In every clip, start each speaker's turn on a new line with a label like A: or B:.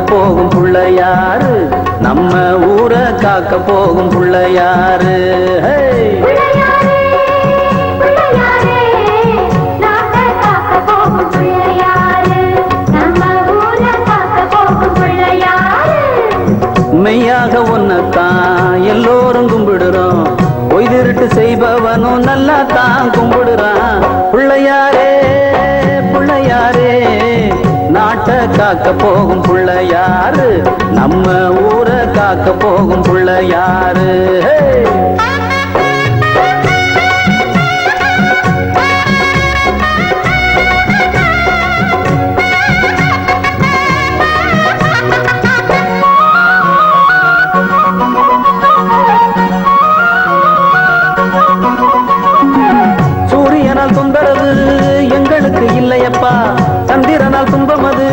A: போகும் புள்ளையாரு, நம்ம ஊரை காக்க போகும் புள்ளையாரு. மெய்யாக ஒன்னத்தான் எல்லோரும் கும்பிடுறோம், பொய் திருட்டு செய்பவனும் நல்லா தான் கும்பிடுறான். புள்ளையாரே புள்ளையாரே, நாட்டை காக்க போகும் புள்ளையாரு, நம்ம ஊரை காக்க போகும் புள்ளையாரு. சூரியனால் தொந்தரவு எங்களுக்கு இல்லையப்பா, சந்திரனால் துன்பம் அது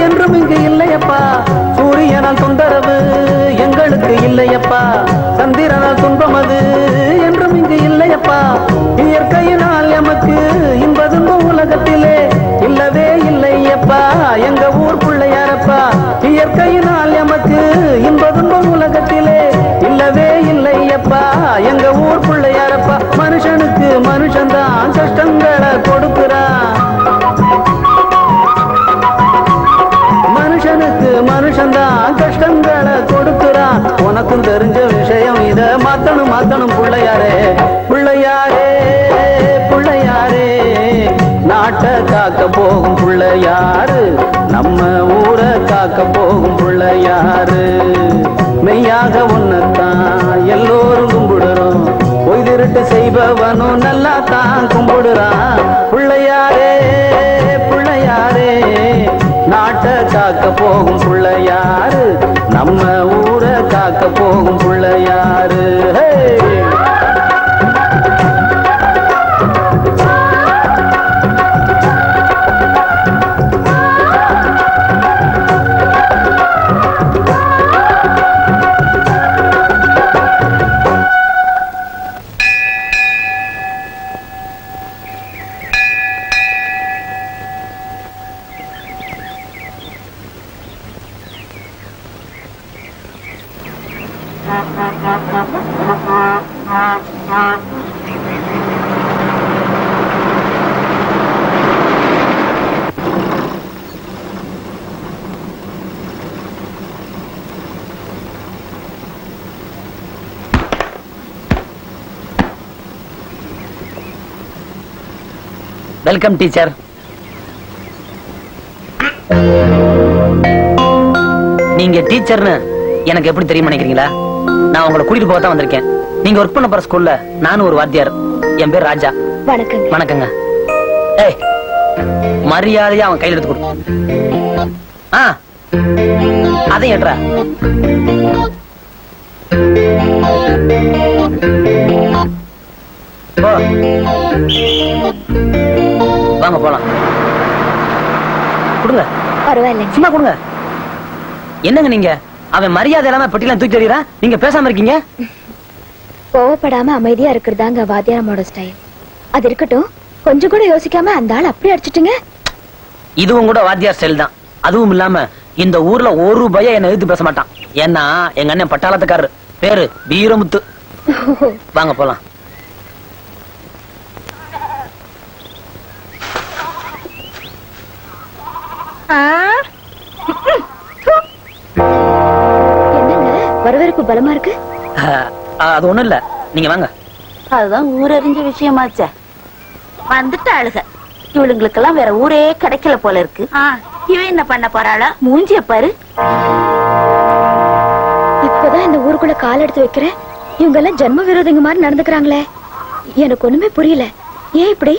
A: என்றும் இங்கு இல்லையப்பா. சூரியனால் தொந்தரவு எங்களுக்கு இல்லையப்பா, சந்திரனால் துன்பம் அது என்றும் இங்கு இல்லையப்பா. இயற்கையினால் எமக்கு இன்ப துன்பம் உலகத்திலே இல்லவே இல்லையப்பா, எங்க ஊர் பிள்ளையாரப்பா. இயற்கையினால் எமக்கு இன்ப துன்பம் உலகத்திலே இல்லவே இல்லையப்பா, எங்க ஊர் பிள்ளையாரப்பா. மனுஷனுக்கு மனுஷன்தான் கஷ்டங்களை கொடுக்கிறான், மனுஷனுக்கு மனுஷன்தான் கஷ்டங்களை கொடுக்கிறான். உனக்கும் தெரிஞ்ச விஷயம் இத மாத்தணும் மாத்தணும் புள்ளையாரே புள்ளையாரே புள்ளையாரே, நாட்டை காக்க போகும் புள்ளையாரு, நம்ம ஊரை காக்க போகும் புள்ளையாரு. மெய்யாக ஒன்னத்தான் எல்லோரும் கும்பிடுறோம், பொய் திருட்டு செய்பவனும் நல்லா தான் கும்பிடுறான். புள்ளையாரே புள்ளையாரே, நாட்டை காக்க போகும் புள்ளையாரு, நம்ம ஊரை காக்க போகும் புள்ளையாரு. Welcome teacher. நீங்க டீச்சர்னு எனக்கு எப்படி தெரியும் நினைக்கிறீங்களா? நான் உங்களை கூட்டிட்டு போக தான் வந்திருக்கேன். நீங்க ஒர்க் பண்ண போற ஸ்கூல்ல நானும் ஒரு வாத்தியார். என் பேர் ராஜா.
B: வணக்கம்.
A: வணக்கங்க. ஏய், மரியாதையா அவன் கையில் எடுத்து கொடு. அதையும் ஏற்றா. வாங்க போலாம். கொடுங்க.
B: பரவாயில்ல,
A: சும்மா கொடுங்க. என்னங்க நீங்க? அவன் மரியாதை இல்லாம பெட்டிலாம் தூக்கி எறியறா, நீங்க பேசாம இருக்கீங்க.
B: கோவப்படாம அமைதியா இருக்கிறதாங்க வாத்தியாரமோட ஸ்டைல். அது இருக்கட்டும், கொஞ்சம் கூட யோசிக்காம அந்த ஆள் அப்படி அடிச்சிட்டீங்க.
A: இதுவும் கூட வாத்தியார் ஸ்டைல் தான். அதுவும் இல்லாம இந்த ஊர்ல ஒரு பையன் என்ன எதிர்த்து பேச மாட்டான். ஏன்னா எங்க அண்ணன் பட்டாளத்துக்காரரு, பேரு வீரமுத்து. வாங்க போலாம்.
B: என்னங்க வரவேற்பு பலமா இருக்கு?
A: அது ஒண்ணும் இல்ல, நீங்க வாங்க.
C: அதுதான் ஊரறிஞ்ச விஷயமாச்சே. வந்துட்டு அழுக. இவளுங்களுக்கெல்லாம் வேற ஊரே கிடைக்கல போல இருக்கு. இவன் என்ன பண்ண போறாளா? மூஞ்சிய பாரு.
B: இப்பதான் இந்த ஊருக்குள்ள கால் எடுத்து வைக்கிறேன், இவங்க எல்லாம் ஜென்ம விரோதிங்க மாதிரி நடந்துக்கிறாங்களே. எனக்கு ஒண்ணுமே புரியல. ஏன் இப்படி?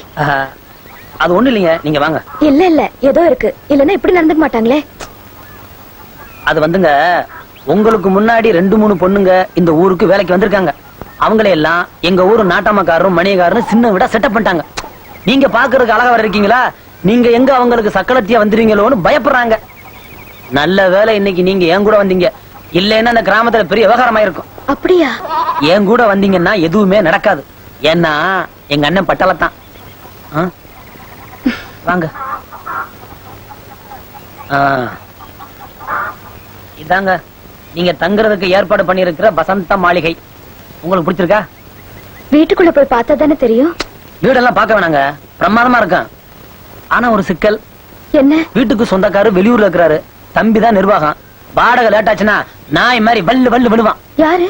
A: அது ஒண்ணு இல்லைங்க, நீங்க வாங்க.
B: இல்ல இல்ல, ஏதோ இருக்கு. இல்லன்னா இப்படி நடந்துக்க மாட்டாங்களே.
A: அது வந்துங்க, உங்களுக்கு முன்னாடி 2-3 பொண்ணுங்க இந்த ஊருக்கு வேலைக்கு வந்திருக்காங்க. அவங்களே எல்லாம் எங்க ஊரு நாட்டாமக்காரரும் மணியக்காரரும் சின்ன விட செட்டப் பண்ணிட்டாங்க. நீங்க பாக்குறதுக்கு அழகா வர இருக்கீங்களா, நீங்க எங்க அவங்களுக்கு சக்கலத்தியா வந்துருவீங்களோன்னு பயப்படுறாங்க. நல்ல வேலை இன்னைக்கு நீங்க என் கூட வந்தீங்க, இல்லைன்னா அந்த கிராமத்துல பெரிய விவகாரமா இருக்கும்.
B: அப்படியா?
A: என் கூட வந்தீங்கன்னா எதுவுமே நடக்காது. ஏன்னா எங்க அண்ணன் பட்டாளத்தான். வாங்க. இதாங்க நீங்க தங்குறதுக்கு ஏற்பாடு பண்ணிருக்கிற வசந்த மாளிகை. உங்களுக்கு பிடிச்சிருக்கா?
B: வீட்டுக்குள்ள போய் பார்த்தா தானே தெரியும்.
A: வீடெல்லாம் பார்க்க வேணாங்க, பிரமாதமா இருக்கும். ஆனா ஒரு சிக்கல்.
B: என்ன?
A: வீட்டுக்கு சொந்தக்காரு வெளியூர்ல இருக்கிறாரு, தம்பி தான் நிர்வாகம். வாடகை லேட் ஆச்சுன்னா நாய் மாதிரி வள்ளு வள்ளு விடுவான்.
B: யாரு?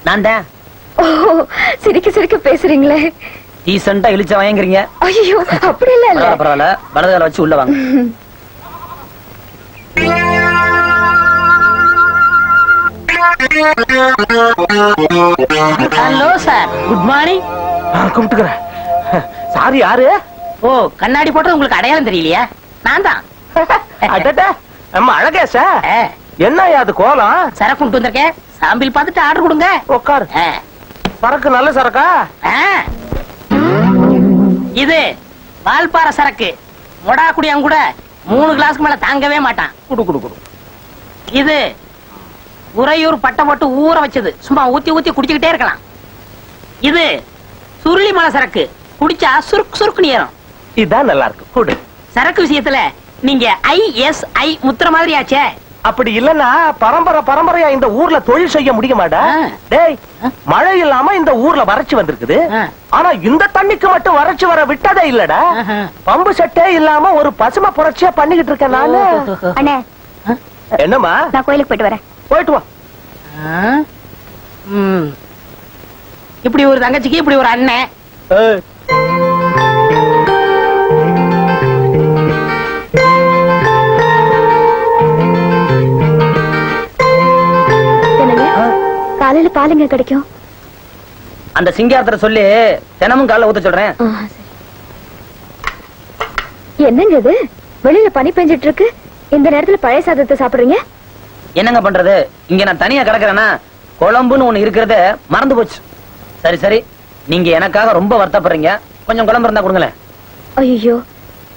A: நான் தான்.
B: ஓ, சிரிக்க சிரிக்க பேசுறீங்களே.
A: டீசெண்டா இழிச்ச வாங்குறீங்க.
B: ஐயோ, அப்படி இல்ல.
A: பரவாயில்ல, வலது கால வச்சு உள்ள வாங்க.
C: Hello sir, good morning.
A: கும்பிட்டுக்கிறேன். சாரி, யாரு?
C: ஓ, கண்ணாடி போட்டது உங்களுக்கு அடையாளம் தெரியலையா? நான் தான்.
A: நம்ம அழகேஷா? என்ன அது கோலம்?
C: சரக்கு கொண்டு வந்திருக்கேன், சாம்பிள் பார்த்துட்டு ஆர்டர் கொடுங்க.
A: உட்காரு. சரக்கு நல்ல சரக்கா?
C: இது வால்பாறை சரக்கு. மொடா குடியான் கூட 3 கிளாஸ்க்கு மேல தாங்கவே மாட்டான்.
A: குடு குடு குடு.
C: இது உறையூர் பட்டை போட்டு ஊற வச்சது, சும்மா ஊத்தி ஊத்தி குடிச்சுக்கிட்டே இருக்கலாம். இது சுருளி மலை சரக்கு, குடிச்சா சுருக்கு சுருக்கு ஏறும்.
A: இதான் நல்லா இருக்கு, குடு.
C: சரக்கு விஷயத்துல நீங்க ISI முத்திர மாதிரி ஆச்சே.
D: அப்படி இல்லன்னா பரம்பரையா இந்த ஊர்ல தொழில் செய்ய முடியுமாடா? டேய், மழை இல்லாம இந்த ஊர்ல வறட்சி வந்திருக்குது. ஆனா இந்த தண்ணிக்கு மட்டும் வறட்சி வர விட்டதே இல்லடா. பம்பு செட்டே இல்லாம ஒரு பசுமை புரட்சியா பண்ணிக்கிட்டு இருக்கேன் நானு.
B: அண்ணே,
D: என்னம்மா?
B: நான் கோயிலுக்கு போயிட்டு வரேன்.
D: போயிட்டு வா.
C: இப்படி ஒரு தங்கச்சிக்கு இப்படி ஒரு அண்ணன்.
B: காலையில பாலுங்க கிடைக்கும்.
A: அந்த சிங்காரத்துல சொல்லி தினமும் காலைல ஊத்த சொல்றேன்.
B: என்னங்க இது, வெளியில பனி பெஞ்சிட்டு இருக்கு, இந்த நேரத்துல பழைய சாதத்தை சாப்பிடுறீங்க?
A: என்னங்க பண்றது, இங்க நான் தனியா கிடக்குறேன்னா குழம்புன்னு ஒண்ணு இருக்கிறத மறந்து போச்சு. சரி சரி, நீங்க எனக்காக ரொம்ப வருத்தப்படுறீங்க, கொஞ்சம் குழம்பு இருந்தா கொடுங்களேன்.
B: ஐயோ,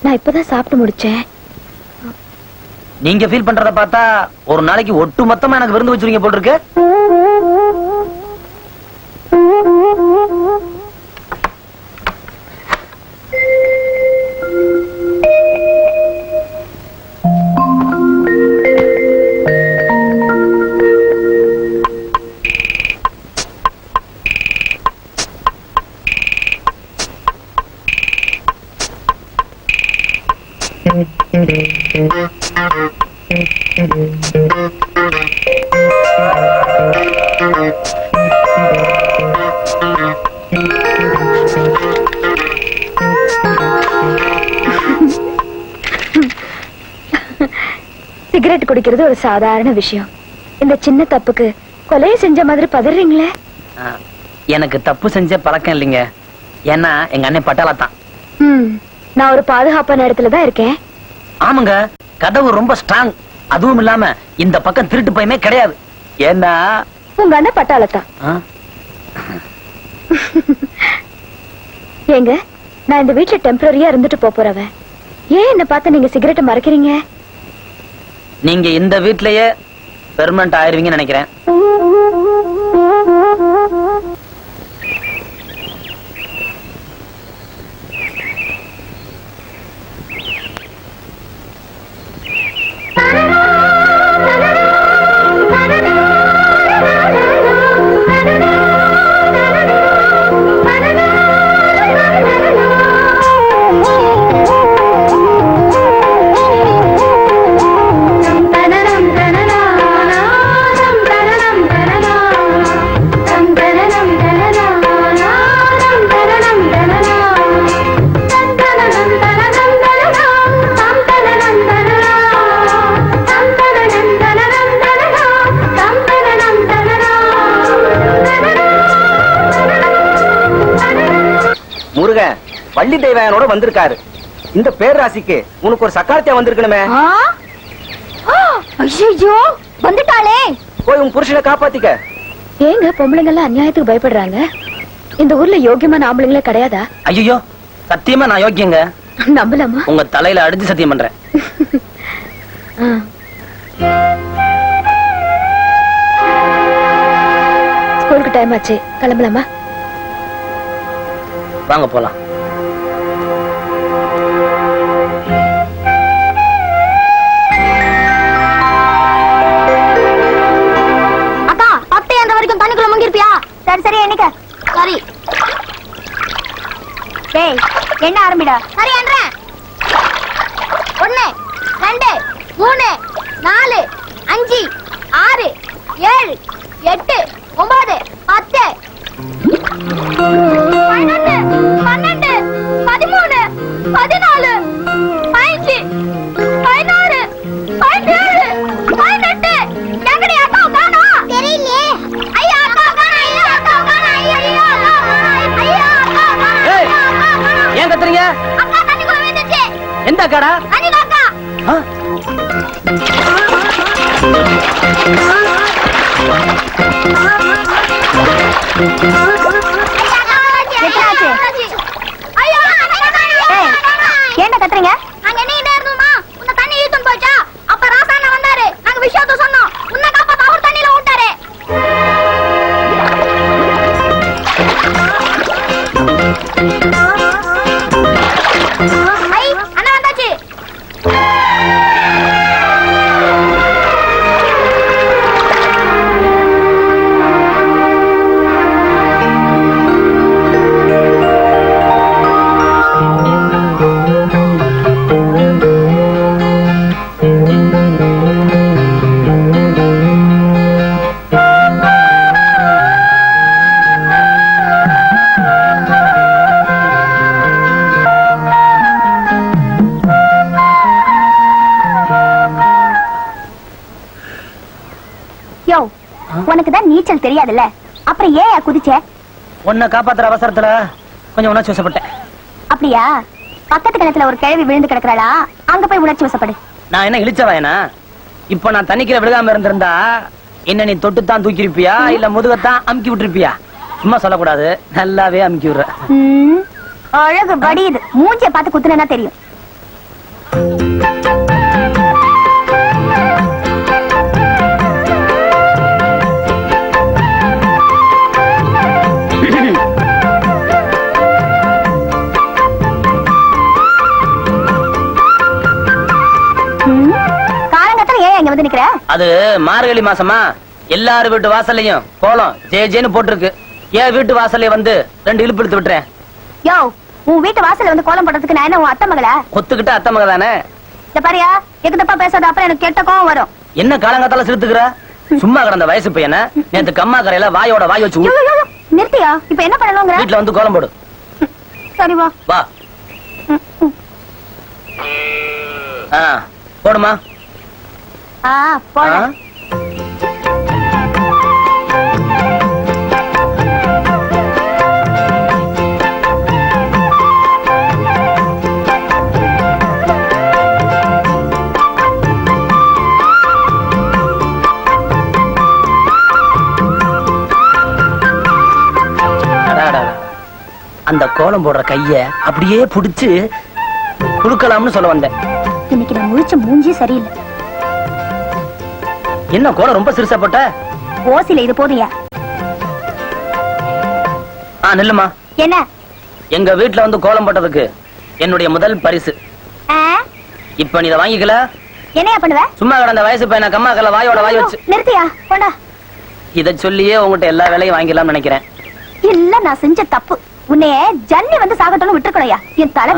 B: நான் இப்பதான் சாப்பிட்டு முடிச்சேன்.
A: நீங்க ஃபீல் பண்றத பார்த்தா ஒரு நாளைக்கு ஒட்டு மொத்தமா எனக்கு விருந்து வச்சிருக்கீங்க போல் இருக்கு.
B: சிகரெட் குடிக்கிறது ஒரு சாதாரண விஷயம். இந்த சின்ன தப்புக்கு கொலையை செஞ்ச மாதிரி பதறீங்களே.
A: எனக்கு தப்பு செஞ்ச பழக்கம் இல்லைங்க, ஏன்னா எங்க அண்ணன் பட்டாளத்தான்.
B: நான் ஒரு பாதுகாப்பான இடத்துல தான் இருக்கேன்.
A: ஆமாங்க, கதவு ரொம்ப ஸ்ட்ராங். அதுவும் இல்லாம இந்த பக்கம் திருட்டு பயமே கிடையாது. ஏன்னா
B: உங்க அண்ணன் பட்டாளத்தான். ஏங்க, நான் இந்த வீட்டுல டெம்பரரியா இருந்துட்டு போறவன். ஏன் என்ன பார்த்து நீங்க சிகரெட்டை மறைக்கிறீங்க?
A: நீங்க இந்த வீட்லயே பெர்மனன்ட் ஆயிருவீங்கன்னு நினைக்கிறேன்.
D: முருகன் வள்ளி தெய்வாயனோட வந்திருக்காரு. இந்த பேராசிக்கு உனக்கு ஒரு சக்காரத்தியா வந்திருக்கணுமே.
B: ஐயோ, வந்துட்டாளே.
D: போய் உன் புருஷனை காப்பாத்திக்க.
B: ஏங்க பொம்பளைங்க எல்லாம் அநியாயத்துக்கு பயப்படுறாங்க? இந்த ஊர்ல யோகியமான ஆம்பளைங்களே கிடையாதா?
A: ஐயோ, சத்தியமா நான் யோக்கியங்க.
B: நம்பலாமா?
A: உங்க தலையில அடிச்சு சத்தியம் பண்றேன்.
B: ஸ்கூலுக்கு டைம் ஆச்சு, கிளம்பலாமா?
A: வாங்க போலாம்.
B: டேய் என்ன ஆரம்பிடா சரி என்றேன் 1 2 3 4 5 6 7 8 9 10 12 13 14 15 16 17 18 எங்கடி அக்கா காணோம் தெரியலையே ஐயா அக்கா காணோம் ஐயா அக்கா காணோம் ஐயா அக்கா காணோம் ஐயா அக்கா காணோம்
A: ஏய், ஏன் கத்துறீங்க?
B: அக்கா தண்ணிக்குள்ள விழுந்துச்சு
A: எந்த அக்காடா?
B: அனிதா அக்கா
A: ஆ?
B: என்ன கத்துறீங்க? நாங்க என்ன இருந்தோமா உன்ன தண்ணி ஈத்தும் போச்சா அப்ப ராசாண்ணா வந்தாரு நாங்க விஷயத்தை சொன்னோம் உன்ன காப்பாத்த அவர் தண்ணியில விட்டாரு ஐ அண்ணா வந்தாச்சு உனக்கு தான் நீச்சல் தெரியாதுல்ல அப்புறம் ஏன் குதிச்ச
A: உன்னை காப்பாத்துற அவசரத்துல கொஞ்சம் உணர்ச்சி வசப்பட்டேன்.
B: அப்படியா பக்கத்து கிணத்துல ஒரு கிழவி விழுந்து கிடக்குறாளா அங்க போய் உணர்ச்சி வசப்படு
A: நான் என்ன இழிச்சவாயனா? இப்ப நான் தண்ணிக்குள்ள விழுகாம இருந்திருந்தா என்ன நீ தொட்டுத்தான் தூக்கிருப்பியா இல்ல முதுகத்தான் அமுக்கி விட்டுருப்பியா? சும்மா சொல்லக்கூடாது, நல்லாவே அமுக்கி விடுற.
B: அழகு வடியுது மூஞ்சிய பார்த்து குத்துனா தெரியும்.
A: அது மார்கழி மாசமா எல்லாரு வீட்டு வாசல்லையும் கோலம் ஜே ஜேன்னு போட்டிருக்கு. என் வீட்டு வாசல்ல வந்து 2 இழுப்பு இழுத்து விட்டுறேன்.
B: யோ உன் வீட்டு வாசல்ல வந்து கோலம் போடுறதுக்கு நான் என்ன உன் அத்தை மகளா?
A: ஒத்துக்கிட்ட அத்தை மக தானே.
B: இந்த பாரியா எது தப்பா பேசாத அப்புறம் எனக்கு கெட்ட கோவம் வரும்.
A: என்ன காலங்காத்தால சிரித்துக்கிற? சும்மா கிடந்த வயசு பையன நேத்து கம்மா கரையில வாயோட வாய் வச்சு
B: நிறுத்தியா? இப்ப என்ன பண்ணணுங்கிற?
A: வீட்டுல வந்து கோலம் போடு.
B: சரி வா
A: வா. போடுமா.
B: போட
A: அந்த கோலம் போடுற கைய அப்படியே புடிச்சு குடுக்கலாம்னு சொல்ல வந்தேன்.
B: இன்னைக்கு நான் முழிச்ச மூஞ்சி சரியில்லை.
A: என்ன கோலம் ரொம்ப சிறுசா போட்ட?
B: ஓசில இது போதுயா.
A: நில்லுமா.
B: என்ன?
A: எங்க வீட்டுல வந்து கோலம் போட்டதுக்கு என்னுடைய முதல் பரிசு. இப்ப நீ இத வாங்கிக்கல.
B: என்னையா பண்ணுவ?
A: சும்மா கிடந்த வயசு பையன கம்மா கல்ல வாயோட வாய் வச்சு
B: நிறுத்தியா போடா.
A: இத சொல்லியே உங்ககிட்ட எல்லா வேலையும் வாங்கிடலாம்னு நினைக்கிறேன்.
B: இல்ல நான் செஞ்ச தப்பு. உன்னைய ஜன்னி வந்து சாகட்டணும் விட்டுருக்கணையா என் தலை.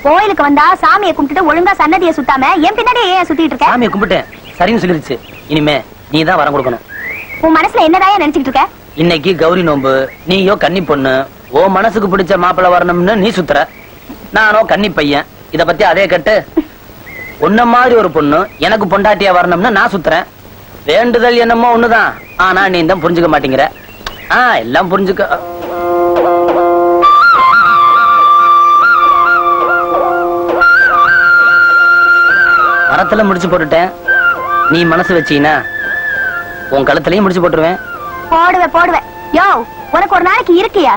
B: கோயிலுக்கு வந்தா சாமியை கும்பிட்டுட்டு ஒழுங்கா சன்னதியை சுத்தாம என் பின்னாடி ஏன் சுத்திட்டு இருக்க?
A: சாமியை கும்பிட்டேன், சரின்னு சொல்லிருச்சு. இனிமே நீ தான் வரம் கொடுக்கணும்.
B: உன் மனசுல என்னதான் நினைச்சிட்டு இருக்க?
A: இன்னைக்கு கௌரி நோம்பு, நீயோ கன்னி பொண்ணு. ஓ மனசுக்கு பிடிச்ச மாப்பிள்ள வரணும்னு நீ சுத்துற, நானோ கன்னி பையன். இத பத்தி அதே கட்டு. உன்ன மாதிரி ஒரு பொண்ணு எனக்கு பொண்டாட்டியா வரணும்னு நான் சுத்துறேன். வேண்டுதல் என்னமோ ஒண்ணுதான், ஆனா நீ தான் புரிஞ்சுக்க மாட்டேங்கிற. எல்லாம் புரிஞ்சுக்க. மரத்துல முடிச்சு போட்டுட்டேன். நீ மனசு வச்சீனா உன் கழுத்துலயும் முடிச்சு போட்டுருவேன்.
B: போடுவேன். யோ, உனக்கு ஒரு நாளைக்கு இருக்கியா?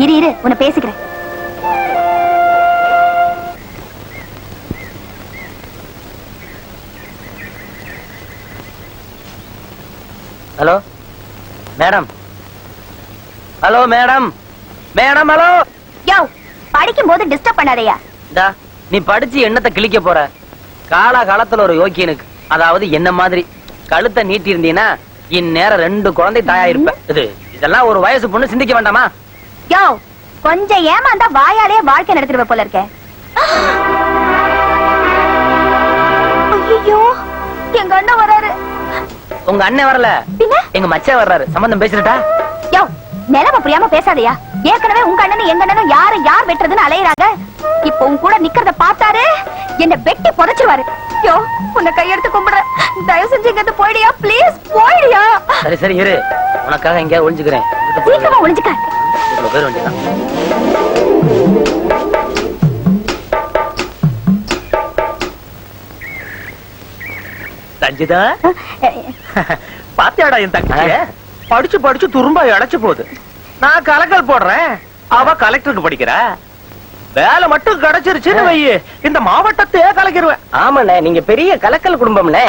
B: இரு உன்னை பேசிக்கிறேன்.
A: Hello madam. Hello madam. Madam hello.
B: யோ, படிக்கும் போது டிஸ்டர்ப் பண்ணாதயா.
A: இந்தா, நீ படிச்சு என்னத்தை கிழிக்க போற? காலகாலத்துல ஒரு யோக்கியனுக்கு, அதாவது என்ன மாதிரி கழுத்தை நீட்டி இருந்தீங்கன்னா இந்நேரம் 2 குழந்தை தாயா இருப்ப. இதெல்லாம் ஒரு வயசு பொண்ணு சிந்திக்க வேண்டாமா?
B: யோ, கொஞ்சம் ஏமாந்தா வாயாலே வாழ்க்கை நடத்திடுவ போல இருக்க. ஐயோ, எங்க அண்ணன் வராரு.
A: உங்க அண்ணன் வரல,
B: பின்ன
A: எங்க மச்சான் வர்றாரு. சம்பந்தம் பேசிட்டா?
B: யோ, நிலம புரியாம பேசாதயா. ஏற்கனவே உங்க அண்ணனும் எங்க அண்ணனும் யார் வெட்டுறதுன்னு அலையறாங்க. இப்ப உன் கூட நிக்கிறத பார்த்தாரு என்ன வெட்டி புதைச்சிருவாரு. யோ, உன்னை கையெடுத்து கும்பிடுறேன், தயவு செஞ்சு இங்க இருந்து போயிடியா, ப்ளீஸ் போயிடியா.
A: சரி இரு, உனக்காக எங்கேயாவது ஒளிஞ்சுக்கிறேன்.
B: சீக்கிரமா ஒளிஞ்சுக்க.
A: இவ்வளவு பேர் வேண்டியதான்.
D: சஞ்சிதா, பாத்தியாடா என் தங்கச்சிய? படிச்சு துரும்பா இழைச்சு போகுது. நான் கலக்கல் போடுறேன், அவ கலெக்டருக்கு படிக்கிறா. வேலை மட்டும் கிடைச்சிருச்சுன்னு வையு, இந்த மாவட்டத்தையே கலக்கிடுவேன்.
A: ஆமாண்ணே, நீங்க பெரிய கலக்கல் குடும்பம்னே.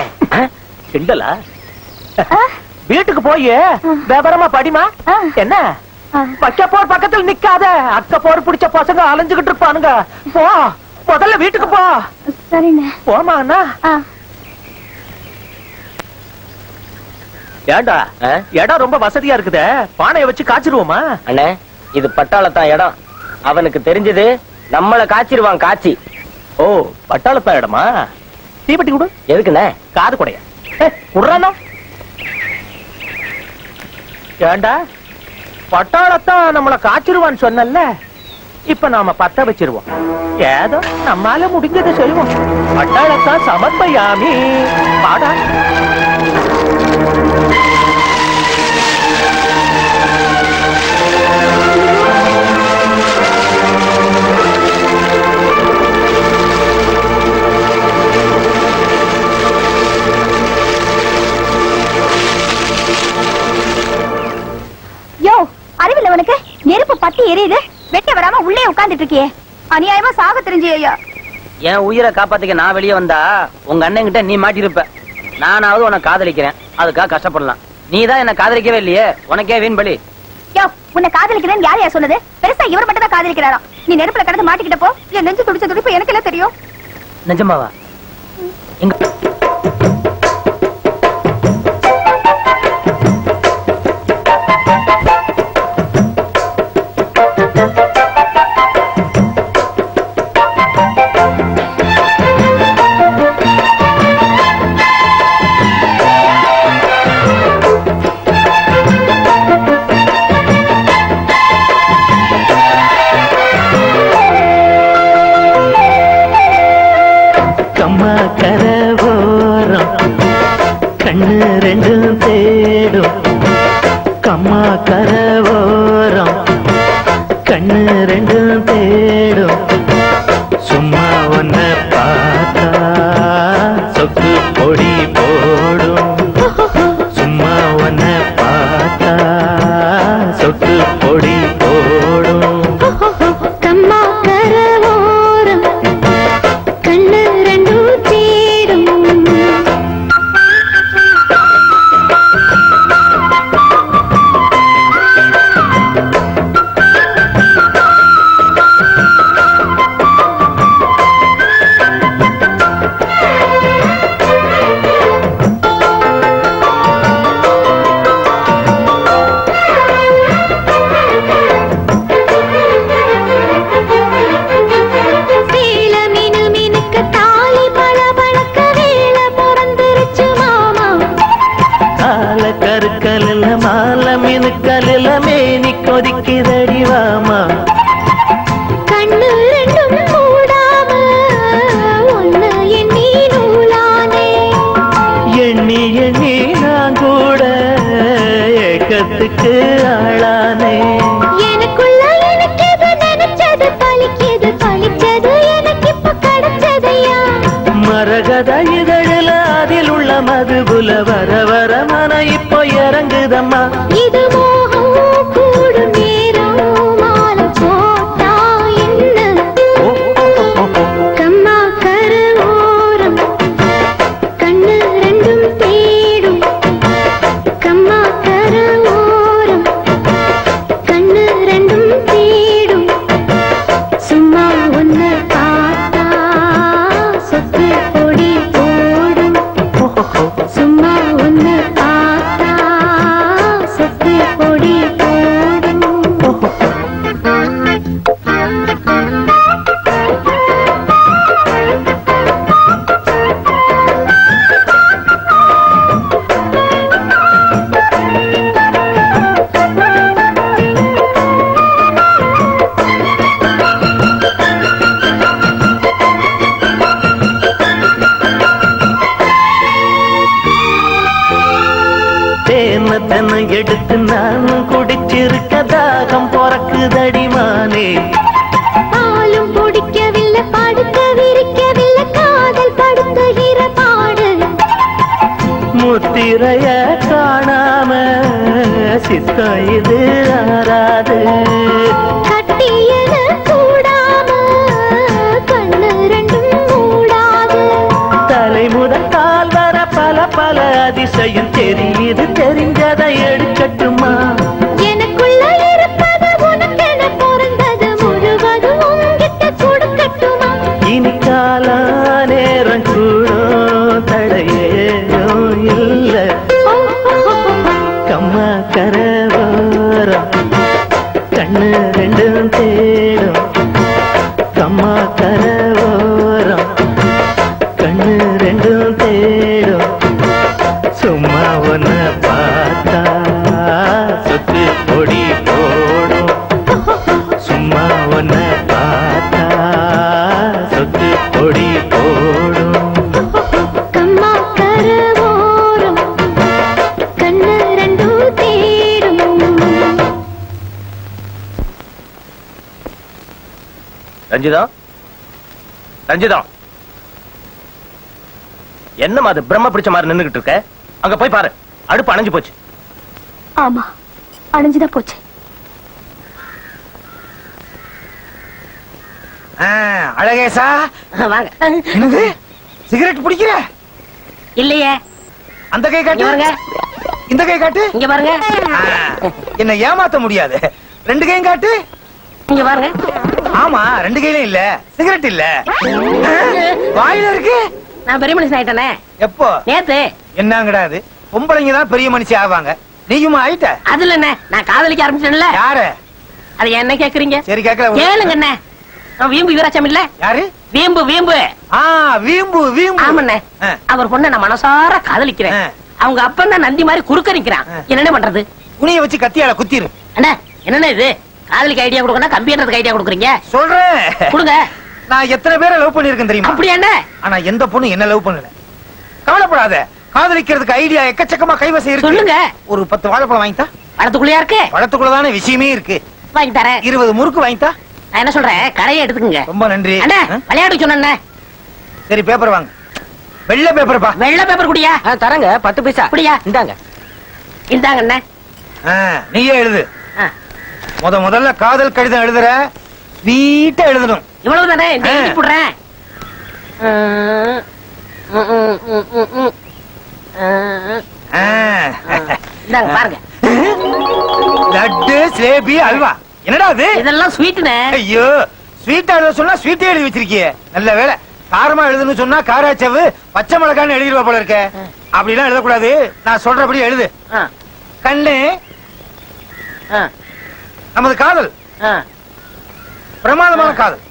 D: கிண்டலா? வீட்டுக்கு போய் விவரமா படிமா. என்ன பக்க போர் பக்கத்துல நிக்காத, அக்க போர் பிடிச்ச பசங்க அலைஞ்சுகிட்டு இருப்பானுங்க. போ, முதல்ல வீட்டுக்கு போ.
B: சரிண்ணே.
D: போமா அண்ணா. ஏண்டா, இடம் ரொம்ப வசதியா இருக்குதே, பானைய வச்சு காய்ச்சிருவோமா?
A: அண்ணே, இது பட்டாளத்தான் இடம். அவனுக்கு தெரிஞ்சது நம்மள காய்ச்சிருவான். காய்ச்சி.
D: ஓ, பட்டாளத்தான் இடமா? தீப்பெட்டி கொடு.
A: எதுக்குண்ணே?
D: காது கொடைய குடுறானோ? ஏண்டா, பட்டாளத்தான் நம்மள காய்ச்சிருவான்னு சொன்னல, இப்ப நாம பத்த வச்சிருவோம். ஏதோ நம்மால முடிஞ்சதை செய்வோம். பட்டாளத்தான் சமர்ப்பயாமி. பாடா.
B: யோ, அறிவில்ல உனக்கு? நெருப்பு பத்தி எரியுது, வெட்ட வராம உள்ளே உட்கார்ந்துட்டு இருக்கியே. அநியாயமா சாக தெரிஞ்சியா?
A: என் உயிரை காப்பாத்திக்க நான் வெளியே வந்தா உங்க அண்ணன் கிட்ட நீ மாட்டிருப்ப. நானாவது உன்னை காதலிக்கிறேன், அதுக்காக கஷ்டப்படலாம். நீதான் என்ன காதலிக்கவே இல்லையே, உனக்கே வீண் பலி.
B: யோ, உன்னை காதலிக்கிறேன்னு யார் சொன்னது? பெருசா இவர் மட்டும் தான் காதலிக்கிறாராம். நீ நெருப்புல கடந்து மாட்டிக்கிட்டப்போ என் நெஞ்சு துடிச்ச துடிப்பு எனக்கு எல்லாம் தெரியும்.
A: நிஜமாவா? எங்க
E: கம்மா கரவோ
D: காதலுக்கு ஆளானே.
B: எனக்குள்ள எனக்கு எது நினைச்சது பலிச்சது பலிச்சது எனக்கு இப்ப கிடைச்சதையா.
D: மரகத இதழில அதில் உள்ள மதுபுல வர வர மன இப்போ இறங்குதம்மா.
B: இது மோகம் கூடும் நேரம் மாலை போட்டா என்ன. கம்மா கருவோரம் கண்ணு ரெண்டும் தேடும். கம்மா கருவோரம் கண்ணு ரெண்டும் தேடும். சும்மா ஒன்னு பார்த்தா சொத்து பொடி போடும். சும்மா ஒன்னு பார்த்தா சொத்து பொடி போடும்.
D: தேன தென்னை எடுத்து நானும் குடிச்சிருக்க தாகம் பொறக்குதடிமானே.
B: பாலும் பிடிக்கவில்லை படுக்க விரிக்கவில்லை காதல் படுத்துகிற பாடு.
D: முத்திரைய காணாம சித்தம் இது ஆறாது.
B: கட்டியன கூடாம கண்ணு ரெண்டும் மூடாது.
D: தலை முதல் கால் வர பல பல அதிசயம் தெரியுது, தெரிஞ்சதை எடுக்கட்டுமா.
B: எனக்குள்ள இருப்பது உனக்கென பிறந்தது முழுவதும் உன்கிட்ட கொடுக்கட்டுமா.
D: இனி காலா நேரம் கூடும் தடையேதும் இல்ல. கம்மா கரவோரம் கண்ணு ரெண்டும் தேடும். கம்மா கரவோரம் கண்ணு ரெண்டும் தேடும். சும்மா ஒன்ன பார்த்தா சொத்து பொடி போடும். சும்மா ஒன்ன பார்த்தா சொத்து பொடி போடும்.
B: கம்மா கருவோரம் கண்ணு ரெண்டும் தேடும்.
D: ரஞ்சிதா, ரஞ்சிதா, என்னமா அது பிரம்ம பிடிச்ச மாதிரி நின்னுகிட்டு இருக்க? அங்க போய் பாரு, அடுப்பு அணைஞ்சு போச்சு.
B: ஆமா அணைஞ்சுதான் போச்சு.
D: அழகேசா
C: வாங்க.
D: என்னது சிகரெட் பிடிக்கிற?
C: இல்லையே.
D: அந்த கை
C: இங்க
D: காட்டு,
C: பாருங்க,
D: இந்த கை காட்டு.
C: இங்க பாருங்க,
D: என்ன ஏமாத்த முடியாது. ரெண்டு கையும் காட்டு.
C: இங்க பாருங்க.
D: ஆமா, ரெண்டு கையிலும் இல்ல, சிகரெட் இல்ல. வாயில இருக்கு.
C: நான் பெரிய மனுஷன் ஆயிட்டேனே.
D: எப்போ?
C: நேத்து.
D: என்னங்கடா அது? பொம்பளைங்க தான் பெரிய மனுஷி ஆவாங்க, நீயுமா ஆயிட்ட?
C: அதுல என்ன, நான் காதலிக்க ஆரம்பிச்சேன்ல.
D: யாரு?
C: அது என்ன கேக்குறீங்க?
D: சரி கேக்கல.
C: கேளுங்க என்ன. நான் வீம்பு வீராச்சம் இல்ல.
D: யாரு?
C: வீம்பு வீம்பு.
D: வீம்பு வீம்பு.
C: ஆமண்ணே.
D: ஆ.
C: அவர் பொண்ண நான் மனசார காதலிக்கிறேன்.
D: ஆ.
C: அவங்க அப்பா தான் நந்தி மாதிரி குறுக்க நிக்கிறான்.
D: ஆ.
C: என்ன பண்றது?
D: குனிய வச்சு கத்தியால குத்திரு.
C: அண்ணா என்னண்ணே இது, காதலிக்கு ஐடியா கொடுக்கணும் கம்பின்றதுக்கு ஐடியா கொடுக்குறீங்க.
D: சொல்றேன்
C: கொடுங்க.
D: நான் எத்தனை பேரை லவ் பண்ணிருக்கேன் தெரியுமா?
C: அப்படியா அண்ணே?
D: ஆனா எந்த பொண்ணு என்ன லவ் பண்ணல. கவலைப்படாத, காதலிக்கிறதுக்கு ஐடியா எக்கச்சக்கமா கைவசம் இருக்கு.
C: சொல்லுங்க.
D: ஒரு 10 வாழைப்பழம் வாங்கித்தா.
C: படத்துக்குள்ளயா இருக்கு?
D: பழத்துக்குள்ளதான விஷயமே இருக்கு.
C: வாங்கி தரேன்.
D: 20 முறுக்கு வாங்கித்தா.
C: நான் என்ன சொல்றேன், கரையை எடுத்துக்குங்க.
D: ரொம்ப நன்றி.
C: அண்ணா விளையாட்டு சொன்ன.
D: சரி பேப்பர் வாங்க. வெள்ளை பேப்பர்ப்பா.
C: வெள்ளை பேப்பர் குடியா?
A: தரங்க 10 பைசா.
C: குடியா?
A: இந்தாங்க.
C: இந்தாங்க அண்ணே.
D: நீயே எழுது.
C: ஆ.
D: முதல்ல காதல் கடிதம் எழுதுற, ஸ்வீட்டா எழுதணும்.
C: இவ்வளவு தானே, இந்த எழுதி போடுறேன். இந்தாங்க பாருங்க.
D: லட்டு, ஜிலேபி, அல்வா. என்னடா அது?
C: இதெல்லாம் ஸ்வீட்னே.
D: ஐயோ, ஸ்வீட்டா எழுத சொன்னா ஸ்வீட்டே எழுதி வச்சிருக்கியே. நல்ல வேலை. காரமா எழுதுன்னு சொன்னா காராச்சவு பச்சை மிளகான்னு எழுதிருவா போல இருக்க. அப்படிலாம் எழுதக்கூடாது, நான் சொல்றபடி எழுது. கண்ணு, நமது காதல் பிரமாதமான காதல்.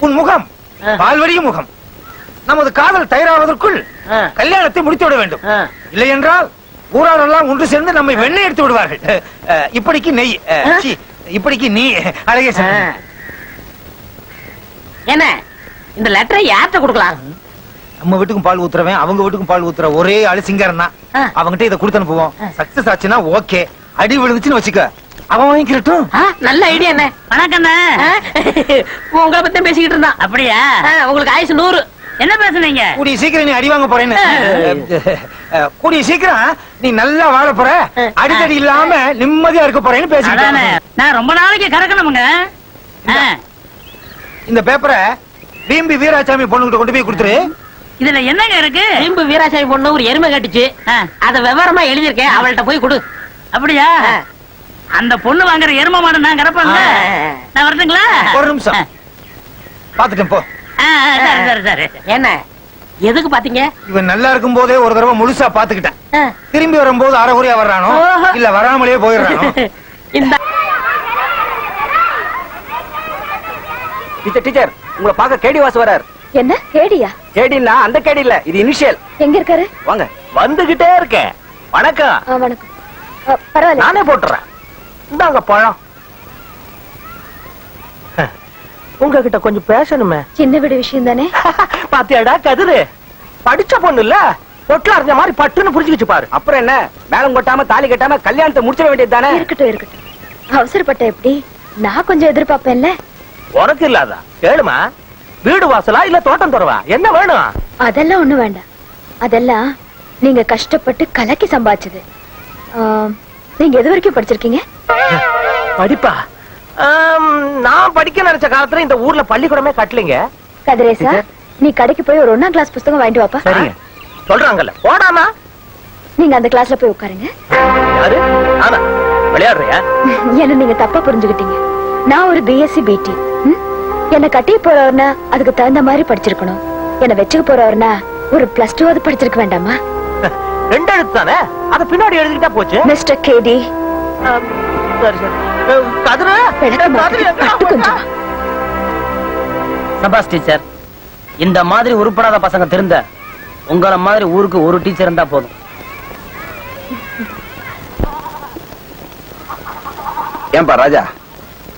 D: உன் முகம் பால்வடியும் முகம். நமது காதல் தயாராவதற்குள் கல்யாணத்தை முடித்து விட வேண்டும். இல்லை என்றால் ஊராரெல்லாம் ஒன்று சேர்ந்து நம்மை வெண்ணெய் எடுத்து விடுவார்கள். இப்படிக்கு நெய், இப்படிக்கு நீ. அழகே
C: என்ன இந்த லெட்டரை யார்கிட்ட கொடுக்கலாம்?
D: நம்ம வீட்டுக்கும் பால் ஊத்துறவன் அவங்க வீட்டுக்கும் பால் ஊத்துற ஒரே ஆளு சிங்காரம் தான். அவங்கிட்ட இதை கொடுத்து அனுப்புவோம். சக்சஸ் ஆச்சுன்னா ஓகே,
E: அடி விழுந்துச்சுன்னு வச்சுக்க, அவன் வாங்கிக்கிறட்டும்.
F: நல்ல ஐடியா என்ன.
A: வணக்கம்.
F: உங்களை பத்தி பேசிக்கிட்டு இருந்தான்.
A: அப்படியா?
F: உங்களுக்கு ஆயுசு 100.
A: என்ன பேசுனீங்க?
E: கூடிய சீக்கிரம் நீ அடி வாங்க போறேன்னு. கூடிய சீக்கிரம் நீ நல்லா வாழ போற, அடிக்கடி இல்லாம நிம்மதியா இருக்க போறேன்னு பேசிக்கிட்டு.
A: நான் ரொம்ப நாளைக்கு கறக்கணுமுங்க.
E: இந்த பேப்பரை வீம்பி வீராசாமி பொண்ணுகிட்ட கொண்டு போய் கொடுத்துரு.
A: இதுல என்னங்க இருக்கு?
F: இரும்பு வீராசாமி பொண்ணு ஒரு எருமை கட்டுச்சு, அத விவரமா எழுதிருக்கேன், அவள்கிட்ட போய் கொடு.
A: அப்படியா? அந்த பொண்ணு வாங்குற எரும மாடு நான் கறப்பாங்க. நான் வரட்டுங்களா?
E: ஒரு நிமிஷம் பாத்துட்டேன் போ.
A: சரி சரி சரி.
F: என்ன எதுக்கு பாத்தீங்க?
E: இவன் நல்லா இருக்கும் போதே ஒரு தடவை முழுசா பாத்துக்கிட்டேன். திரும்பி வரும்போது அரைகுறையா வர்றானோ இல்ல வராமலே போயிடுறானோ.
F: இந்த
D: டீச்சர், உங்களை பார்க்க கேடி வாசு வரார்.
B: என்ன கேடியா?
D: கேடினா அந்த கேடி இல்ல, இது இனிஷியல்.
B: எங்க இருக்காரு?
D: வாங்க. வந்துகிட்டே இருக்கேன். வணக்கம்.
B: வணக்கம். பரவாயில்ல,
D: நானே போட்டுறேன். இந்தாங்க பழம். உங்ககிட்ட கொஞ்சம் பேசணுமே.
B: சின்ன வீடு விஷயம் தானே?
D: பாத்தியாடா கதிரு, படிச்ச பொண்ணு இல்ல, பொட்டுல அறிஞ்ச மாதிரி பட்டுன்னு புரிஞ்சுக்கிச்சு பாரு. அப்புறம் என்ன, மேலம் கொட்டாம தாலி கட்டாம கல்யாணத்தை முடிச்சிட வேண்டியது தானே.
B: இருக்கட்டும் இருக்கட்டும். அவசரப்பட்ட எப்படி? நான் கொஞ்சம் எதிர்பார்ப்பேன்ல.
D: உனக்கு இல்லாதா? கேளுமா. வீடு வாசலா இல்ல தோட்டம் தரவா? என்ன வேணும்?
B: அதெல்லாம் ஒண்ணு வேண்டாம். அதெல்லாம் நீங்க கஷ்டப்பட்டு கலக்கி சம்பாதிச்சது. நீங்க எது வரைக்கும் படிச்சிருக்கீங்க?
D: படிப்பா? நான் படிக்க நினைச்ச காலத்துல இந்த ஊர்ல பள்ளிக்கூடமே கட்டலீங்க.
B: கதிரேசா, நீ கடைக்கு போய் ஒரு 1ஆம் கிளாஸ் புத்தகம் வாங்கிட்டு வாப்பா.
D: சரிங்க. சொல்றாங்கல்ல போடாமா.
B: நீங்க அந்த கிளாஸ்ல போய் உட்காருங்க.
D: யாரு? நானா? விளையாடுறியா?
B: என்ன நீங்க தப்பா புரிஞ்சுக்கிட்டீங்க. நான் ஒரு பிஎஸ்சி பிடி. என்ன கட்டி போறவர்னா அதுக்கு தகுந்த மாதிரி படிச்சிருக்கணும். என்ன வச்சுக்க போறவர்னா ஒரு +2 படிச்சிருக்க வேண்டாமா?
D: 2 எழுத்து தானே, அத பின்னாடி எழுதிக்கிட்டா போச்சு.
B: மிஸ்டர் கேடி,
D: சரி சரி. கதிரு, கதிரு எங்க?
A: சபாஸ் டீச்சர், இந்த மாதிரி உருப்படாத பசங்க திருந்த உங்கள மாதிரி ஊருக்கு ஒரு டீச்சர் இருந்தா போதும்.
G: ஏன்பா ராஜா,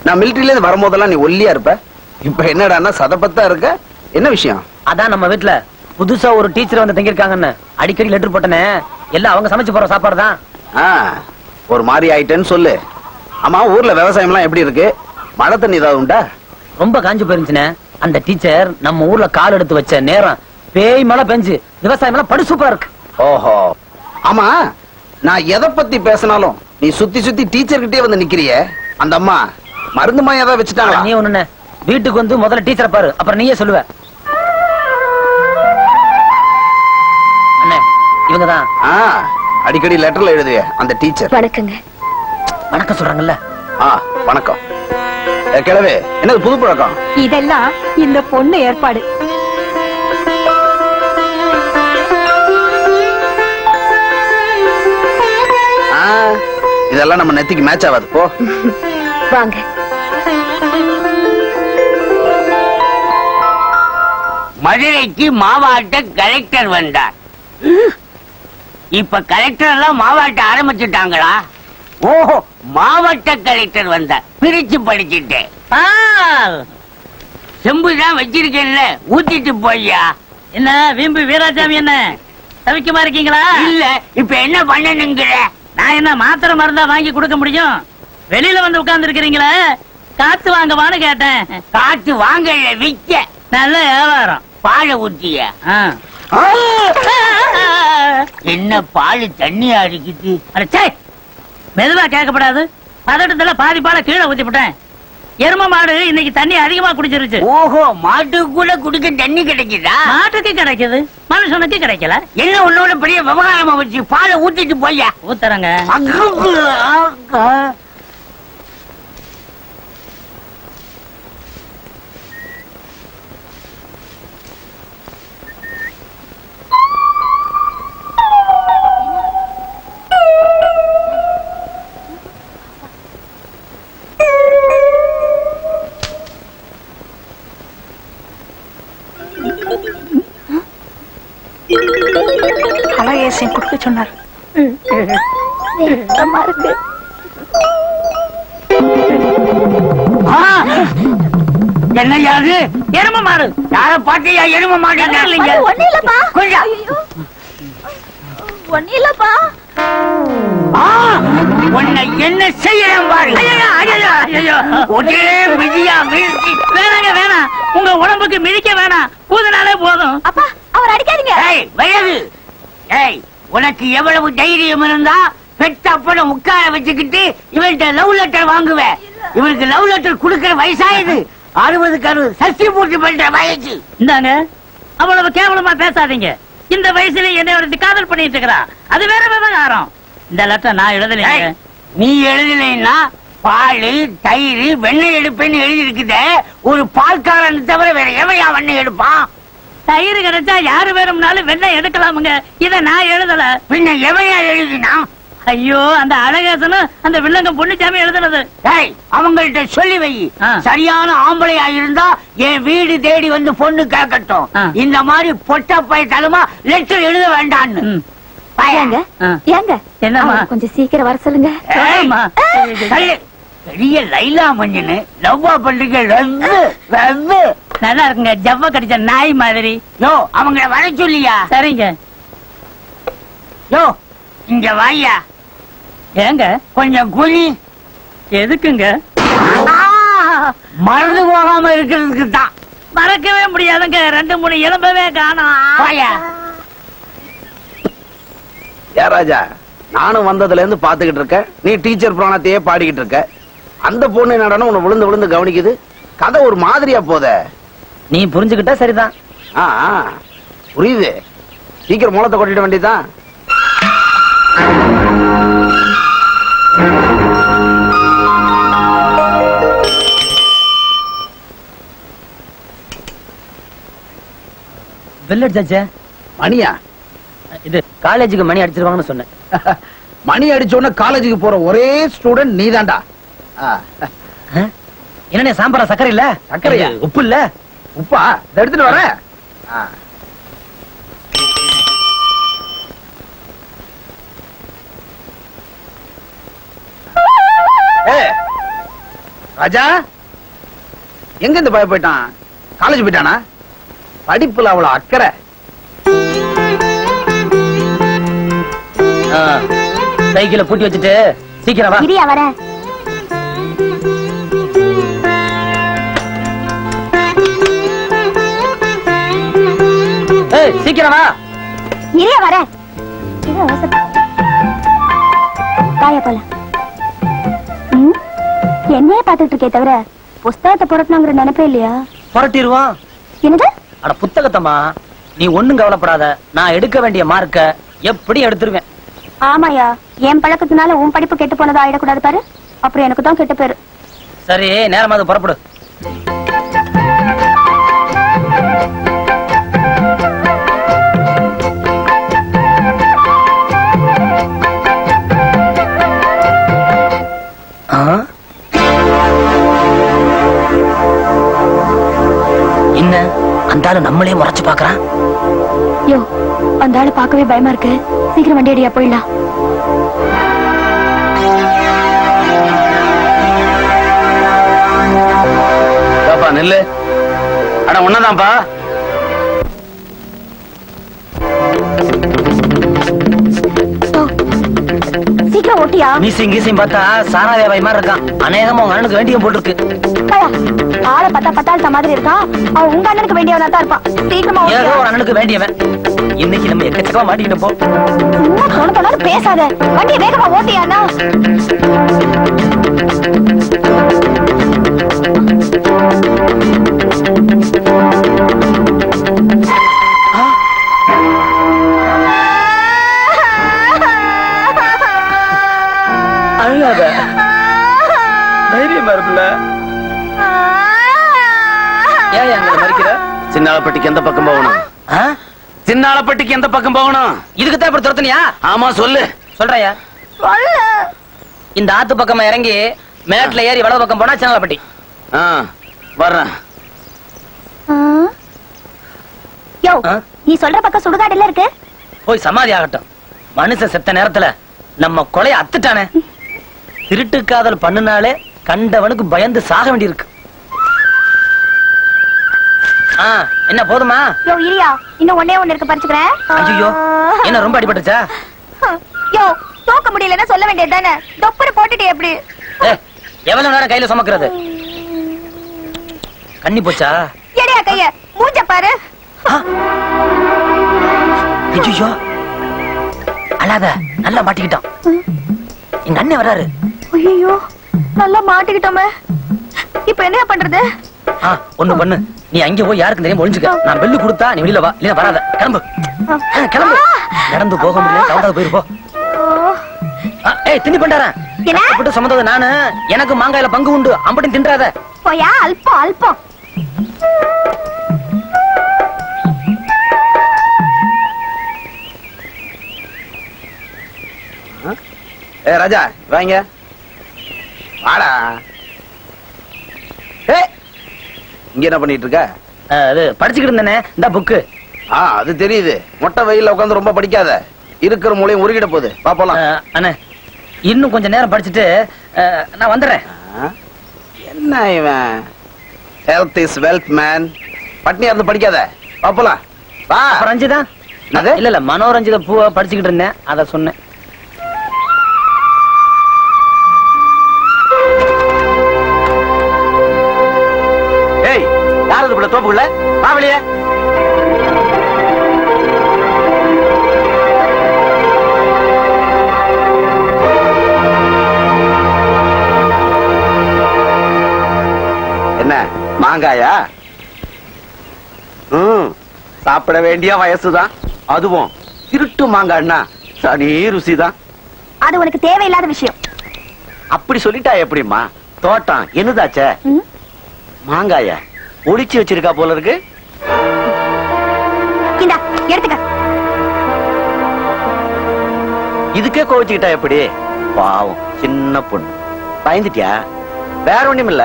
G: நான் மிலிட்டரியில இருந்து வரும்போதெல்லாம் நீ ஒல்லியா இருப்ப, இப்ப என்னடான்னா சதப்பத்தா இருக்க, என்ன விஷயம்?
A: அதான் நம்ம வீட்டுல புதுசா ஒரு டீச்சர் வந்து தங்கியிருக்காங்கன்னு அடிக்கடி லெட்டர் போட்டனே, எல்லாம் அவங்க சமைச்சு போற சாப்பாடு தான்.
G: ஒரு மாதிரி ஆயிட்டேன்னு சொல்லு. ஆமா, ஊர்ல விவசாயம் எல்லாம் எப்படி இருக்கு? மழை தண்ணி ஏதாவது உண்டா?
A: ரொம்ப காஞ்சு போயிருந்துச்சுனே. அந்த டீச்சர் நம்ம ஊர்ல கால் எடுத்து வச்ச நேரம் பேய் மழை பெஞ்சு விவசாயம் எல்லாம் படு சூப்பரா இருக்கு.
G: ஓஹோ. ஆமா, நான் எதை பத்தி பேசினாலும் நீ சுத்தி சுத்தி டீச்சர் கிட்டே வந்து நிக்கிறியே, அந்த அம்மா மருந்து மாயா ஏதாவது வச்சுட்டாங்களா?
A: நீ ஒண்ணு வீட்டுக்கு வந்து முதல்ல டீச்சரை பாரு, அப்புறம் நீயே சொல்லுவ. அண்ணே, இவங்கதான்
G: அடிக்கடி லெட்டர்ல எழுதுவே அந்த டீச்சர்.
B: வணக்கங்க.
A: வணக்கம் சொல்றாங்கல்ல.
G: வணக்கம். கிழவே, என்னது புது பழக்கம்?
B: இதெல்லாம் இந்த பொண்ணு ஏற்பாடு.
G: இதெல்லாம் நம்ம நெத்திக்கு மேட்ச் ஆகாது. போ
B: வாங்க.
F: மதுரைக்கு மாவட்ட கலெக்டர் வந்தார். இப்ப கலெக்டர் எல்லாம் மாவட்ட ஆரம்பிச்சுட்டாங்களா? ஓஹோ, மாவட்ட கலெக்டர் வந்தார். பிரிச்சு படிச்சுட்டேன். செம்புதான் வச்சிருக்கேன்ல, ஊத்திட்டு போய்யா.
A: என்ன வீம்பு வீராசாமி, என்ன தவிக்கமா இருக்கீங்களா?
F: இல்ல, இப்ப என்ன பண்ணணுங்கிற?
A: நான் என்ன மாத்திரை மருந்தா வாங்கி கொடுக்க முடியும்? வெளியில வந்து உட்கார்ந்து இருக்கிறீங்களே, காத்து வாங்கவான்னு கேட்டேன்.
F: காத்து வாங்கல, விக்க.
A: நல்ல வியாபாரம்.
F: பாலை ஊத்திய. என்ன பால் தண்ணியா இருக்குது?
A: அடச்சே, மெதுவா கேட்கப்படாது. பதட்டத்துல பாதி பாலை கீழே ஊத்தி விட்டேன். எரும மாடு இன்னைக்கு தண்ணி அதிகமா குடிச்சிருச்சு.
F: ஓஹோ, மாட்டுக்கு கூட குடிக்க தண்ணி கிடைக்குதா?
A: மாட்டுக்கு கிடைக்குது, மனுஷனுக்கு கிடைக்கல.
F: என்ன உன்னோட பெரிய விவகாரமா வச்சு பாலை ஊத்திட்டு போய்யா.
A: ஊத்துறங்க.
C: அழகேசன் கொடுக்க சொன்னார்.
F: என்ன யாரு?
A: எரும மாடு.
F: யார பாத்தியா? எரும மாடு இல்லைங்க.
B: ஒண்ணு இல்லப்பா.
F: கொஞ்சம்
B: ஒண்ணு இல்லப்பா.
F: உன்னை என்ன செய்யறேன் பாரு. ஒரே மிதியா மிதிச்சு.
C: வேணாங்க வேணாம், உங்க உடம்புக்கு மிதிக்க வேணாம், ஊதுனாலே போதும்.
B: அப்பா அவர் அடிக்காதீங்க.
F: ஏய் வயது, ஏய் உனக்கு எவ்வளவு தைரியம் இருந்தா பெத்த அப்பனை உட்கார வச்சுக்கிட்டு இவன்கிட்ட லவ் லெட்டர் வாங்குவேன். இவனுக்கு லவ் லெட்டர் கொடுக்கிற வயசாயுது. 60க்கு 60 சஷ்டி பூர்த்தி பண்ற வயசு.
C: இந்தாங்க, அவ்வளவு கேவலமா பேசாதீங்க. இந்த வயசுல என்ன ஒரு காதல் பண்ணிட்டு இருக்கிறா, அது வேற விவகாரம். இந்த லெட்டர் நான் எழுதலைங்க.
F: ஏய், நீ எழுதலைன்னா பால் தயிர் வெண்ணெய் எடுப்பேன்னு எழுதி இருக்குதே. ஒரு பால்காரன் தவிர வேற எவையா வெண்ணெய் எடுப்பான்?
C: தயிர் கிடைச்சா யாரு வேணும்னாலும் வெண்ணெய் எடுக்கலாமுங்க. இத நான் எழுதல.
F: பின்ன எவையா எழுதினா?
C: ஐயோ, அந்த அழகேசனும் அந்த வில்லங்க பொண்ணுச்சாமி எழுதுனது.
F: ஏய், அவங்கள்ட்ட சொல்லி வை.
C: ஆ.
F: சரியான ஆம்பளையா இருந்தா என் வீடு தேடி வந்து பொண்ணு கேட்கட்டும்.
C: ஆ.
F: இந்த மாதிரி பொட்ட பயத்தனமா லெட்டர் எழுத வேண்டான்னு.
C: ம்.
B: ஏங்க
C: ஆ.
B: ஏங்க
C: என்னம்மா?
B: அவரை கொஞ்சம் சீக்கிரம் வர சொல்லுங்க.
F: ஏய்,
C: சொல்லும்மா.
F: தள்ளு. பெரிய லைலா மஞ்சனு லவ்வா பண்றீங்க. ரவ்வு, ரவ்வு.
C: நல்லா இருக்குங்க, ஜவ்வ கடிச்ச நாய் மாதிரி.
F: யோ, அவங்கள வர சொல்லியா?
C: சரிங்க.
F: யோ, இங்க வாயா.
C: ஏங்க,
F: கொஞ்சம் குழி.
C: எதுக்குங்க?
F: மறந்து போகாம இருக்கிறதுக்கு தான்.
C: மறக்கவே முடியாதுங்க, 2-3 எலும்பவே காணோம்.
F: வாயா.
G: ஏ ராஜா, நானும் வந்ததுல இருந்து பாத்துக்கிட்டு இருக்கேன். நீ டீச்சர் புராணத்தையே பாடிக்கிட்டு இருக்க. அந்த பொண்ணு என்னடான்னு உன்னை விழுந்து விழுந்து கவனிக்குது. கதை ஒரு மாதிரியா போத.
A: நீ புரிஞ்சுக்கிட்டா சரிதான்.
G: ஆ, புரியுது. சீக்கிரம் மூலத்தை கொட்டிட வேண்டியதுதான்.
A: வெள்ளட் ஜட்ஜ,
G: மணியா?
A: இது காலேஜுக்கு மணி அடிச்சிருவாங்கன்னு சொன்னேன்.
G: மணி அடிச்சோன்னு காலேஜுக்கு போற ஒரே ஸ்டூடெண்ட் நீதான்டா.
A: என்னண்ணே சாம்பாரா சக்கரை இல்ல?
G: சர்க்கரையா?
A: உப்பு இல்ல?
G: உப்பா? இதை எடுத்துட்டு வர. ராஜா எங்க இந்த பய போயிட்டான்? காலேஜ் போயிட்டானா? படிப்புல அவ்வளவு அக்கறை.
A: சைக்கிளை பூட்டி வச்சுட்டு சீக்கிரம் வா.
B: இரியா வரேன்.
A: ஏய், சீக்கிரம் வா.
B: இரியா வரேன். தாயா போலாம். என்னையே பாத்துட்டு இருக்கே தவிர புஸ்தகத்தை புரட்டணுங்கிற நினைப்பே இல்லையா?
A: புரட்டிடுவான்.
B: என்னது?
A: அட புத்தகத்தம்மா, நீ ஒண்ணும் கவலைப்படாத. நான் எடுக்க வேண்டிய மார்க்க எப்படி எடுத்துருவேன்.
B: ஆமாயா, என் பழக்கத்தினால உன் படிப்பு கெட்டு போனதா ஆயிடக்கூடாது பாரு. அப்புறம் எனக்கு தான் கெட்ட பேரு.
A: சரி, நேரமாவது புறப்படு. என்ன அந்த ஆளு நம்மளே முறைச்சு பாக்குறான்?
B: யோ, அந்த ஆளு பார்க்கவே பயமா இருக்கு. சீக்கிரம் வண்டி அடியா போயிடலாம்.
G: நெல்லு. அட ஒன்னதான்ப்பா.
B: சீக்கிரம் ஓட்டியா.
A: மீசிங் கீசிங் பார்த்தா சாரா வியாபாரி மாதிரி இருக்கான். அநேகமா உங்க அண்ணனுக்கு வேண்டிய போட்டுருக்கு.
B: ஆளை பார்த்தா பத்தாள்த மாதிரி இருக்கான். அவன் உங்க அண்ணனுக்கு வேண்டியவனா தான் இருப்பான். சீக்கிரமா
A: ஏதோ
B: ஓட்டியா.
A: ஒரு அண்ணனுக்கு வேண்டியவன். இன்னைக்கு நம்ம எக்கச்சக்கமா மாட்டிக்கிட்டு போ.
B: சும்மா தோண தோணாலும் பேசாத. வண்டியை வேகமா ஓட்டியாண்ணா.
A: அழுகாத, தைரியமா இருப்பில்ல. ஏன் அங்க மறிக்கிற?
G: சின்னாலப்பட்டிக்கு எந்த பக்கம் போகணும்? சின்னாலப்பட்டிக்கு எந்த பக்கம் போகணும்?
A: இதுக்குத்தான் இப்படி துரத்துனியா?
G: ஆமா சொல்லு.
A: சொல்றையா? இந்த ஆத்து பக்கமா இறங்கி மேட்ல ஏறி வலது பக்கம் போனா சின்னாலப்பட்டி.
G: வர்றேன்.
B: யோ, நீ சொல்ற பக்கம் சுடுகாடுல இருக்கு.
A: போய் சமாதி ஆகட்டும். மனுஷன் செத்த நேரத்துல நம்ம கொலைய அத்துட்டானே. திருட்டு காதல் பண்ணுனாலே கண்டவனுக்கு பயந்து சாக வேண்டியிருக்கு. என்ன போதுமா?
B: யோ இரியா, இன்னும் ஒண்ணே ஒண்ணு இருக்கு, பறிச்சுக்கிறேன்.
A: ஐயோ, என்ன ரொம்ப அடிபட்டுச்சா?
B: யோ யோ தூக்க முடியலன்னா சொல்ல வேண்டியது தானே தொப்புரு போட்டுட்டு எப்படி
A: ஏய், எவ்வளவு நேரம் கையில சுமக்கிறது? கண்ணி போச்சா?
B: எடியா கைய மூஞ்ச பாரு
A: ஐயோ, அழாத, நல்லா மாட்டிக்கிட்டான். எங்க அண்ணன் வராரு.
B: ஐயோ நல்லா மாட்டிக்கிட்டோமே இப்ப என்ன பண்றது?
A: ஒண்ணு பண்ணு, நீ அங்க போய் யாருக்கு தெரியும் ஒளிஞ்சுக்க. நான் பெல்லு கொடுத்தா நீ வெளியில வா, இல்ல வராத. கிளம்பு கிளம்பு. நடந்து போக முடியல, தவறாது போயிருப்போம். ஏய், திண்டி பண்டாரன் கஷ்டப்பட்டு சமந்தது நானு. எனக்கு மாங்காயில பங்கு உண்டு, அம்பட்டும் தின்றாத.
B: போயா அல்பம் அல்பம்.
G: ஏ ராஜா, வாங்க வாடா. இங்க என்ன பண்ணிட்டு இருக்க?
A: அது படிச்சுக்கிட்டு இருந்தேனே, இந்த புக்கு.
G: அது தெரியுது. மொட்டை வெயில்ல உட்காந்து ரொம்ப படிக்காத, இருக்கிற மூலையும் உருகிட போகுது. வா போலாம்.
A: அண்ணே, இன்னும் கொஞ்ச நேரம் படிச்சுட்டு நான் வந்துடுறேன்.
G: என்ன இவன்? Health is wealth man. பட்னியா இருந்து படிக்காத, வா போலாம். வா.
A: ரஞ்சிதா? இல்ல இல்ல, மனோரஞ்சித பூவை படிச்சுக்கிட்டு இருந்தேன், அத சொன்னேன்.
G: ஏய், யார் அது? தோப்புக்குள்ள வா வெளியே. என்ன மாங்காயா? சாப்பிட வேண்டிய வயசுதான். அதுவும் திருட்டு மாங்காய்னா தனி ருசிதான்.
B: அது உனக்கு தேவையில்லாத விஷயம்.
G: அப்படி சொல்லிட்டா எப்படிமா? தோட்டம் என்னதாச்சே? மாங்காய ஒளிச்சு வச்சிருக்கா போல இருக்கு.
B: இந்தா எடுத்துக்க.
G: இதுக்கே கோவிச்சுக்கிட்டா எப்படி? பாவம் சின்ன பொண்ணு. பயந்துட்டியா? வேற ஒண்ணும் இல்ல,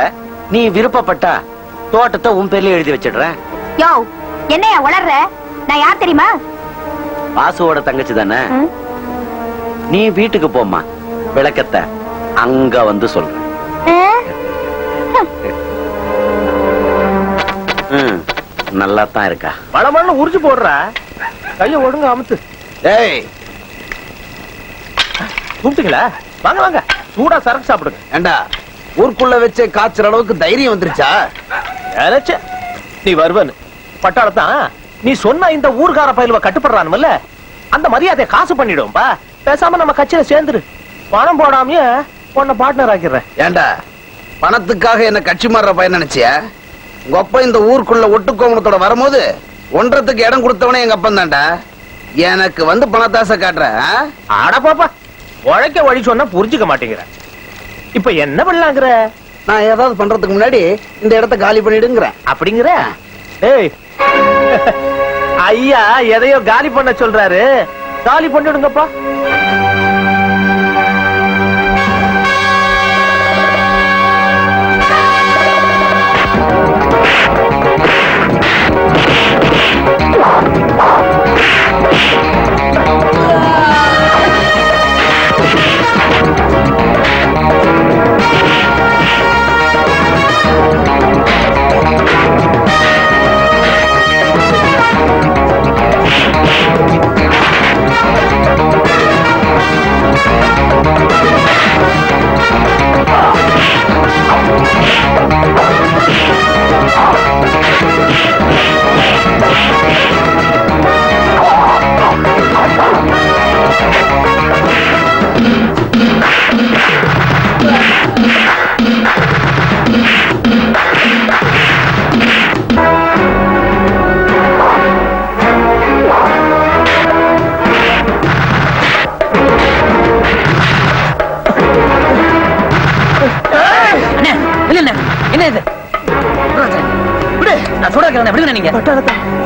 G: நீ விருப்பப்பட்டா தோட்டத்தை உன் பேர்ல எழுதி வச்சிடுறேன்.
B: யோ என்னையா உளர்ற? நான் யார் தெரியுமா?
G: வாசுவோட தங்கச்சி தானே. நீ வீட்டுக்கு போம்மா, விளக்கத்தை அங்க வந்து சொல்றேன். நல்லா தான் இருக்கா?
D: மழை உரிச்சு போடுற கைய ஒடுங்க அமுத்து.
G: ஏய்,
D: கூப்பிட்டீங்களா? வாங்க வாங்க, சூடா சரக்கு சாப்பிடுங்க.
G: ஏண்டா, ஊருக்குள்ள வச்சே காய்ச்சற அளவுக்கு தைரியம் வந்துருச்சா?
D: நினைச்சேன் நீ வருவன்னு. பட்டாளத்தான் நீ சொன்ன இந்த ஊர்கார பயிலுவ கட்டுப்படுறானுமல்ல, அந்த மரியாதையை காசு பண்ணிடுவோம்பா. பேசாம நம்ம கட்சியில சேர்ந்துரு. பணம் போடாமயே உன்னை பார்ட்னர் ஆக்கிடுறேன்.
G: ஏண்டா, பணத்துக்காக என்ன கட்சி மாறுற பையன் நினைச்சியா? உங்க அப்பா இந்த ஊருக்குள்ள ஒட்டுக்கோமணத்தோட வரும்போது ஒன்றத்துக்கு இடம் கொடுத்தவனே எங்க அப்பன் தான்டா. எனக்கு வந்து பணத்தாசை காட்டுற?
D: ஆட பாப்பா, உழைக்க வழி சொன்னா புரிஞ்சுக்க மாட்டேங்கிற. இப்ப என்ன பண்ணலாங்கிற?
G: நான் ஏதாவது பண்றதுக்கு முன்னாடி இந்த இடத்தை காலி பண்ணிடுங்கிற.
D: அப்படிங்கிற? ஏய் ஐயா எதையோ காலி பண்ண சொல்றாரு, காலி பண்ணிடுங்கப்பா.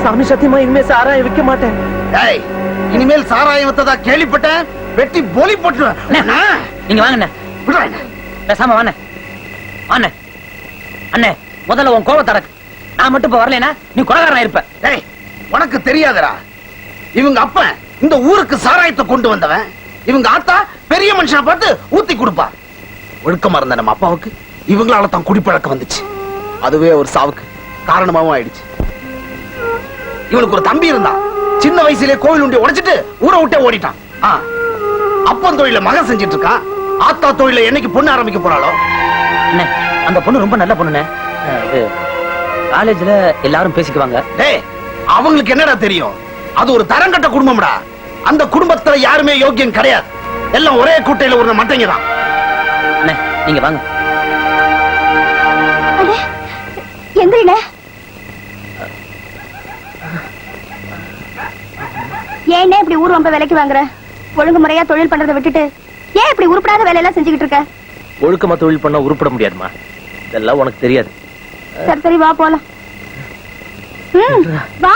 D: சாமி சத்தியமா இனிமே சாராயம் விற்க மாட்டேன்.
G: இனிமேல் சாராயம் வித்ததா கேள்விப்பட்டேன், வெட்டி போலி போட்டுருவேன்.
A: நீங்க வாங்க பேசாம வாண்ணே. வாண்ணே அண்ணே, முதல்ல உன் கோபத்தை அடக்கு. நான் மட்டும் இப்ப வரலனா நீ கொலைகாரனா இருப்ப.
G: டேய், உனக்கு தெரியாதடா, இவங்க அப்ப இந்த ஊருக்கு சாராயத்தை கொண்டு வந்தவன். இவங்க ஆத்தா பெரிய மனுஷனை பார்த்து ஊத்தி கொடுப்பா. ஒழுக்கமா இருந்த நம்ம அப்பாவுக்கு இவங்களால தான் குடிப்பழக்கம் வந்துச்சு. அதுவே ஒரு சாவுக்கு காரணமாவும் ஆயிடுச்சு. இவனுக்கு ஒரு தம்பி இருந்தான், சின்ன வயசுலயே கோவில் உண்டி உடைச்சிட்டு ஊரை விட்டே ஓடிட்டான். அப்பன் தொழில மகன் செஞ்சிட்டு இருக்கான். ஆத்தா தொழில என்னைக்கு பொண்ணு ஆரம்பிக்க போறாளோ?
A: அண்ணே, அந்த பொண்ணு ரொம்ப நல்ல பொண்ணுண்ணே. காலேஜ்ல எல்லாரும் பேசிக்குவாங்க.
G: டேய், அவங்களுக்கு என்னடா தெரியும்? அது ஒரு தரங்கட்ட குடும்பம்டா. அந்த குடும்பத்துல யாருமே யோக்கியம் கிடையாது. எல்லாம் ஒரே கூட்டையில ஒரு மட்டைங்க தான்.
A: அண்ணே, நீங்க வாங்க.
B: எந்திரிண்ணே. ஏன்னே இப்படி ஊர் வம்ப விலைக்கு வாங்குற? ஒழுங்கு முறையா தொழில் பண்றதை விட்டுட்டு ஏன் இப்படி உருப்படாத வேலையெல்லாம் செஞ்சுக்கிட்டு இருக்க?
D: ஒழுக்கமா தொழில் பண்ணா உருப்பட முடியாதுமா. இதெல்லாம் உனக்கு தெரியாது.
B: சரி சரி, வா போலாம். வா.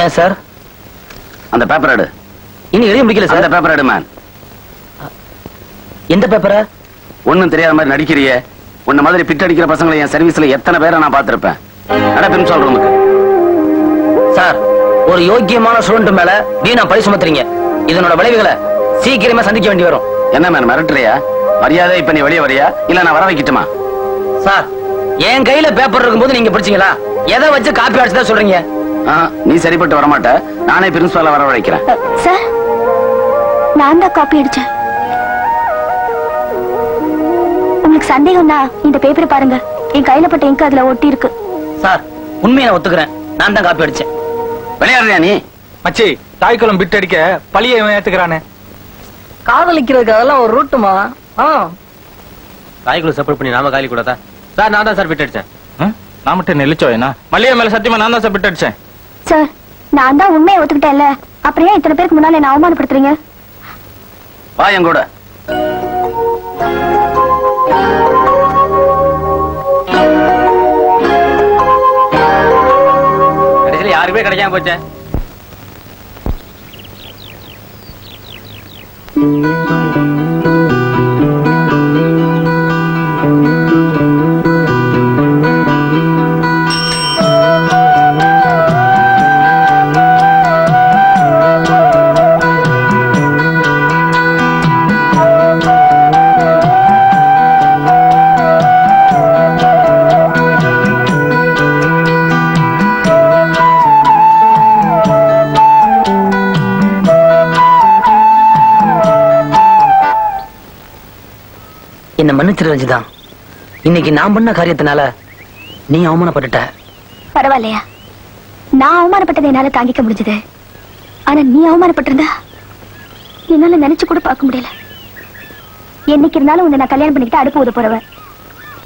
A: ஏன் சார்?
H: அந்த பேப்பர் எடு.
A: இன்னும் எழுதி முடிக்கல சார்.
H: அந்த பேப்பர் எடு மேன்.
A: எந்த பேப்பரை?
H: ஒண்ணும் தெரியாத மாதிரி நடிக்கிறியே. உன்ன மாதிரி பிட் அடிக்கிற பசங்களை என் சர்வீஸ்ல எத்தனை பேரை நான் பார்த்திருப்பேன். அட பிரின்சிபால் ரூமுக்கு.
A: சார், ஒரு யோக்கியமான ஸ்டூடண்ட் மேல வீணா பழி சுமத்துறீங்க. இதனோட விளைவுகளை சீக்கிரமா சந்திக்க வேண்டி வரும்.
H: என்ன மேன் மிரட்டுறியா? மரியாதை இப்ப நீ வெளியே வரியா இல்ல நான் வர வைக்கட்டுமா?
A: சார், என் கையில பேப்பர் இருக்கும்போது நீங்க படிச்சீங்களா? எதை வச்சு காப்பி அடிச்சுதான் சொல்றீங்க?
H: நீ சரிப்பட்டு வரமாட்ட. நானே பிரின்சிபால வர வைக்கிறேன்.
B: சார், நான் தான் காப்பி அடிச்சேன். உங்களுக்கு சந்தேகம்னா இந்த பேப்பரை பாருங்க. என் கையில பட்ட இங்கு அதுல ஒட்டி இருக்கு.
A: சார், உண்மையை நான் ஒத்துக்கிறேன். நான் தான் காப்பி அடிச்சேன்.
H: விளையாடுறியா நீ?
E: மச்சி, தாய்க்குளம் பிட் அடிக்க பழிய இவன் ஏத்துக்கிறானே.
A: காதலிக்கிறதுக்கு அதெல்லாம் ஒரு ரூட்டுமா?
D: தாய்க்குள்ள சப்போர்ட் பண்ணி நாம காலி கூடாதா? சார், நான் தான் சார் பிட் அடிச்சேன்.
E: நான் மட்டும் நெளிச்சோ என்ன? மல்லிகை மேல சத்தியமா நான் தான் சார் பிட் அடிச்சேன்.
B: சார், நான் தான் உண்மையை ஒத்துக்கிட்டேன்ல, அப்புறம் ஏன் இத்தனை பேருக்கு முன்னால என்ன அவமானப்படுத்துறீங்க?
H: வா என் கூட.
D: கடைசியில யாருமே கிடைக்காம போச்சே.
A: என்ன மன்னிச்சிரு ரஞ்சிதா. இன்னைக்கு நான் பண்ண காரியத்தினால நீ அவமானப்பட்டுட்ட.
B: பரவாயில்லையா? நான் அவமானப்பட்டதை என்னால தாங்கிக்க முடிஞ்சது. ஆனா நீ அவமானப்பட்டிருந்தா என்னால நினைச்சு கூட பார்க்க முடியல. என்னைக்கு இருந்தாலும் உன்னை நான் கல்யாணம் பண்ணிக்கிட்டு அடுப்பு ஊத போறவன்.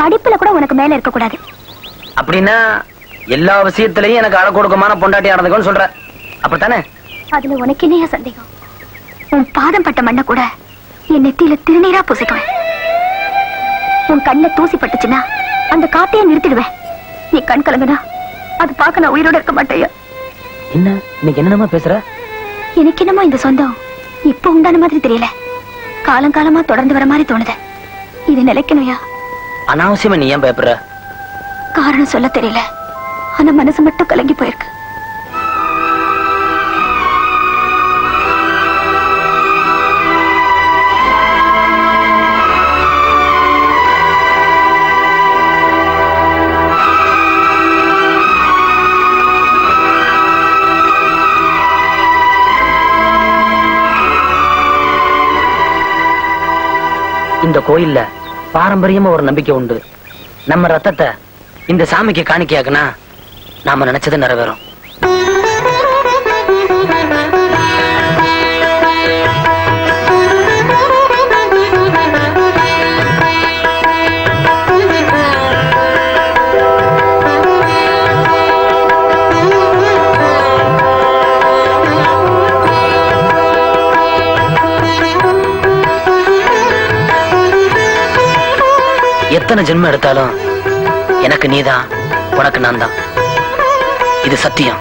B: படிப்புல கூட உனக்கு மேல இருக்க கூடாது.
A: அப்படின்னா எல்லா விஷயத்திலையும் எனக்கு அழகொடுக்கமான பொண்டாட்டி நடந்துக்கன்னு சொல்ற, அப்படித்தானே?
B: அதுல உனக்கு என்னையா சந்தேகம்? உன் பாதம் பட்ட மண்ணை கூட என் நெத்தியில திருநீரா பூசிக்குவேன். உன் கண்ணில் தூசி பட்டுச்சுன்னா அந்த காட்டையே நிறுத்திடுவேன். நீ கண் கலங்குனா அது பார்க்க நான் உயிரோட இருக்க மாட்டேயா?
A: என்ன இன்னைக்கு என்னமா பேசுற?
B: எனக்கு என்னமோ இந்த சொந்தம் இப்ப உண்டான மாதிரி தெரியல. காலம் காலமா தொடர்ந்து வர மாதிரி தோணுது. இது நிலைக்கணும்யா.
A: அனாவசியமா நீ ஏன் பயப்படுற?
B: காரணம் சொல்ல தெரியல, ஆனா மனசு மட்டும் கலங்கி போயிருக்கு.
A: இந்த கோயில்ல பாரம்பரியமா ஒரு நம்பிக்கை உண்டு. நம்ம ரத்தத்தை இந்த சாமிக்கு காணிக்கையாக்குனா நாம நினைச்சது நிறைவேறும். எத்தனை ஜென்மம் எடுத்தாலும் எனக்கு நீதான், உனக்கு நான் தான். இது சத்தியம்.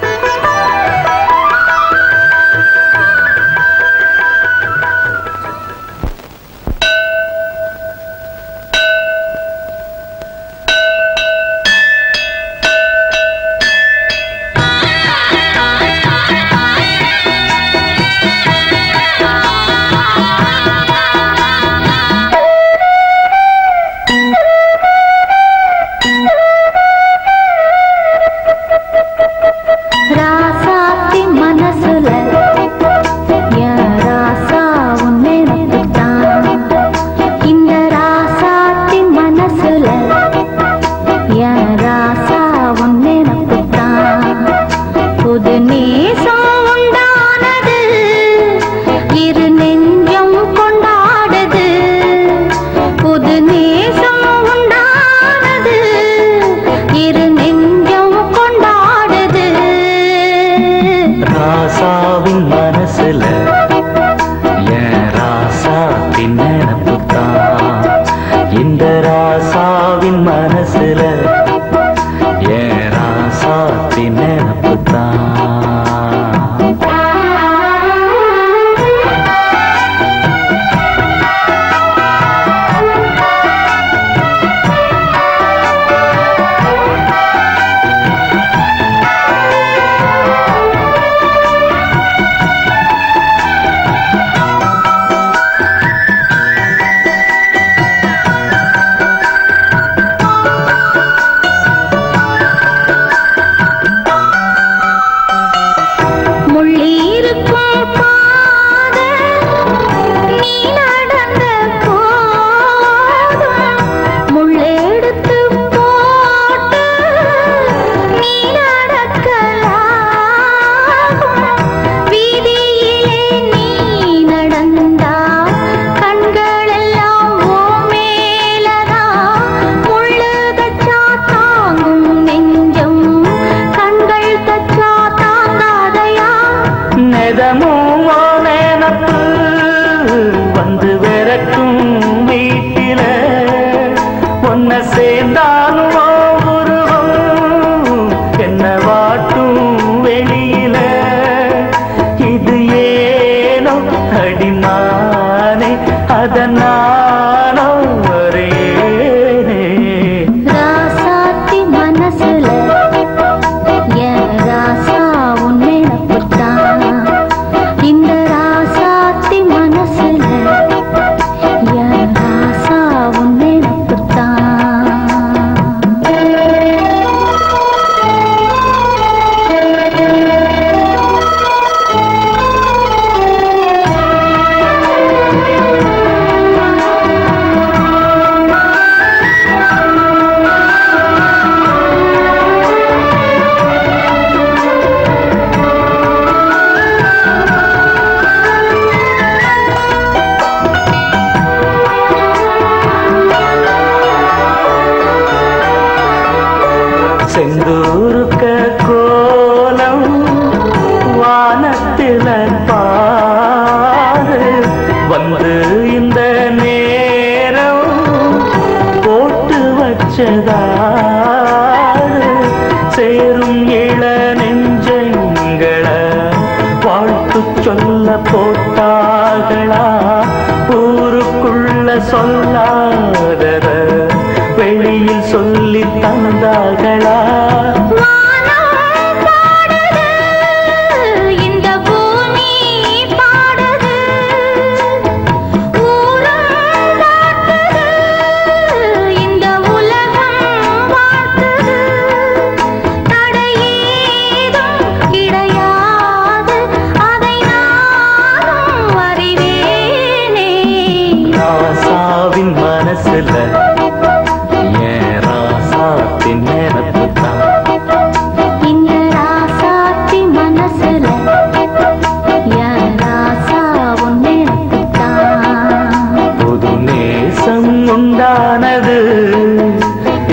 I: செந்தூருக்க கோலம் வானத்தில பாரு வந்து இந்த நேரம் போட்டு வச்சதாரு சேரும் இள நெஞ்சங்கள வாழ்த்து சொல்ல போட்டாகளா ஊருக்குள்ள சொல்லாதத வெளியில் சொல்லி தந்தார்களா மனசுல ஏன் ராசாத்தின் நினைப்புதான்
C: இந்த ராசாத்தி மனசுல ஏன் ராசா உன் நினைப்புதான்
I: புது நேசம் உண்டானது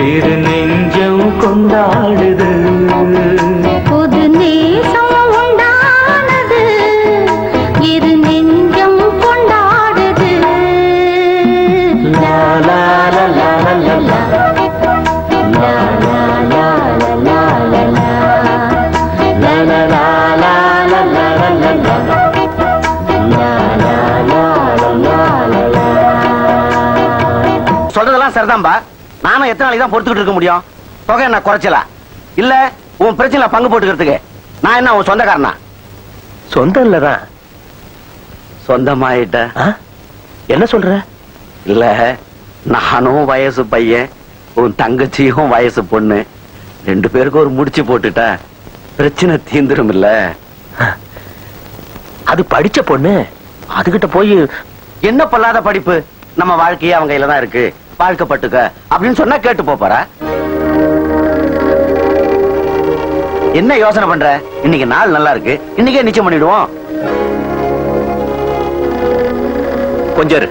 I: இரு நெஞ்சம் கொண்டாடுது
C: புது நேசம் உண்டானது இரு நெஞ்சம் கொண்டாடுது
I: லா லா லா
H: சொல்றதெல்லாம் சரிதான்பா. நானும் எத்தனை நாளைக்கு தான் பொறுத்துக்கிட்டு இருக்க முடியும்? தொகை என்ன குறைச்சலா? இல்ல உன் பிரச்சனை பங்கு போட்டுக்கிறதுக்கு நான் என்ன உன் சொந்தக்காரனா?
D: சொந்தம் இல்லதான்.
H: சொந்தமாயிட்ட.
D: என்ன சொல்ற?
H: இல்ல, நானும் வயசு பையன், உன் தங்கச்சியும் வயசு பொண்ணு, 2 பேருக்கு ஒரு முடிச்சு போட்டுட்டா பிரச்சனை தீந்துரும் இல்ல?
D: அது படிச்ச பொண்ணு, அதுகிட்ட போய்
H: என்ன பொல்லாத படிப்பு, நம்ம வாழ்க்கையே அவங்க கையில தான் இருக்கு, வாழ்க்கைப்பட்டுக்க அப்படின்னு சொன்னா கேட்டு போறா. என்ன யோசனை பண்ற? இன்னைக்கு நாள் நல்லா இருக்கு, இன்னைக்கே நிச்சயம் பண்ணிடுவோம்.
D: கொஞ்சம் இரு.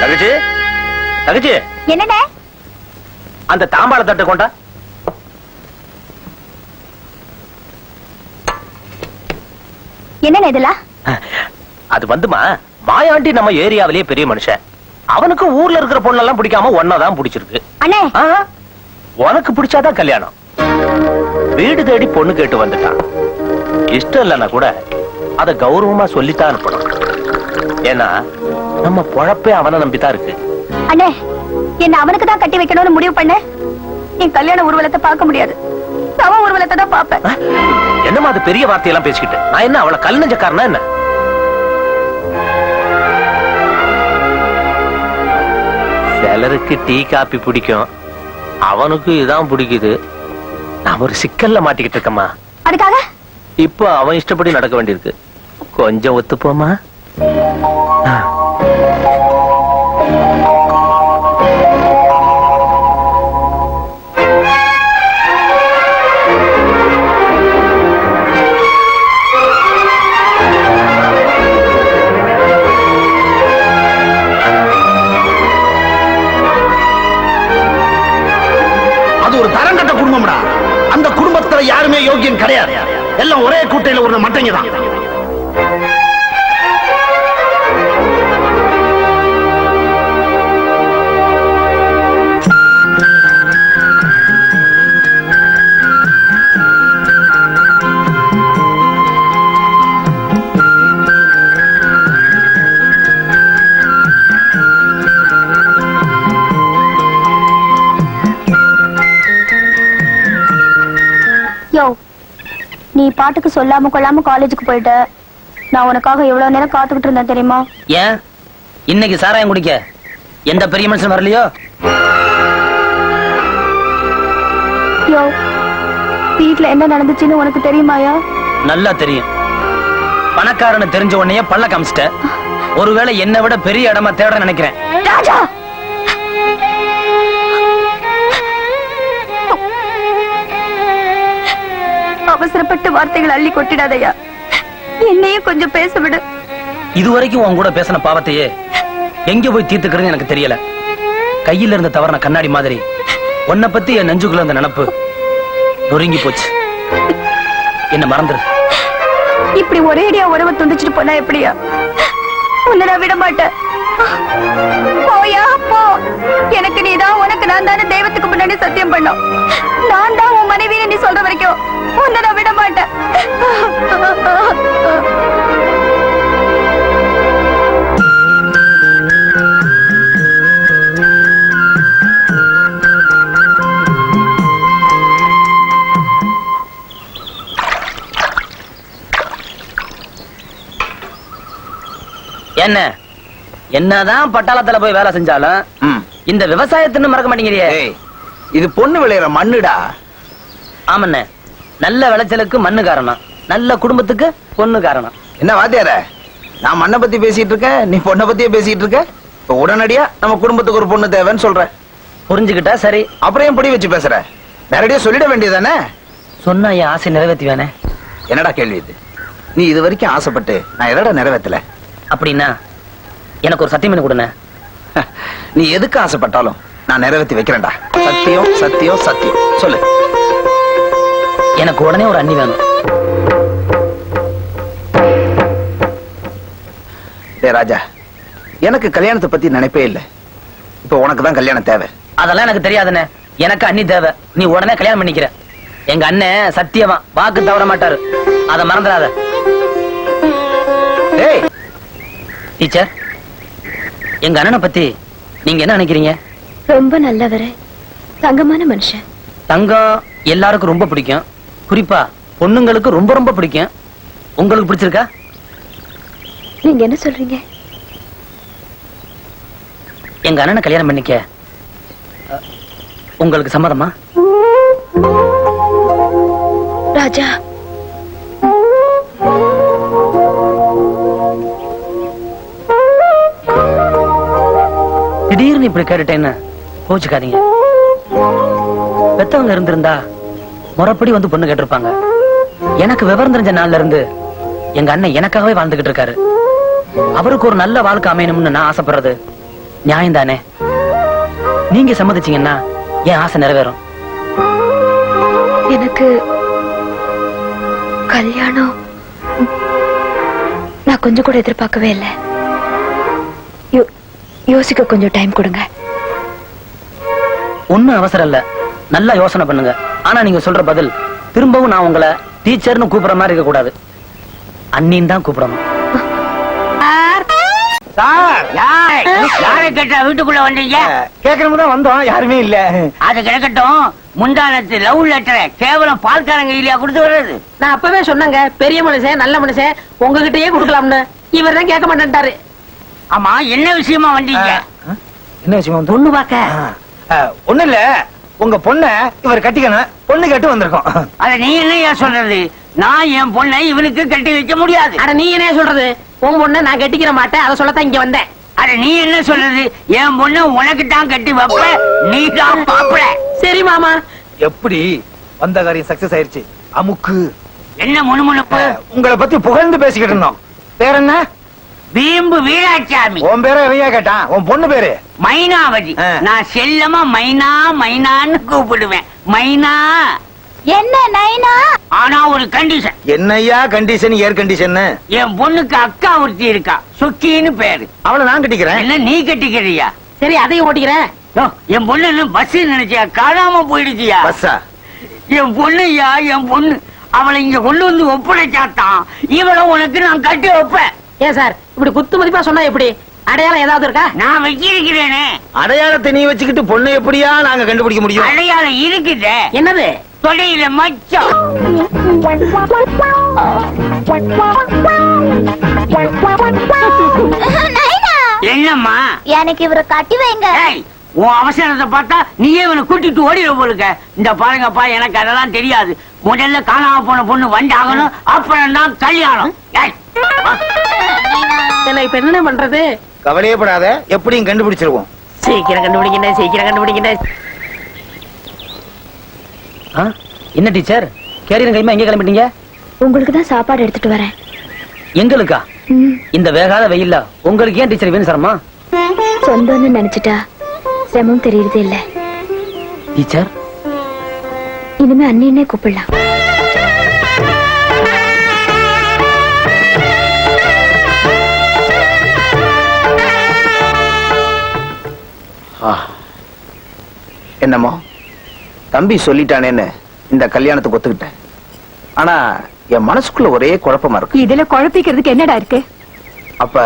D: தகச்சி, தகச்சி,
B: என்னண்ணே?
D: அந்த தாம்பாள தட்டு கொண்டா.
B: என்னண்ணே இதெல்லாம்?
D: அது வந்துமா, மாயாண்டி நம்ம ஏரியாவிலேயே பெரிய மனுஷன். அவனுக்கு ஊர்ல இருக்கிற பொண்ணெல்லாம் பிடிக்காம ஒன்னதான் பிடிச்சிருக்கு.
B: அண்ணே,
D: உனக்கு பிடிச்சாதான் கல்யாணம். வீடு தேடி பொண்ணு கேட்டு வந்துட்டான். இஷ்டம் இல்லைன்னா கூட அத கௌரவமா சொல்லித்தான் அனுப்பணும். ஏன்னா நம்ம பொழப்பே அவனை நம்பித்தான் இருக்கு.
B: அண்ணே, என்ன அவனுக்கு தான் கட்டி வைக்கணும்னு முடிவு பண்ண. என் கல்யாண ஊர்வலத்தை பார்க்க முடியாது, அவன் ஊர்வலத்தை தான் பாப்பேன்.
D: என்னமா அது பெரிய வார்த்தையெல்லாம் பேசிக்கிட்டு? நான் என்ன அவளை கல் நெஞ்சக்காரனா என்ன? சிலருக்கு டீ காப்பி பிடிக்கும், அவனுக்கு இதான் பிடிக்குது. நான் ஒரு சிக்கல்ல மாட்டிக்கிட்டு இருக்கமா.
B: அதுக்காக
D: இப்போ அவன் இஷ்டப்படி நடக்க வேண்டியிருக்கு. கொஞ்சம் ஒத்துப்போமா?
G: அது ஒரு தரங்கட்ட குடும்பம்டா. அந்த குடும்பத்துல யாருமே யோகியம் கிடையாது. எல்லாம் ஒரே கூட்டையில ஒரு மட்டைங்க தான்.
B: யோ, நீ பாட்டுக்கு சொல்லாம கொள்ளாம காலேஜுக்கு போயிட்ட. நான் உனக்காக எவ்வளவு நேரம் காத்துக்கிட்டு இருந்தேன் தெரியுமா?
A: ஏன் இன்னைக்கு சாராயம் குடிக்க எந்த பெரிய மனுஷன் வரலையோ?
B: யோ, வீட்டுல என்ன நடந்துச்சுன்னு உனக்கு தெரியுமாயா?
A: நல்லா தெரியும். பணக்காரன்னு தெரிஞ்ச உடனே பல்ல காமிச்சிட்ட. ஒருவேளை என்னை விட பெரிய இடமா தேட நினைக்கிறேன்.
B: ராஜா, அவசரப்பட்டு வார்த்தைகள் அள்ளி கொட்டிடாதயா. என்னையும் கொஞ்சம் பேச விடு.
A: இதுவரைக்கும் உன் கூட பேசின பாவத்தையே எங்க போய் தீர்த்துக்கிறதுன்னு எனக்கு தெரியல. கையில இருந்த தவறான கண்ணாடி மாதிரி உன்னை பத்தி என் நெஞ்சுக்குள்ள இருந்த நினப்பு நொறுங்கி போச்சு. என்ன மறந்துரு.
B: இப்படி ஒரேடியா உறவை துண்டிச்சிட்டு போனா எப்படியா? உன்னை நான் விட மாட்டேன். போயா போ. எனக்கு நீதான், உனக்கு நான் தானே தெய்வத்துக்கு முன்னாடி சத்தியம் பண்ணோம். நான் தான் உன் மனைவின்னு நீ சொல்ற வரைக்கும் உன்னை நான் விட மாட்டேன்.
A: என்ன என்னதான் பட்டாளத்துல போய் வேலை செஞ்சாலும் இந்த விவசாயத்தின்னு மறக்க மாட்டேங்கிறியே.
G: இது பொண்ணு விளையிற மண்ணுடா.
A: ஆமண்ணே, நல்ல விளைச்சலுக்கு மண்ணு காரணம், நல்ல குடும்பத்துக்கு பொண்ணு காரணம்.
G: என்ன வாத்தியார, நான் மண்ணை பத்தி பேசிட்டு இருக்கேன், நீ பொண்ணை பத்தியே பேசிட்டு இருக்க. இப்ப உடனடியா நம்ம குடும்பத்துக்கு ஒரு பொண்ணு தேவைன்னு சொல்ற.
A: புரிஞ்சுக்கிட்டா சரி.
G: அப்புறம் ஏன் பொடி வச்சு பேசுற? நேரடியா சொல்லிட வேண்டியதானே?
A: சொன்னா என் ஆசை நிறைவேற்றி வேணே.
G: என்னடா கேள்வி இது? நீ இது வரைக்கும் ஆசைப்பட்டு நான் எதடா நிறைவேற்றல?
A: அப்படின்னா எனக்கு ஒரு சத்தியம் கொடுன.
G: நீ எதுக்கு ஆசைப்பட்டாலும் நான் நிறைவேற்றி வைக்கிறேன்டா. சத்தியம் சத்தியம் சத்தியம். சொல்லு.
A: எனக்கு உடனே ஒரு அண்ணி வேணும்.
G: டேய் ராஜா, எனக்கு கல்யாணத்தை பத்தி நினைப்பே இல்லை. இப்ப உனக்கு தான் கல்யாணம் தேவை.
A: அதெல்லாம் எனக்கு தெரியாதுண்ணே. எனக்கு அண்ணி தேவை. நீ உடனே கல்யாணம் பண்ணிக்கிற. எங்க அண்ணன் சத்தியமா வாக்கு தவற மாட்டாரு. அத மறந்துடாத.
G: ஏய்
A: டீச்சர், எங்க அண்ணனை பத்தி நீங்க என்ன நினைக்கிறீங்க?
B: ரொம்ப நல்லவரு, தங்கமான மனுஷன்.
A: தங்கம் எல்லாருக்கும் ரொம்ப பிடிக்கும். குறிப்பா பொண்ணுங்களுக்கு ரொம்ப ரொம்ப பிடிக்கும். உங்களுக்கு பிடிச்சிருக்கா?
B: நீங்க என்ன சொல்றீங்க?
A: எங்க அண்ணனை கல்யாணம் பண்ணிக்க உங்களுக்கு சம்மதமா?
B: ராஜா,
A: திடீர்னு இப்படி கேட்டுட்டேன்னு கோச்சுக்காதீங்க. பெத்தவங்க இருந்திருந்தா முறைப்படி வந்து பொண்ணு கேட்டிருப்பாங்க. எனக்கு விவரம் தெரிஞ்ச நாள்ல இருந்து எங்க அண்ணன் எனக்காகவே வாழ்ந்துகிட்டு இருக்காரு. அவருக்கு ஒரு நல்ல வாழ்க்கை அமையணும்னு நான் ஆசைப்படுறது நியாயம் தானே? நீங்க சம்மதிச்சீங்கன்னா என் ஆசை நிறைவேறும்.
B: எனக்கு கல்யாணம் நான் கொஞ்சம் கூட எதிர்பார்க்கவே இல்லை. யோசிக்க கொஞ்சம் டைம் கொடுங்க.
A: ஒண்ணும் அவசரம் இல்ல, நல்லா யோசனை பண்ணுங்க. ஆனா நீங்க சொல்ற பதில் திரும்பவும் நான் உங்களை டீச்சர்னு கூப்பிடுற மாதிரி இருக்க கூடாது, அண்ணின்னு தான் கூப்பிடணும்.
E: சார்,
F: யாரை கேட்டா வீட்டுக்குள்ள வந்தீங்க?
E: கேட்கணும் தான் வந்தோம், யாருமே இல்ல.
F: அது கிடக்கட்டும். முந்தானத்து லவ் லெட்டரை கேவலம் பால்காரங்க இல்லையா கொடுத்து வர்றது?
C: நான் அப்பவே சொன்னேங்க, பெரிய மனுஷன் நல்ல மனுஷன் உங்ககிட்டயே கொடுக்கலாம்னு. இவர் தான் கேட்க மாட்டேன்ட்டாரு.
F: ஆமா, என்ன விஷயமா வந்தீங்க?
E: என்ன விஷயம் வந்து?
C: பொண்ணு பாக்க.
E: ஒண்ணு இல்ல, உங்க பொண்ண இவர் கட்டிக்கணும், பொண்ணு கேட்டு வந்திருக்கோம்.
F: அத நீ என்னையா சொல்றது? நான் என் பொண்ணை இவனுக்கு கட்டி வைக்க முடியாது.
C: அட நீ என்ன சொல்றது? உன் பொண்ணை நான் கட்டிக்கிற மாட்டேன், அதை சொல்லத்தான் இங்க வந்தேன்.
F: அட நீ என்ன சொல்றது? என் பொண்ணு உனக்கு தான் கட்டி வைப்ப, நீ தான் பாப்பல.
C: சரி மாமா.
E: எப்படி வந்த காரியம் சக்சஸ் ஆயிருச்சு? அமுக்கு.
F: என்ன முணுமுணுப்பு?
E: உங்களை பத்தி புகழ்ந்து பேசிக்கிட்டு இருந்தோம். பேர் என்ன?
F: வீம்பு வீராசாமி.
E: உன் பேரை எவையா கேட்டான்? உன் பொண்ணு பேரு
F: மைனாவதி. நான் செல்லமா மைனா மைனான்னு கூப்பிடுவேன். மைனா.
B: என்ன நைனா?
F: ஆனா ஒரு கண்டிஷன்.
E: என்னையா கண்டிஷன்? Air condition.
F: என் பொண்ணுக்கு அக்கா ஒருத்தி இருக்கா, சுக்கின்னு பேரு.
E: அவளை நான் கட்டிக்கிறேன்.
F: என்ன நீ கட்டிக்கிறியா?
C: சரி அதையும் ஓட்டிக்கிறேன்.
F: என் பொண்ணு பஸ் நினைச்சியா? காணாம போயிடுச்சியா?
E: பஸ்ஸா?
F: என் பொண்ணுயா, என் பொண்ணு. அவளை இங்க கொண்டு வந்து ஒப்படைச்சாத்தான் இவளை உனக்கு நான் கட்டி வைப்பேன்.
C: ஏன் சார் இப்படி குத்து மதிப்பா சொன்னா எப்படி? அடையாளம் ஏதாவது இருக்கா?
F: நான் வச்சிருக்கிறேனே.
E: அடையாளத்தை நீ வச்சுக்கிட்டு பொண்ணு எப்படியா நாங்க கண்டுபிடிக்க முடியும்?
F: அடையாளம் இருக்குது.
C: என்னது?
F: தொடையில மச்சம். என்னம்மா?
B: எனக்கு இவரை கட்டி வைங்க.
F: ஏய், உன் அவசரத்தை பார்த்தா நீயே இவனை கூட்டிட்டு ஓடிட போலுக்க. இந்த பாருங்கப்பா, எனக்கு அதெல்லாம் தெரியாது. முதல்ல காணாம போன பொண்ணு வந்தாகணும், அப்புறம் தான் கல்யாணம். ஏய், வா.
C: என்ன இப்ப என்ன பண்றது?
E: கவலையப்படாத, எப்படியும் கண்டுபிடிச்சிருவோம்.
C: சீக்கிரம் கண்டுபிடிக்கிட்டேன், சீக்கிரம் கண்டுபிடிக்கிட்டேன்.
A: என்ன டீச்சர், கேரியர் கைமா எங்க கிளம்பிட்டீங்க?
B: உங்களுக்கு தான் சாப்பாடு எடுத்துட்டு வரேன்.
A: எங்களுக்கா? இந்த வேகாத வெயில்ல உங்களுக்கு ஏன் டீச்சர் வேணும் சரமா?
B: சொந்தம்னு நினைச்சிட்டா சிரமம் தெரியுது இல்ல
A: டீச்சர்.
B: இனிமே அண்ணின்னே கூப்பிடலாம்.
G: என்னமோ தம்பி சொல்லிட்டானேன்னு இந்த கல்யாணத்துக்கு ஒத்துக்கிட்டேன். ஆனா என் மனசுக்குள்ள ஒரே குழப்பமா இருக்கு.
B: இதுல குழப்பிக்கிறதுக்கு என்னடா இருக்கு?
G: அப்ப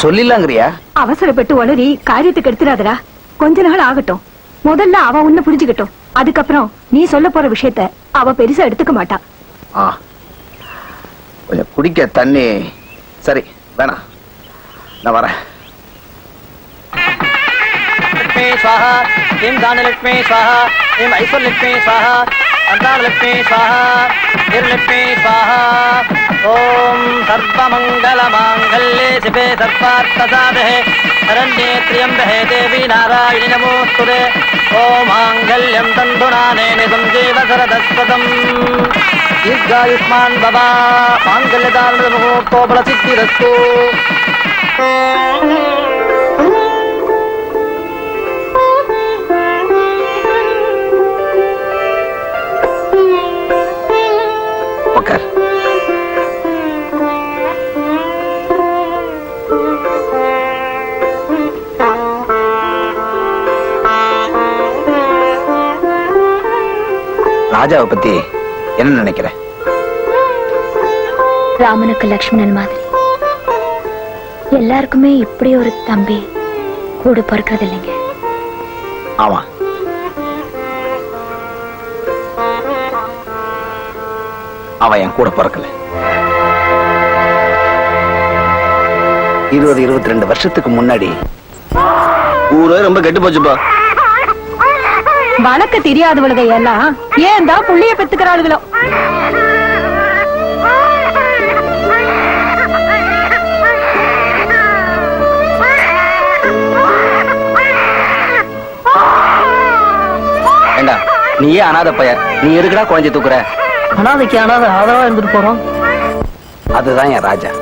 G: சொல்லிடலாங்கிறியா?
B: அவசரப்பட்டு உளறி காரியத்துக்கு எடுத்துடாதடா. கொஞ்ச நாள் ஆகட்டும். முதல்ல அவ உன்ன புரிஞ்சுக்கட்டும். அதுக்கப்புறம் நீ சொல்ல போற விஷயத்த அவ பெருசா எடுத்துக்க மாட்டா.
G: கொஞ்சம் குடிக்க தண்ணி. சரி வேணாம், நான் வரேன்.
A: लक्ष्मी स्वाहा, ीं दानलक्ष्मी स्वाहा, ीं ऐश्वर्यलक्ष्मी स्वाहा, अन्तालक्ष्मी स्वाहा, निर्लक्ष्मी स्वाहा. ओम सर्वमंगलमांगल्ये शिवे सर्वार्थसाधके शरण्ये त्र्यम्बके देवी नारायणि नमोस्तुते. ओम मांगल्यं तन्तुनानेन संजीव शरदस्पदम् दीर्घायुष्मान् भव. मांगल्यदारणमुहूर्तो बलसिद्धिरस्तु.
E: ராஜாவை பத்தி என்ன நினைக்கிற?
B: ராமனுக்கு லக்ஷ்மணன் மாதிரி எல்லாருக்குமே இப்படி ஒரு தம்பி கூட பிறக்கிறது இல்லைங்க.
E: ஆமா, அவன் என் கூட பிறக்கல. 20-22 வருஷத்துக்கு முன்னாடி ஊரே ரொம்ப கெட்டு போச்சுப்பா.
C: வழக்க தெரியாதவளுக எல்லாம் ஏன் தான் புள்ளிய பெத்துக்கிறாளுகளோ.
E: ஏண்டா நீயே அனாதை பைய, நீ எதுக்குடா குழந்தை தூக்குற?
A: அனாதைக்கு அனாதை ஆதரவா இருந்துட்டு போறோம்.
E: அதுதான் என் ராஜா.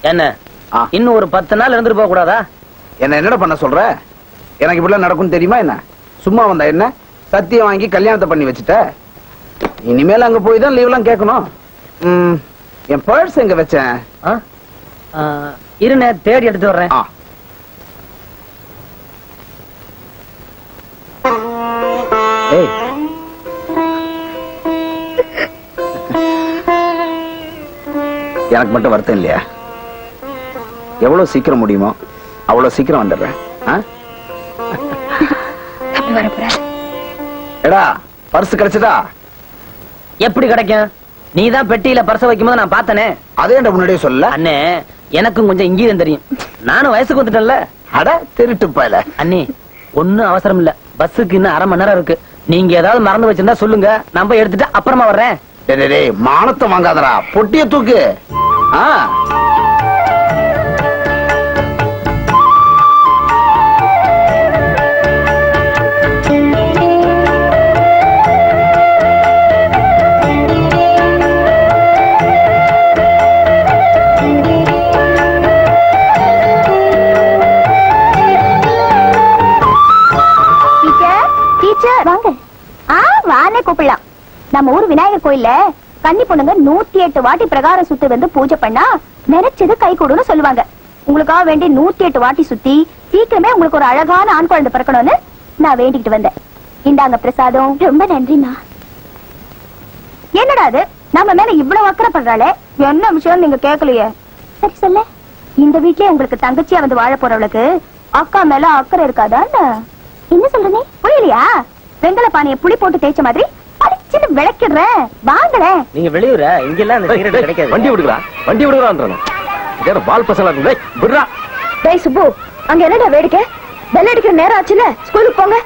A: என்ன இன்னும் ஒரு 10 நாள் இருந்துட்டு போக கூடாதா?
G: என்ன என்னடா பண்ண சொல்ற? எனக்கு இப்படிலாம் நடக்கும் தெரியுமா என்ன? சும்மா வந்தா என்ன? சத்தியம் வாங்கி கல்யாணத்தை பண்ணி வச்சுட்ட. இனிமேல் அங்க போய் தான் லீவ்லாம் கேட்கணும். என் பர்ஸ் எங்க வச்சேன்?
A: இருண்ணே, தேடி எடுத்து வர்றேன்.
G: ஏய், எனக்கு மட்டும் வருத்தம் இல்லையா? எவ்வளவு சீக்கிரம் முடியுமோ அவ்வளவு சீக்கிரம் வந்துடுறேன். எடா, பர்ஸ் கிடைச்சதா?
A: எப்படி கிடைக்கும்? நீதான் பெட்டியில பர்ஸ் வைக்கும்போது நான் பார்த்தனே.
G: அதே முன்னாடியே சொல்ல.
A: அண்ணே, எனக்கும் கொஞ்சம் இங்கேயும் தெரியும். நானும் வயசுக்கு வந்துட்டேன்ல.
G: அட திருட்டு பயல.
A: அண்ணி, ஒண்ணும் அவசரம் இல்ல. பஸ்ஸுக்கு இன்னும் 1/2 மணி நேரம் இருக்கு. நீங்க ஏதாவது மறந்து வச்சிருந்தா சொல்லுங்க, நான் போய் எடுத்துட்டு அப்புறமா வர்றேன்.
G: டேய், மானத்தை வாங்காதடா, பொட்டிய தூக்கு.
B: வாங்க. வானே கூப்பிடலாம். நம்ம ஊர் விநாயகர் கோயில்ல கன்னி பொண்ணுங்க 108 வாட்டி பிரகாரம் சுத்தி வந்து பூஜை பண்ணா நினைச்சது கை கூடுன்னு சொல்லுவாங்க. உங்களுக்காக வேண்டி 108 வாட்டி சுத்தி சீக்கிரமே உங்களுக்கு ஒரு அழகான ஆண் குழந்தை பிறக்கணும்னு நான் வேண்டிக்கிட்டு வந்தேன். இந்தாங்க பிரசாதம். ரொம்ப நன்றிண்ணா. என்னடா அது, நம்ம மேல இவ்வளவு அக்கறை பண்றாளே, என்ன விஷயம் நீங்க கேட்கலையே? சரி சொல்ல. இந்த வீட்லயே உங்களுக்கு தங்கச்சியா வந்து வாழ போறவளுக்கு அக்கா மேல அக்கறை இருக்காதா? என்ன சொல்றீங்க? புரியலையா? வெங்கல பானையை புளி போட்டு தேய்ச்ச மாதிரி அடிச்சுன்னு விளக்கிடுறேன். வாங்கல.
A: நீங்க வெளியூர இங்கெல்லாம் அந்த சிகரெட் கிடைக்காது.
D: வண்டி விடுறான். பால் பசங்க விடுறா.
B: டேய் சுப்பு, அங்க என்னடா வேடிக்கை? பெல் அடிக்கிற நேரம் ஆச்சுல, ஸ்கூலுக்கு போங்க.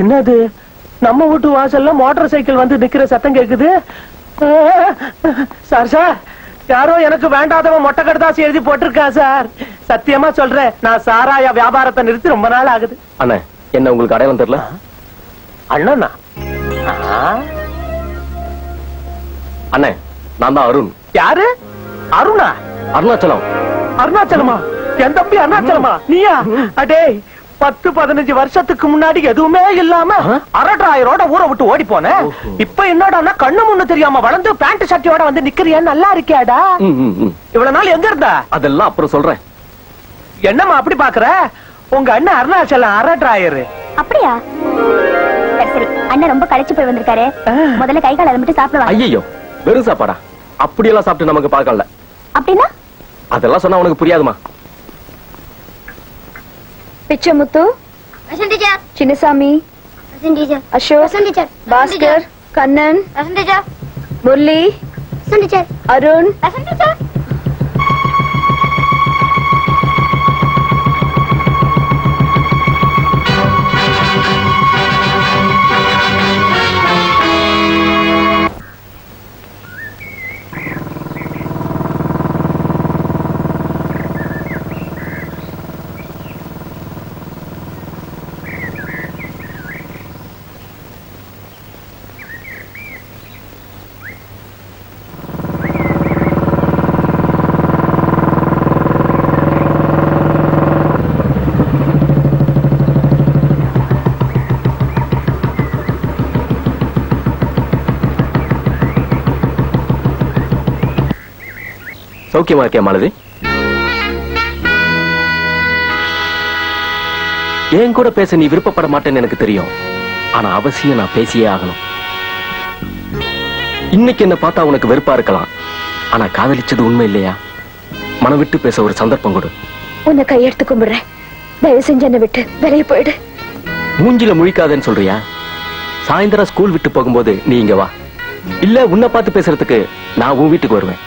D: என்னது, நம்ம வீட்டு வாசல்ல மோட்டார் சைக்கிள் வந்து நிக்கிற சத்தம் கேக்குது. சார் சார், யாரோ எனக்கு வேண்டாதவன் மொட்டை கடுதாசி எழுதி போட்டிருக்கா சார். சத்தியமா சொல்றேன், நான் சாராய வியாபாரத்தை நிறுத்தி ரொம்ப நாள் ஆகுது.
J: அண்ணா, என்ன உங்களுக்கு அடையாளம் தெரியல?
D: அண்ணா?
J: அண்ணே, நான் தான் அருண்.
D: யாரு? அருணா?
J: அருணாச்சலம்.
D: அருணாச்சலமா? என் தம்பி அருணாச்சலமா? நீயா? அடே, 10-15 வருஷத்துக்கு முன்னாடி எதுவுமே இல்லாம அரட்டாயிரோட ஊரை விட்டு ஓடி போன. இப்ப என்னடா கண்ணு முன்னு தெரியாம வளர்ந்து பேண்ட் ஷர்ட்டியோட வந்து நிக்கிறியா? நல்லா இருக்கியாடா? இவ்வளவு நாள் எங்க இருந்தா?
J: அதெல்லாம் அப்புறம் சொல்றேன்.
D: என்னம்மா அப்படி பாக்குற? உங்க அண்ணன் அருணாச்சலம் அரட்டாயரு.
B: அப்படியா? சரி சரி, அண்ணன் ரொம்ப களைச்சு போய் வந்திருக்காரு. முதல்ல கை கால் அலம்பிட்டு சாப்பிடுவாங்க.
J: ஐயோ, வெறும் சாப்பாடா? அப்படியெல்லாம் சாப்பிட்டு நமக்கு பார்க்கல.
B: அப்படின்னா?
J: அதெல்லாம் சொன்னா உனக்கு புரியாதுமா.
B: பிச்சமுத்து, சின்னசாமி, அசோக், பாஸ்கர், கண்ணன், முரளி, அருண்.
J: சௌக்கியமா இருக்கியா மாலதி? என் கூட பேச நீ விருப்பப்பட மாட்டேன்னு எனக்கு தெரியும். ஆனா அவசியம் நான் பேசியே ஆகணும். இன்னைக்கு என்ன பார்த்தா உனக்கு வெறுப்பா இருக்கலாம். ஆனா காதலிச்சது உண்மை இல்லையா? மனம் விட்டு பேச ஒரு சந்தர்ப்பம் கொடு.
B: உன்னை கையெடுத்து கும்பிடுறேன். தயவு செஞ்சு என்னை விட்டு வெளியே போயிடு.
J: மூஞ்சில முழிக்காதேன்னு சொல்றியா? சாயந்தரம் ஸ்கூல் விட்டு போகும்போது நீ இங்க வா. இல்ல உன்னை பார்த்து பேசுறதுக்கு நான் உன் வீட்டுக்கு வருவேன்.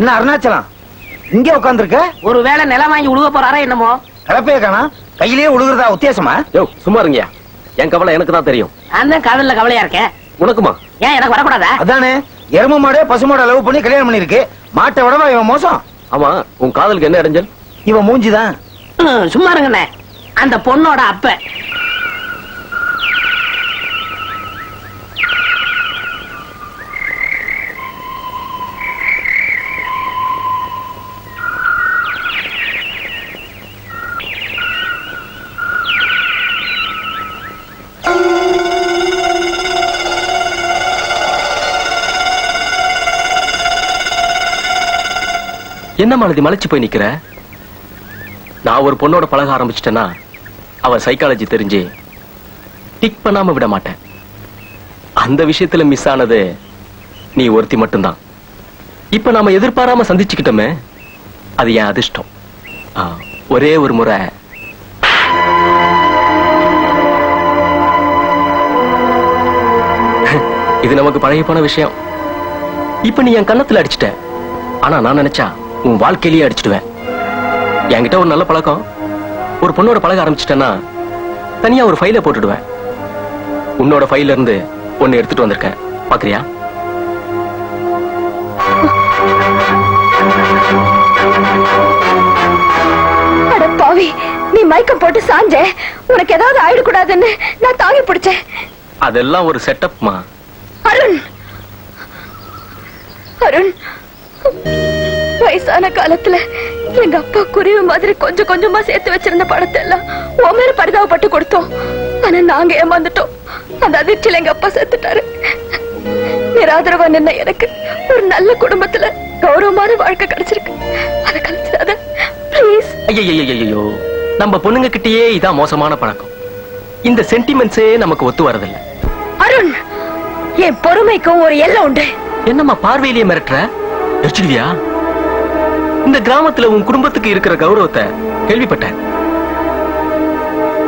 E: என்ன அருணாச்சலம் இங்க உட்கார்ந்துருக்க?
F: ஒருவேளை நிலம் வாங்கி உழுக போறாரா என்னமோ?
E: கலப்பைய காணா, கையிலேயே உழுகுறதா உத்தேசமா?
J: யோ சும்மா இருங்கயா, என் கவலை எனக்கு தான் தெரியும்.
F: நான் தான் காதல்ல கவலையா இருக்கேன்.
J: உனக்குமா?
F: ஏன் எனக்கு வரக்கூடாதா?
E: அதானே, எரும மாடே பசுமாட லவ் பண்ணி கல்யாணம் பண்ணிருக்கு. மாட்டை விடவா இவன் மோசம்?
J: ஆமா, உன் காதலுக்கு என்ன இடைஞ்சல்?
E: இவன் மூஞ்சிதான்.
F: சும்மா இருங்கண்ணே. அந்த பொண்ணோட அப்ப
J: என்ன மாலதி மலைச்சு போய் நிக்கிற? நான் ஒரு பொண்ணோட பழக ஆரம்பிச்சிட்டேன்னா அவ சைக்காலஜி தெரிஞ்சு டிக் பண்ணாம விட மாட்டேன். அந்த விஷயத்துல மிஸ் ஆனது நீ ஒருத்தி மட்டும்தான். இப்ப நாம எதிர்பாராம சந்திச்சுக்கிட்டோமே, அது என் அதிர்ஷ்டம். ஒரே ஒரு முறை இது நமக்கு பழகி போன விஷயம். இப்ப நீ என் கன்னத்துல அடிச்சிட்ட, ஆனா நான் நினைச்சா உன் வாழ்க்கையிலேயே அடிச்சிடுவேன். என்கிட்ட ஒரு நல்ல பழக்கம், ஒரு பொண்ணோட பழக ஆரம்பிச்சிட்டேன்னா தனியா ஒரு ஃபைல போட்டுடுவேன். உன்னோட ஃபைல இருந்து ஒன்னு எடுத்துட்டு வந்திருக்கேன், பாக்குறியா?
B: அட பாவி, நீ மயக்கம் போட்டு சாஞ்ச, உனக்கு ஏதாவது ஆயிடக்கூடாதுன்னு நான் தாங்கி பிடிச்சேன்.
J: அதெல்லாம் ஒரு செட்டப்மா.
B: அருண், அருண், வயசான காலத்துல எங்க அப்பா குருவி மாதிரி கொஞ்சம் கொஞ்சமா சேர்த்து வச்சிருந்த பணத்தை எல்லாம் உன் மேல பரிதாபப்பட்டு கொடுத்தோம். ஆனா நாங்க ஏமாந்துட்டோம். அந்த அதிர்ச்சியில எங்க அப்பா செத்துட்டாரு. நிராதரவா நின்ன எனக்கு ஒரு நல்ல குடும்பத்துல கௌரவமான வாழ்க்கை கிடைச்சிருக்கு. அதை கழிச்சிடாத ப்ளீஸ்.
J: ஐயோ, நம்ம பொண்ணுங்க கிட்டயே இதான் மோசமான பழக்கம். இந்த சென்டிமெண்ட்ஸே நமக்கு ஒத்து வரதில்லை.
B: அருண், என் பொறுமைக்கும் ஒரு எல்லை உண்டு.
J: என்னம்மா பார்வையிலேயே மிரட்டுற? எரிச்சிடுவியா? இந்த கிராமத்துல உன் குடும்பத்துக்கு இருக்கிற கௌரவத்தை கேள்விப்பட்டேன்.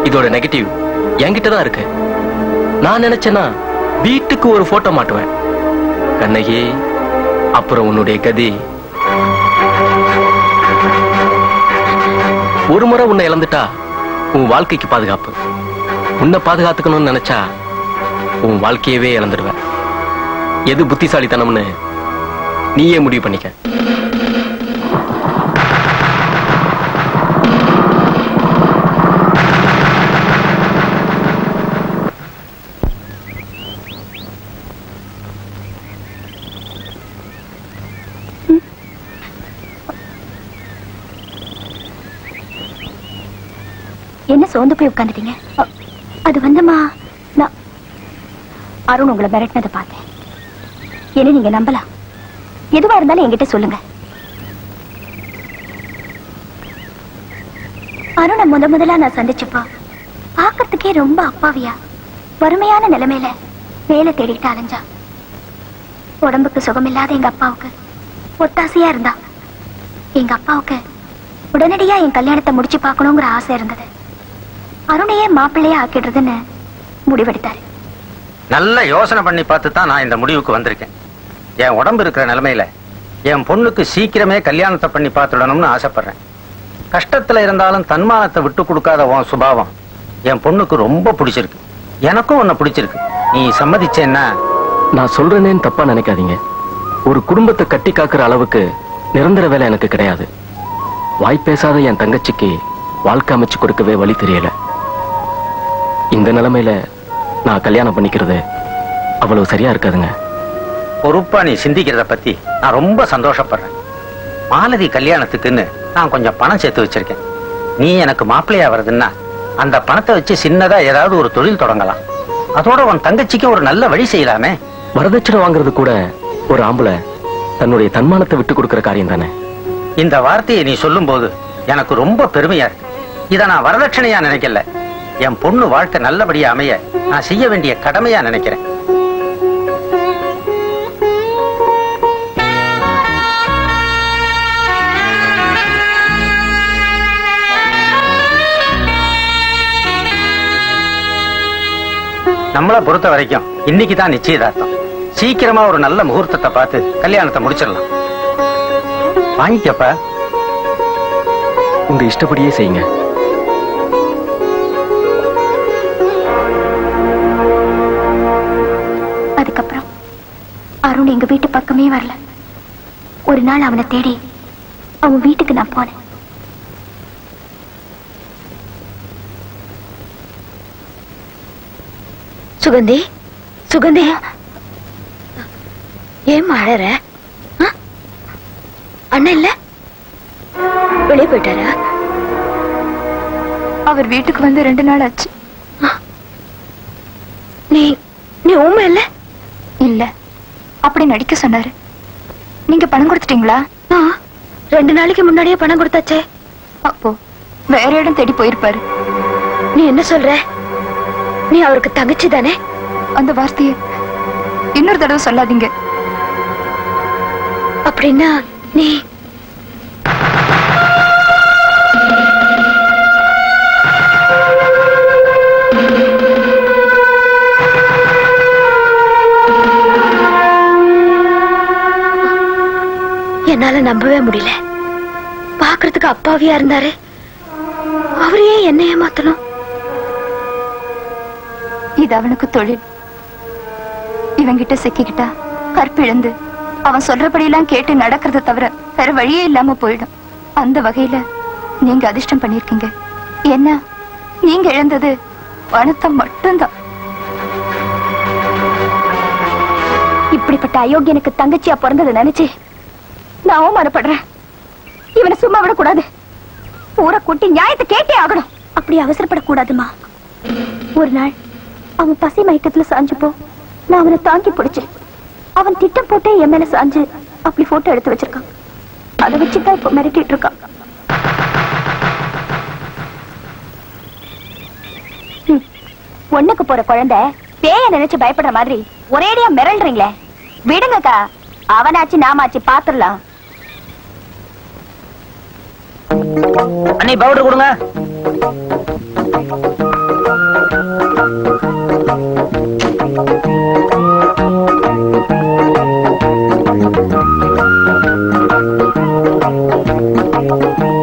J: இதோட நெகட்டிவ் என்கிட்டதான் இருக்கு. நான் நினைச்சேன்னா வீட்டுக்கு ஒரு போட்டோ மாட்டுவேன். கண்ணகி, அப்புறம் உன்னுடைய கதி. ஒரு முறை உன்னை இழந்துட்டா உன் வாழ்க்கைக்கு பாதுகாப்பு. உன்னை பாதுகாத்துக்கணும்னு நினைச்சா உன் வாழ்க்கையவே இழந்துடுவேன். எது புத்திசாலித்தனம்னு நீயே முடிவு பண்ணிக்க.
B: என்ன சோர்ந்து போய் உட்காந்துட்டீங்க? அது வந்துமா, நான் அருண் உங்களை மிரட்டினதை பார்த்தேன். என்ன நீங்க நம்பலாம். எதுவா இருந்தாலும் என்கிட்ட சொல்லுங்க. அருணை முதலா நான் சந்திச்சப்போ பாக்கிறதுக்கே ரொம்ப அப்பாவியா, வறுமையான நிலைமையில வேலை தேடிட்டு அலைஞ்சா. உடம்புக்கு சுகமில்லாத எங்க அப்பாவுக்கு ஒத்தாசையா இருந்தா. எங்க அப்பாவுக்கு உடனடியா என் கல்யாணத்தை முடிச்சு பார்க்கணுங்கிற ஆசை இருந்தது. அருணையே மாப்பிள்ளையே ஆக்கிடுறதுன்னு முடிவெடுத்தாரு.
K: நல்ல யோசனை பண்ணி பார்த்து தான் நான் இந்த முடிவுக்கு வந்திருக்கேன். என் உடம்பு இருக்கிற நிலைமையில என் பொண்ணுக்கு சீக்கிரமே கல்யாணத்தை பண்ணி பார்த்துடணும்னு ஆசைப்படுறேன். கஷ்டத்துல இருந்தாலும் தன்மானத்தை விட்டு கொடுக்காத உன் சுபாவம் என் பொண்ணுக்கு ரொம்ப பிடிச்சிருக்கு. எனக்கும் உன்னை பிடிச்சிருக்கு. நீ சம்மதிச்சேன்னா?
J: நான் சொல்றேன்னு தப்பா நினைக்காதீங்க. ஒரு குடும்பத்தை கட்டி காக்குற அளவுக்கு நிரந்தர வேலை எனக்கு கிடையாது. வாய் பேசாத என் தங்கச்சிக்கு வாழ்க்கை அமைச்சு கொடுக்கவே வழி தெரியல. இந்த நிலைமையில நான் கல்யாணம் பண்ணிக்கிறது அவ்வளவு சரியா இருக்காதுங்க.
K: பொறுப்பா நீ சிந்திக்கிறத பத்தி நான் ரொம்ப சந்தோஷப்படுறேன். மாலதி கல்யாணத்துக்குன்னு நான் கொஞ்சம் பணம் சேர்த்து வச்சிருக்கேன். நீ எனக்கு மாப்பிள்ளையா வருதுன்னா அந்த பணத்தை வச்சு சின்னதா ஏதாவது ஒரு தொழில் தொடங்கலாம். அதோட உன் தங்கச்சிக்கு ஒரு நல்ல வழி செய்யலாமே.
J: வரதட்சணை வாங்குறது கூட ஒரு ஆம்பளை தன்னுடைய தன்மானத்தை விட்டு கொடுக்கிற காரியம் தானே.
K: இந்த வார்த்தையை நீ சொல்லும் போது எனக்கு ரொம்ப பெருமையா இருக்கு. இத நான் வரதட்சணையா நினைக்கல, என் பொண்ணு வாழ்க்கை நல்லபடியா அமைய நான் செய்ய வேண்டிய கடமையா நினைக்கிறேன். நம்மளை பொறுத்த வரைக்கும் இன்னைக்கு தான் நிச்சயதார்த்தம். சீக்கிரமா ஒரு நல்ல முகூர்த்தத்தை பார்த்து கல்யாணத்தை முடிச்சிடலாம். வாங்கிக்கப்ப.
J: உங்க இஷ்டப்படியே செய்யுங்க.
B: அதுக்கப்புறம் அருண் எங்க வீட்டு பக்கமே வரல. ஒரு நாள் அவனை தேடி அவன் வீட்டுக்கு நான் போனேன்.
C: சுகந்தி, சுகந்தி, ஏன் அழற? அண்ணன் இல்ல, வெளியே போயிட்டாரா?
B: அவர் வீட்டுக்கு வந்து 2 நாள் ஆச்சு.
C: நீ நீ ஊமை இல்ல?
B: இல்ல, அப்படி நடிக்க சொன்னாரு. நீங்க பணம் கொடுத்துட்டீங்களா?
C: 2 நாளைக்கு முன்னாடியே பணம் கொடுத்தாச்சே.
B: அப்போ வேற இடம் தேடி போயிருப்பாரு.
C: நீ என்ன சொல்ற? நீ அவருக்கு தங்கச்சி தானே?
B: அந்த வார்த்தையை இன்னொரு தடவை சொல்லாதீங்க.
C: அப்படின்னா நீ என்னால நம்பவே முடியல. பாக்குறதுக்கு அப்பாவியா இருந்தாரு, அவரையே என்ன ஏமாத்தணும்?
B: இது அவனுக்கு தொழில். இவங்கிட்ட சிக்கிக்கிட்டா கற்பிழந்து அவன் சொல்றபடியெல்லாம் கேட்டு நடக்கிறத தவிர வேற வழியே இல்லாம போயிடும். அந்த வகையில நீங்க அதிர்ஷ்டம் பண்ணிருக்கீங்க. என்ன, நீங்க இழந்தது பணத்தை மட்டும்தான். இப்படிப்பட்ட அயோக்கியனுக்கு தங்கச்சியா பிறந்ததை நினைச்சு நான் அவமானப்படுறேன். இவனை சும்மா விடக்கூடாது. ஊரை கூட்டி நியாயத்தை கேட்டே ஆகணும்.
C: அப்படி அவசரப்படக்கூடாதுமா.
B: ஒரு நாள் அவன் பசி மயக்கத்துல சாஞ்சப்போ நான் அவனை தாங்கி பிடிச்சேன். அவன் திட்டம் போட்டே என் மேல சாஞ்சு அப்படி போட்டோ எடுத்து வச்சிருக்கான். அதை வச்சுதான் இப்ப மிரட்டிட்டு இருக்கான். ஒண்ணுக்கு போற குழந்தை பேய நினைச்சு பயப்படுற மாதிரி ஒரேடியா மிரள்றீங்களே, விடுங்கக்கா. அவனாச்சு நாமாச்சு பாத்துடலாம்.
A: அண்ணி பவுடர் கொடுங்க.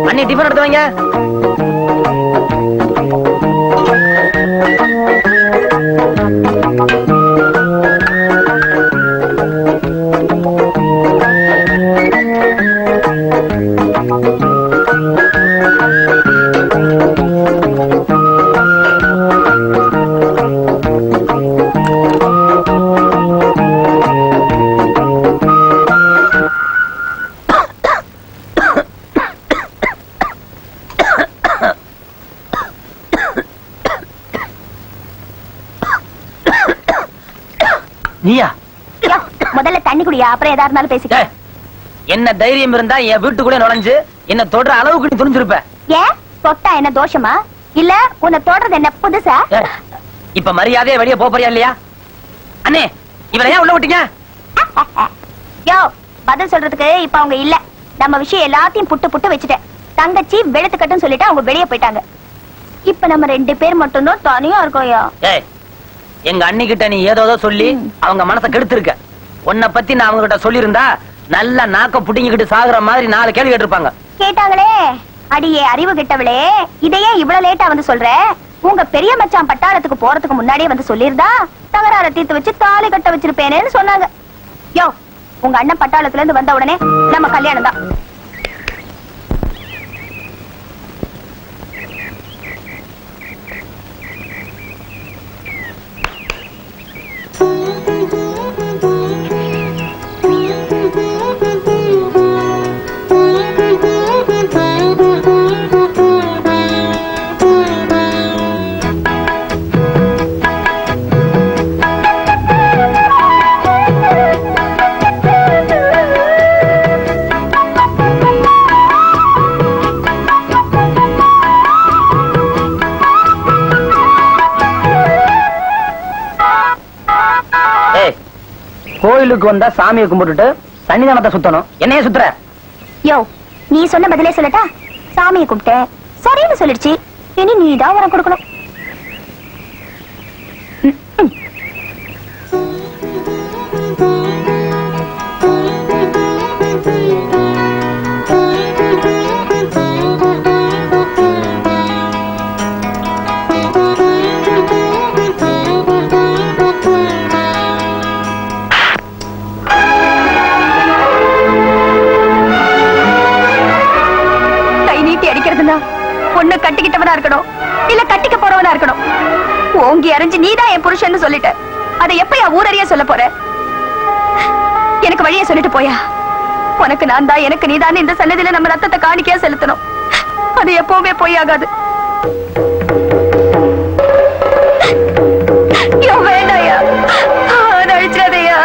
A: அண்ணி டிஃபன் எடுத்து வைங்க. நீயா?
B: முதல்ல தண்ணி குடியா, அப்புறம் எதா இருந்தாலும் பேசிக்க.
A: என்ன தைரியம் இருந்தா என் வீட்டுக்குள்ளே நுழைஞ்சு என்ன தொடர அளவுக்கு நீ துணிஞ்சிருப்ப.
B: ஏன் தொட்டா என்ன தோஷமா? இல்ல உன்னை தொடறது என்ன புதுசா?
A: இப்ப மரியாதையா வெளியே போறியா இல்லையா? அண்ணே, இவரை ஏன் உள்ள விட்டீங்க?
B: யோ, பதில் சொல்றதுக்கு இப்ப அவங்க இல்ல. நம்ம விஷயம் எல்லாத்தையும் புட்டு புட்டு வச்சுட்டேன். தங்கச்சி வெளுத்துக்கட்டுன்னு சொல்லிட்டு அவங்க வெளியே போயிட்டாங்க. இப்ப நம்ம 2 பேர் மட்டும்தான் தனியா இருக்கோம்.
A: எங்க அண்ணி கிட்ட நீ ஏதோ சொல்லி அவங்க மனசை கெடுத்திருக்க. உன்னை பத்தி நான் அவங்க கிட்ட சொல்லியிருந்தா நல்லா நாக்க புட்டிங்கிட்டு சாகுற மாதிரி 4 கேள்வி கேட்டிருப்பாங்க.
B: கேட்டாங்களே, அடியே அறிவு கெட்டவளே, இதையே இவ்வளவு லேட்டா வந்து சொல்ற? உங்க பெரிய மச்சான் பட்டாளத்துக்கு போறதுக்கு முன்னாடியே வந்து சொல்லியிருந்தா தகராற தீர்த்து வச்சு தாலி கட்ட வச்சிருப்பேனேன்னு சொன்னாங்க. யோ, உங்க அண்ணன் பட்டாளத்துல இருந்து வந்த உடனே நம்ம கல்யாணம் தான்.
A: கோயிலுக்கு வந்தா சாமியை கும்பிட்டுட்டு சன்னிதானத்தை சுத்தணும். என்னைய சுத்துற?
B: யோ, நீ சொன்ன பதிலே சொல்லட்டா? சாமியை கும்பிட்ட, சரின்னு சொல்லிடுச்சு. இனி நீ தான் வரம் கொடுக்கணும். விரட்டி அடிக்கிறதுனா பொண்ணு கட்டிக்கிட்டவனா இருக்கணும் இல்ல கட்டிக்க போறவனா இருக்கணும். ஓங்கி அரைஞ்சு நீதான் என் புருஷன்னு சொல்லிட்ட. அதை எப்பயா ஊரறிய சொல்ல போற? எனக்கு வழிய சொல்லிட்டு போயா. உனக்கு நான் தான், எனக்கு நீதான் இந்த சன்னதியில நம்ம ரத்தத்தை காணிக்கையா செலுத்தணும். அது எப்பவுமே பொய் ஆகாது. வேண்டாயா, அழிச்சிடாதையா.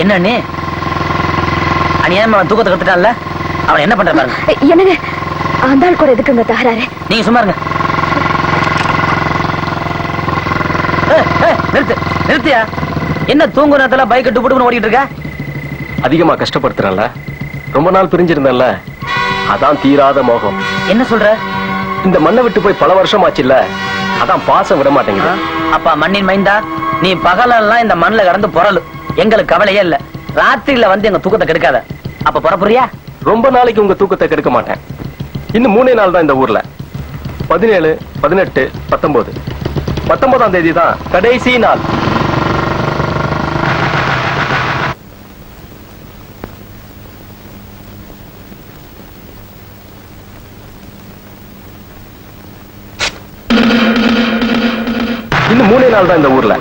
A: என்ன அண்ணி அநியாயமா அவன் தூக்கத்தை கத்துட்டான்ல, அவன் என்ன பண்ற பாருங்க.
B: என்னங்க அந்த ஆள் கூட எதுக்குங்க தகராறு?
A: நீங்க சும்மா இருங்க. நிறுத்து நிறுத்தியா, என்ன தூங்கு நேரத்துல பைக் கட்டு போட்டு ஓடிட்டு இருக்க?
J: அதிகமா கஷ்டப்படுத்துறல, ரொம்ப நாள் பிரிஞ்சிருந்தல, அதான் தீராத மோகம்.
A: என்ன சொல்ற?
J: இந்த மண்ணை விட்டு போய் பல வருஷம் ஆச்சுல்ல, அதான் பாசம் விட மாட்டேங்குது.
A: அப்பா மண்ணின் மைந்தா, நீ பகலெல்லாம் இந்த மண்ணுல கடந்து பொறலு, எங்களுக்கு கவலையே இல்ல. ராத்திரியில வந்து எங்க தூக்கத்தை கெடுக்காத. அப்ப புறப்புறியா?
J: ரொம்ப நாளைக்கு உங்க தூக்கத்தை கெடுக்க மாட்டேன். இன்னும் 3 நாள் தான் இந்த ஊர்ல. 17, 18, 19. 19ஆம் தேதி தான் கடைசி நாள். இன்னும் 3 நாள் தான் இந்த ஊர்ல.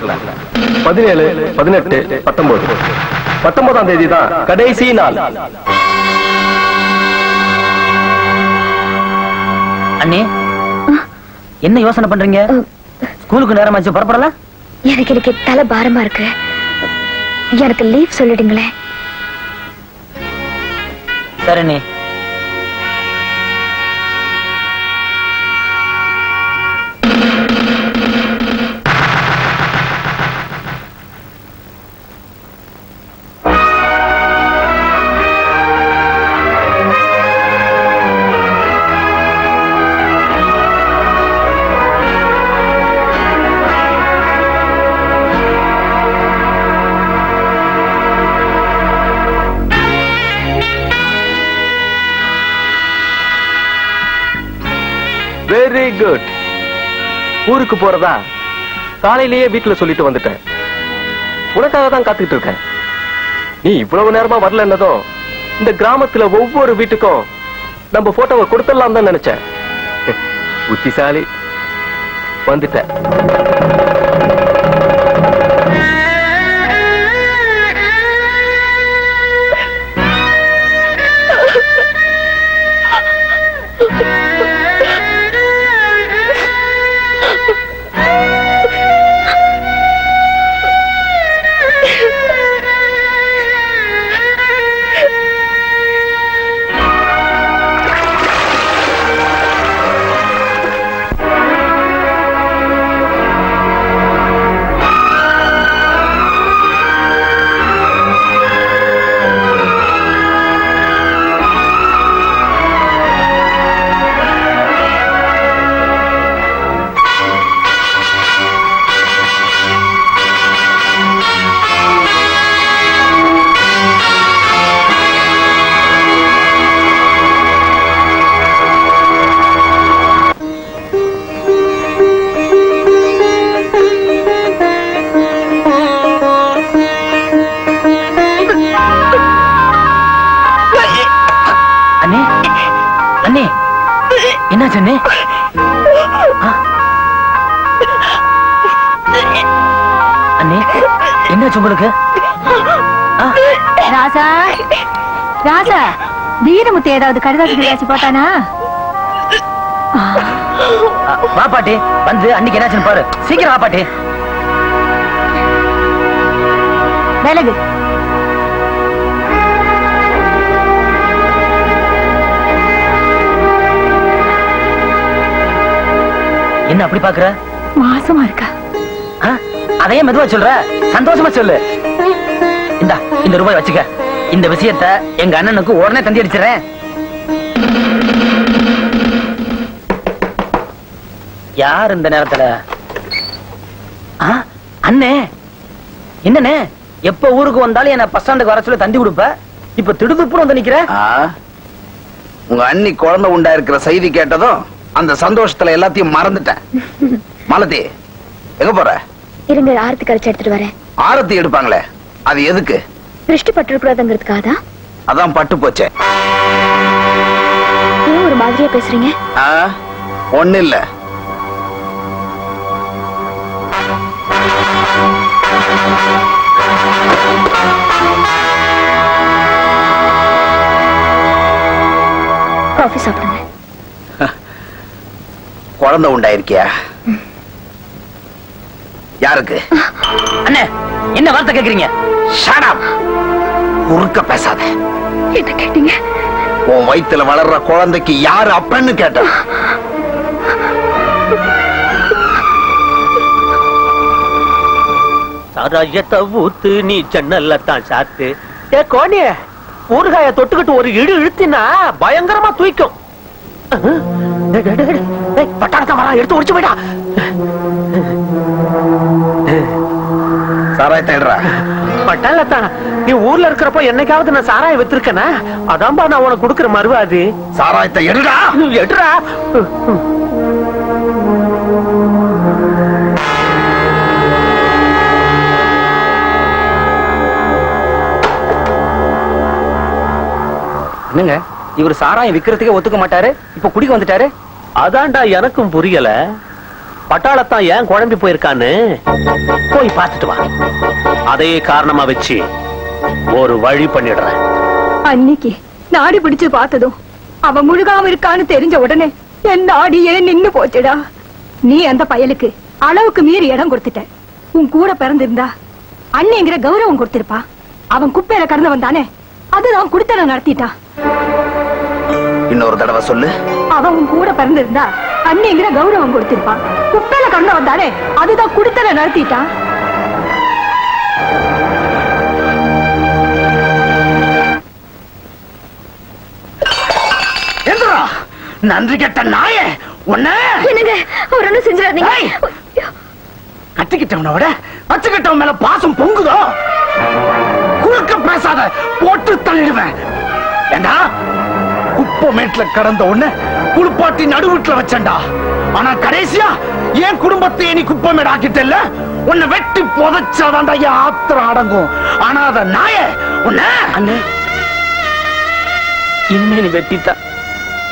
J: 17, 18, 19. 19ஆம் தேதி தான் கடைசி நாள்.
A: அண்ணி என்ன யோசனை பண்றீங்க? ஸ்கூலுக்கு நேரமாச்சு, புறப்படலாம்.
B: எனக்கு இன்னைக்கு தலை பாரமா இருக்கு, எனக்கு லீவ் சொல்லிடுங்களேன்.
A: சரி நீ
J: வெரி குட். ஊருக்கு போறதா காலையிலேயே வீட்டுல சொல்லிட்டு வந்துட்டேன். உனக்காக தான் காத்துக்கிட்டு இருக்கேன். நீ இவ்வளவு நேரமா வரலன்னதும் இந்த கிராமத்துல ஒவ்வொரு வீட்டுக்கும் நம்ம போட்டோவை கொடுத்துடலாம் தான் நினைச்சேன். புத்திசாலி, வந்துட்டேன். என்னாச்சு அண்ணே? அண்ணே என்னாச்சு உங்களுக்கு?
B: ராசா ராசா, வீரமுத்து ஏதாவது கடிதத்துக்கு ஏதாச்சும் போட்டானா?
A: வா பாட்டி, வந்து அன்னைக்கு என்னாச்சுன்னு பாரு. சீக்கிரம் வா பாட்டி.
B: விலகு.
A: என்ன அப்படி பாக்குற?
B: மாசமா இருக்கா?
A: அதையே மெதுவா சொல்ற, சந்தோஷமா சொல்லு. இந்த ரூபாய் வச்சுக்க. இந்த விஷயத்த எங்க அண்ணனுக்கு உடனே தந்தி அடிச்சிடறேன். யார் இந்த நேரத்துல? அண்ணே, என்னண்ணே எப்ப ஊருக்கு வந்தாலும் என்ன பஸ் ஸ்டாண்டுக்கு வர சொல்லி தந்தி கொடுப்ப, இப்ப திடுதுப்புறம் வந்து நிக்கிற?
G: உங்க அண்ணி குழந்தை உண்டா இருக்கிற செய்தி கேட்டதும் அந்த சந்தோஷத்துல எல்லாத்தையும் மறந்துட்டேன். மாலதி, எங்க போற?
B: இருங்க, ஆரத்தி கரைச்சு எடுத்துட்டு வரேன்.
G: ஆரத்தி எடுப்பாங்களே, அது எதுக்கு?
B: திருஷ்டி பட்டுக்கூடாதுங்கிறதுக்காக.
G: அதான் பட்டு போச்சே.
B: ஏன் ஒரு மாதிரியா பேசுறீங்க?
G: ஒண்ணு இல்ல.
B: காஃபி சாப்பிடுங்க.
G: குழந்தை உண்டாயிருக்கியா? யாருக்கு?
A: அண்ணே என்ன வார்த்தை கேக்குறீங்க?
G: Shut up. குறுக்க பேசாத.
B: என்ன கேட்டீங்க?
G: உன் வயித்துல வளர்ற குழந்தைக்கு யாரு அப்பன்னு கேட்ட.
D: சாராயத்தை ஊத்து நீ ஜன்னல்ல தான் சாத்து. ஏ கோணி, ஊறுகாய தொட்டுக்கிட்டு ஒரு இழு இழுத்தினா பயங்கரமா தூய்க்கும். பட்டாளத்தை வரா, எடுத்து உடிச்சு போயிடா.
G: சாராயத்தை எடுறா.
D: பட்டாளத்தான் நீ ஊர்ல இருக்கிறப்ப என்னைக்காவது நான் சாராயம் வித்திருக்கேனா? அதான்பா நான் உனக்கு கொடுக்கிற மறுவாது.
G: சாராயத்தை எடுடா.
D: எடுறா.
A: என்னங்க இவர் சாராயம் விக்கிறதுக்கே ஒத்துக்க மாட்டாரு, இப்ப குடிக்க வந்துட்டாரு.
D: அதான்டா எனக்கும் புரியல. பட்டாளத்தான் ஏன் குழம்பி போயிருக்கான்னு போய் பார்த்துட்டு வா. அதையே காரணமா வச்சு ஒரு வழி பண்ணிடுறேன்.
B: அன்னைக்கு நாடி பிடிச்சு பார்த்ததும் அவன் முழுகாம இருக்கான்னு தெரிஞ்ச உடனே என் நாடியே நின்னு போச்சுடா. நீ அந்த பயலுக்கு அளவுக்கு மீறி இடம் கொடுத்துட்ட. உன் கூட பிறந்திருந்தா அண்ணிங்கிற கௌரவம் கொடுத்திருப்பா. அவன் குப்பையில கடந்தவன் தானே, அதுதான் குடித்தன நடத்திட்டான்.
G: இன்னொரு தடவை சொல்லு.
B: அவன் உன் கூட பிறந்திருந்தா அண்ணிங்கிற கௌரவம் கொடுத்திருப்பான். குப்பையில கடந்தவன் தானே, அதுதான் குடித்தன நடத்திட்டான்.
G: நன்றி கெட்ட நாயே, உன்ன
B: என்னங்க ஒரு ஒண்ணு செஞ்சிடாதீங்க.
G: கட்டிக்கிட்டவனை விட வச்சுக்கிட்டவன் மேல பாசம் பொங்குதோ. குறுக்க பேசாத, போட்டு தள்ளிடுவேன். ஏண்டா குப்பமேட்ல கடந்த உடனே குளிப்பாட்டி நடுவுட்ல வச்சண்டா. ஆனா கடைசியா என் குடும்பத்தை நீ குப்பமேடு ஆக்கிட்டல்ல, உன்னை வெட்டி புதைச்சாதான்டா என் ஆத்திரம் அடங்கும். ஆனா அத நாய உன்ன
A: அண்ணே இனிமே நீ வெட்டித்தான்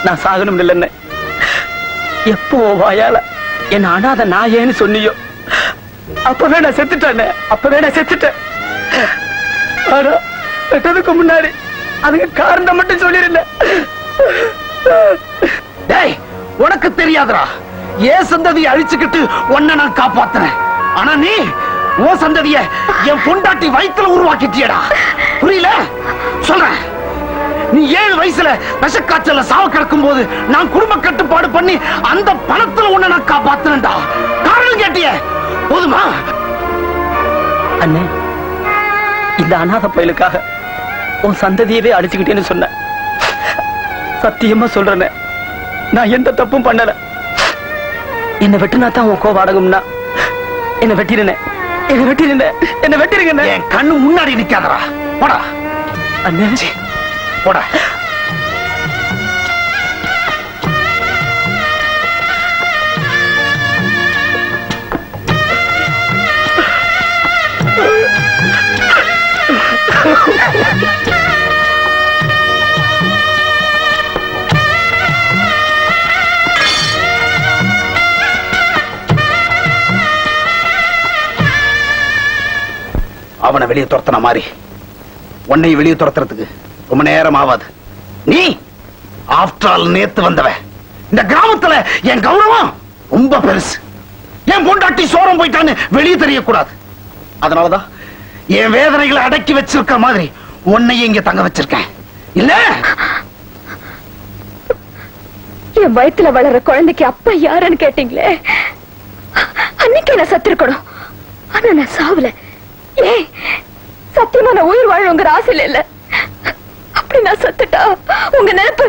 A: நான் சாகணும் இல்லைன்னு எப்போ வாயால என்ன அனாத நாயேன்னு சொன்னியோ அப்பவே நான் செத்துட்டேன். அப்பவே நான் செத்துட்டேன். ஆனா வெட்டதுக்கு முன்னாடி அதுக்கு காரணம் மட்டும் சொல்லிருந்தேன்.
G: டேய், உனக்கு தெரியாதுடா, ஏன் சந்ததியை அழிச்சுக்கிட்டு உன்னை நான் காப்பாத்துறேன். ஆனா நீ உன் சந்ததிய என் பொண்டாட்டி வயித்துல உருவாக்கிட்டியடா. புரியல சொல்றேன். நீ 7 வயசுல விஷக்காய்ச்சல சாவ கிடக்கும் போது நான் குடும்ப கட்டுப்பாடு பண்ணி அந்த பணத்துல உன்னை நான் காப்பாத்துறேன்டா. காரணம் கேட்டிய போதுமா?
A: அண்ணே இந்த அநாத பயலுக்காக உன் சந்ததியவே அழிச்சுக்கிட்டேன்னு சொன்ன. சத்தியமா சொல்றேன், நான் எந்த தப்பும் பண்ணல. என்ன வெட்டினா தான் உன் கோவம் அடங்கும்னா என்ன வெட்டிருந்தேன். என்ன வெட்டிருந்தேன். என்ன வெட்டிருங்க.
G: என் கண்ணு முன்னாடி நிக்காதடா. போடா
A: அண்ணே,
G: போடா. அவனை வெளியே துரத்துன மாதிரி உன்னை வெளியே துரத்துறதுக்கு ரொம்ப நேரம் ஆகாது. நீ ஆஃப்டர் ஆல் நேத்து வந்தவன். இந்த கிராமத்துல என் கௌரவம் ரொம்ப பெருசு. என் பொண்டாட்டி சோரம் போயிட்டான்னு வெளியே தெரியக்கூடாது. அதனாலதான் என் வேதனைகளை அடக்கி வச்சிருக்க மாதிரி உன்னையும் இங்க தங்க வச்சிருக்கேன். இல்ல
B: என் வயித்துல வளர்ற குழந்தைக்கு அப்பா யாருன்னு கேட்டீங்களே, அன்னைக்கு நான் சத்திருக்கணும். ஆனா நான் சாவல. ஏன் சத்தியமா நான் உயிர் வாழுங்கிற ஆசையில இல்ல. அப்படி நான் சத்துட்டா உங்க நினைப்பு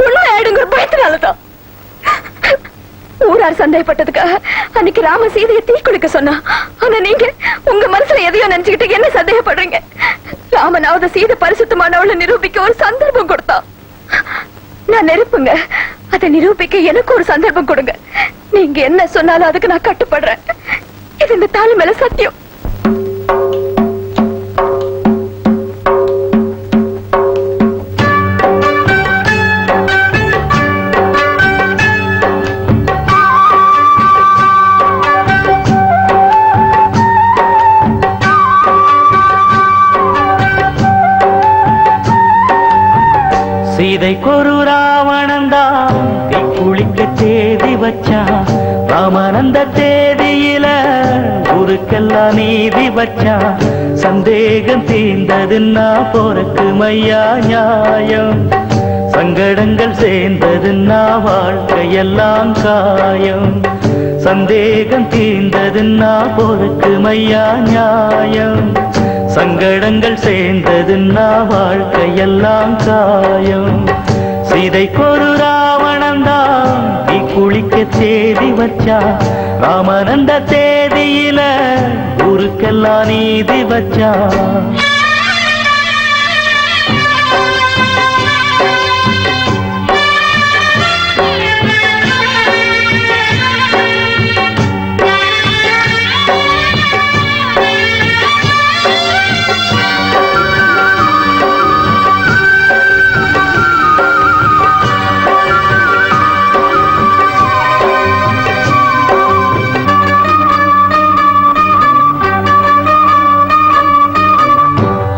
B: உண்மை ஆயிடுங்கிற பயத்தினாலதான். ஊரார் சந்தேகப்பட்டதுக்காக அன்னைக்கு ராம சீதையை தீ குளிக்க சொன்னா. ஆனா நீங்க உங்க மனசுல எதையோ நினைச்சுக்கிட்டு என்ன சந்தேகப்படுறீங்க? ராமனாவது சீதை பரிசுத்தமானவளை நிரூபிக்க ஒரு சந்தர்ப்பம் கொடுத்தா. நான் நெருப்புங்க, அதை நிரூபிக்க எனக்கு ஒரு சந்தர்ப்பம் கொடுங்க. நீங்க என்ன சொன்னாலும் அதுக்கு நான் கட்டுப்படுறேன். இது இந்த தாலி மேல சத்தியம்.
I: சீதைக்கொரு ராவணந்தான் குளிக்க தேதி வச்சான். ராமனந்த தேதியில ஊருக்கெல்லாம் நீதி வச்சான். சந்தேகம் தீர்ந்ததுன்னா போறக்கு மையா நியாயம். சங்கடங்கள் சேர்ந்ததுன்னா வாழ்க்கையெல்லாம் காயம். சந்தேகம் தீர்ந்ததுன்னா போறக்கு மையா நியாயம். சங்கடங்கள் சேர்ந்ததுன்னா வாழ்க்கையெல்லாம் காயம். சீதைக்கொரு ராவணன்தான் நீ குளிக்க தேதி வச்சா. ராமனந்த தேதியில ஊருக்கெல்லாம் நீதி வச்சா.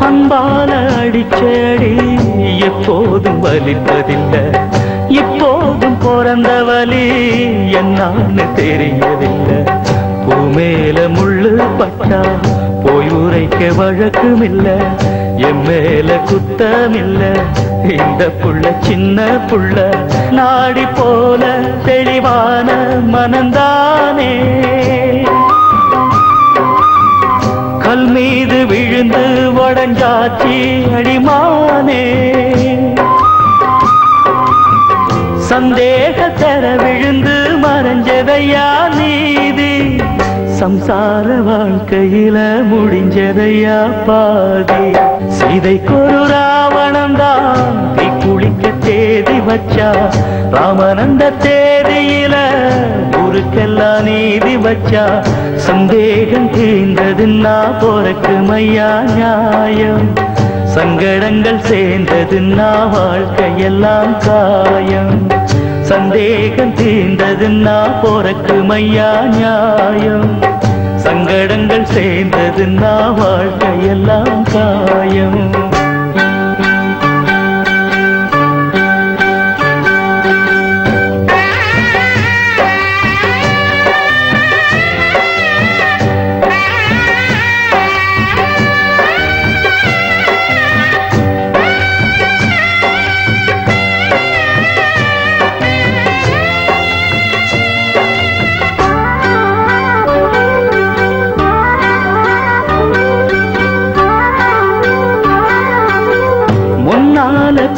I: அம்பால அடிச்சடி எப்போதும் வலிப்பதில்லை. இப்போதும் பிறந்த வலி என்னான்னு தெரியவில்லை. பூமேல முள்ளு பட்டா போய் உரைக்க வழக்குமில்ல. என் மேல குத்தமில்ல. இந்த புள்ள சின்ன புள்ள நாடி போல தெளிவான மனந்தானே. கல் மீது விழுந்து உடஞ்சாச்சி அடிமானே. சந்தேகத்தர விழுந்து மறைஞ்சதையா நீதி. சம்சார வாழ்க்கையில முடிஞ்சதையா பாதி. சீதைக்கொரு ராவணன்தான் தீ குளிக்க தேதி வச்சா. ராமனந்த தேதியில ஊருக்கெல்லாம் நீதி வச்சா. சந்தேகம் தீர்ந்ததுன்னா போறக்கு மையா நியாயம். சங்கடங்கள் சேர்ந்ததுன்னா வாழ்க்கையெல்லாம் காயம். சந்தேகம் தீர்ந்ததுன்னா போறக்கு மையா நியாயம். சங்கடங்கள் சேர்ந்ததுன்னா வாழ்க்கையெல்லாம் காயம்.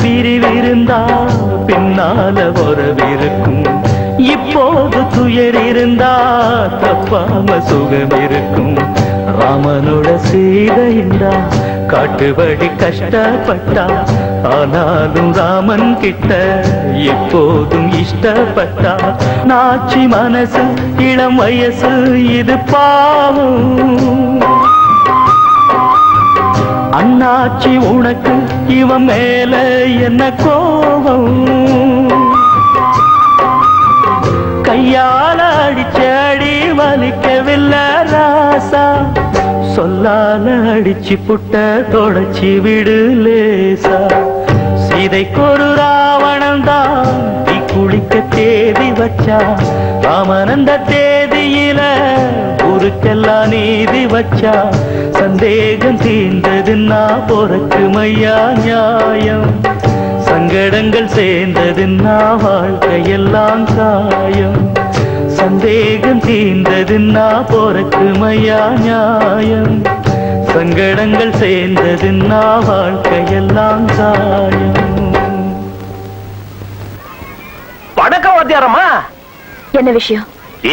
I: பிரிவிருந்தா பின்னால உறவிருக்கும். இப்போது துயர் இருந்தா தப்பாம சுகம் இருக்கும். ராமனோட சீதையின்றா காட்டுபடி கஷ்டப்பட்டா. ஆனாலும் ராமன் கிட்ட எப்போதும் இஷ்டப்பட்டா. நாச்சி மனசு இளம் வயசு இது பாவம். அண்ணாச்சி உனக்கு இவன் மேல என்ன கோபம். கையால அடிச்சடி வலிக்கவில்லை ராசா. சொல்லால அடிச்சு புட்ட தொடச்சி விடு லேசா. சீதைக்கொரு ராவணன்தான் தீ குளிக்க தேதி வச்சா. ராமனந்த தேதியில ஊருக்கெல்லாம் நீதி வச்சா. சந்தேகம் தீர்ந்ததுன்னா போறக்கு மையா நியாயம். சங்கடங்கள் சேர்ந்ததுன்னா வாழ்க்கையெல்லாம் காயம். சந்தேகம் தீர்ந்ததுன்னா போறக்கு மையா நியாயம். சங்கடங்கள் சேர்ந்ததுன்னா வாழ்க்கையெல்லாம் காயம்.
D: வணக்கம் வாத்தியாரம்மா.
B: என்ன விஷயம்?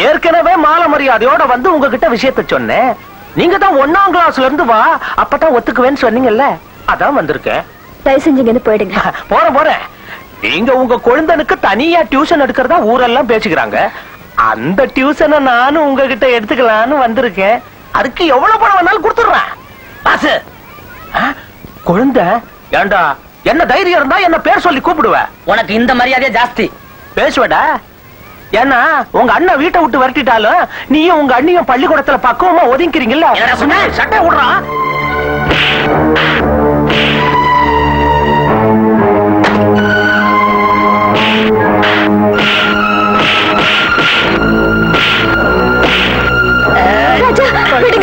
D: ஏற்கனவே மாலை மரியாதையோட வந்து உங்ககிட்ட விஷயத்த சொன்னேன். நீங்க தான் 1ஆம் கிளாஸ்ல இருந்து வா அப்பதான் ஒத்துக்குவேன்னு சொன்னீங்கல்ல, அதான் வந்திருக்கேன்.
B: தயவு செஞ்சீங்கன்னு போயிடுங்க.
D: போறேன். நீங்க உங்க குழந்தைனுக்கு தனியா டியூஷன் எடுக்கிறதா ஊரெல்லாம் பேசிக்கிறாங்க. அந்த டியூஷனை நானும் உங்ககிட்ட எடுத்துக்கலான்னு வந்திருக்கேன். அதுக்கு எவ்வளவு பணம் வேணாலும் கொடுத்துடுறேன். பாசு குழந்தை ஏண்டா என்ன தைரியம் இருந்தா என்ன பேர் சொல்லி கூப்பிடுவ.
A: உனக்கு இந்த மரியாதையே ஜாஸ்தி.
D: பேசுவடா. ஏன்னா உங்க அண்ணன் வீட்டை விட்டு வரட்டிட்டாலும் நீயும் உங்க அண்ணியும் பள்ளிக்கூடத்துல பக்குவமா ஒதுங்கிறீங்கல்ல. சட்டை விடுறான்.
B: ராஜா, விடுங்க.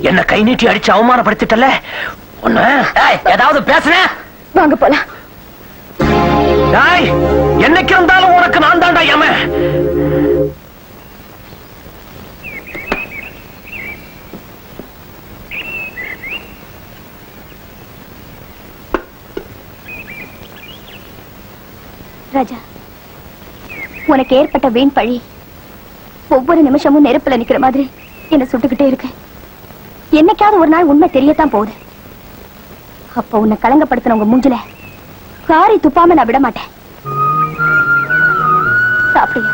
D: என்ன கை நீட்டி அடிச்சு அவமானப்படுத்திட்டல ஒண்ணு.
A: ஏதாவது பேசுன
B: வாங்க போலாம்.
D: என்னைக்கு இருந்தாலும் உனக்கு நான் தாண்டா ஏம.
B: ராஜா, உனக்கு ஏற்பட்ட வீண் பழி ஒவ்வொரு நிமிஷமும் நெருப்புல நிக்கிற மாதிரி என்ன சுட்டுக்கிட்டே இருக்கு. என்னைக்காவது ஒரு நாள் உண்மை தெரியத்தான் போகுது. அப்ப உன்னை கலங்கப்படுத்தின உங்க மூஞ்சில காரி துப்பாம நான் விட மாட்டேன். சாப்பிடுங்க.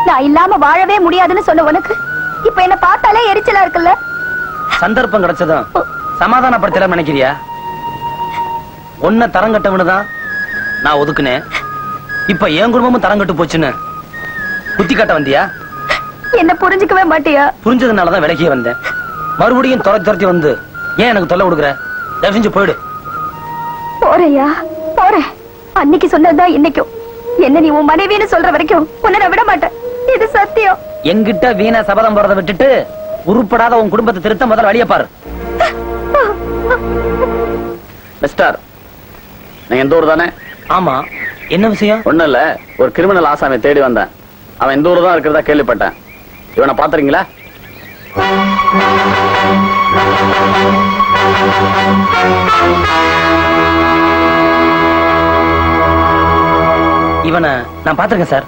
B: நான் இல்லாம வாழவே முடியாதுன்னு சொன்ன உனக்கு இப்ப என்ன பார்த்தாலே எரிச்சலா இருக்குல்ல?
A: சந்தர்ப்பம் கிடைச்சதும் சமாதானப்படுத்தல நினைக்கிறியா? ஒன்ன தரங்கட்டவனுதான் நான் ஒதுக்குனேன். இப்ப என் குடும்பமும் தரங்கட்டு போச்சுன்னு குத்தி காட்ட வந்தியா?
B: என்ன புரிஞ்சுக்கவே மாட்டியா?
A: புரிஞ்சதுனாலதான் விலகியே வந்தேன். மறுபடியும் துரத்தி வந்து ஏன் எனக்கு தொல்லை கொடுக்குற? தயவு போயிடு.
B: போறையா? போறேன். அன்னைக்கு சொன்னதுதான் இன்னைக்கும். என்ன நீ உன் மனைவின்னு சொல்ற வரைக்கும் உன்னை நான் விட மாட்டேன். இது சத்தியம்.
A: என்கிட்ட வீணா சபதம் போறதை விட்டுட்டு உருப்படாத உன் குடும்பத்தை திருத்த முதல்ல வழிய பாரு.
H: மிஸ்டர், நீங்க எந்த ஊர் தானே?
A: ஆமா, என்ன விஷயம்?
H: ஒண்ணும் இல்ல, ஒரு கிரிமினல் ஆசாமி தேடி வந்தேன். அவன் இந்த ஊர் தான் இருக்கிறதா கேள்விப்பட்டேன். இவனை பாத்துறீங்களா?
A: இவனை நான் பாத்திருக்கேன் sir.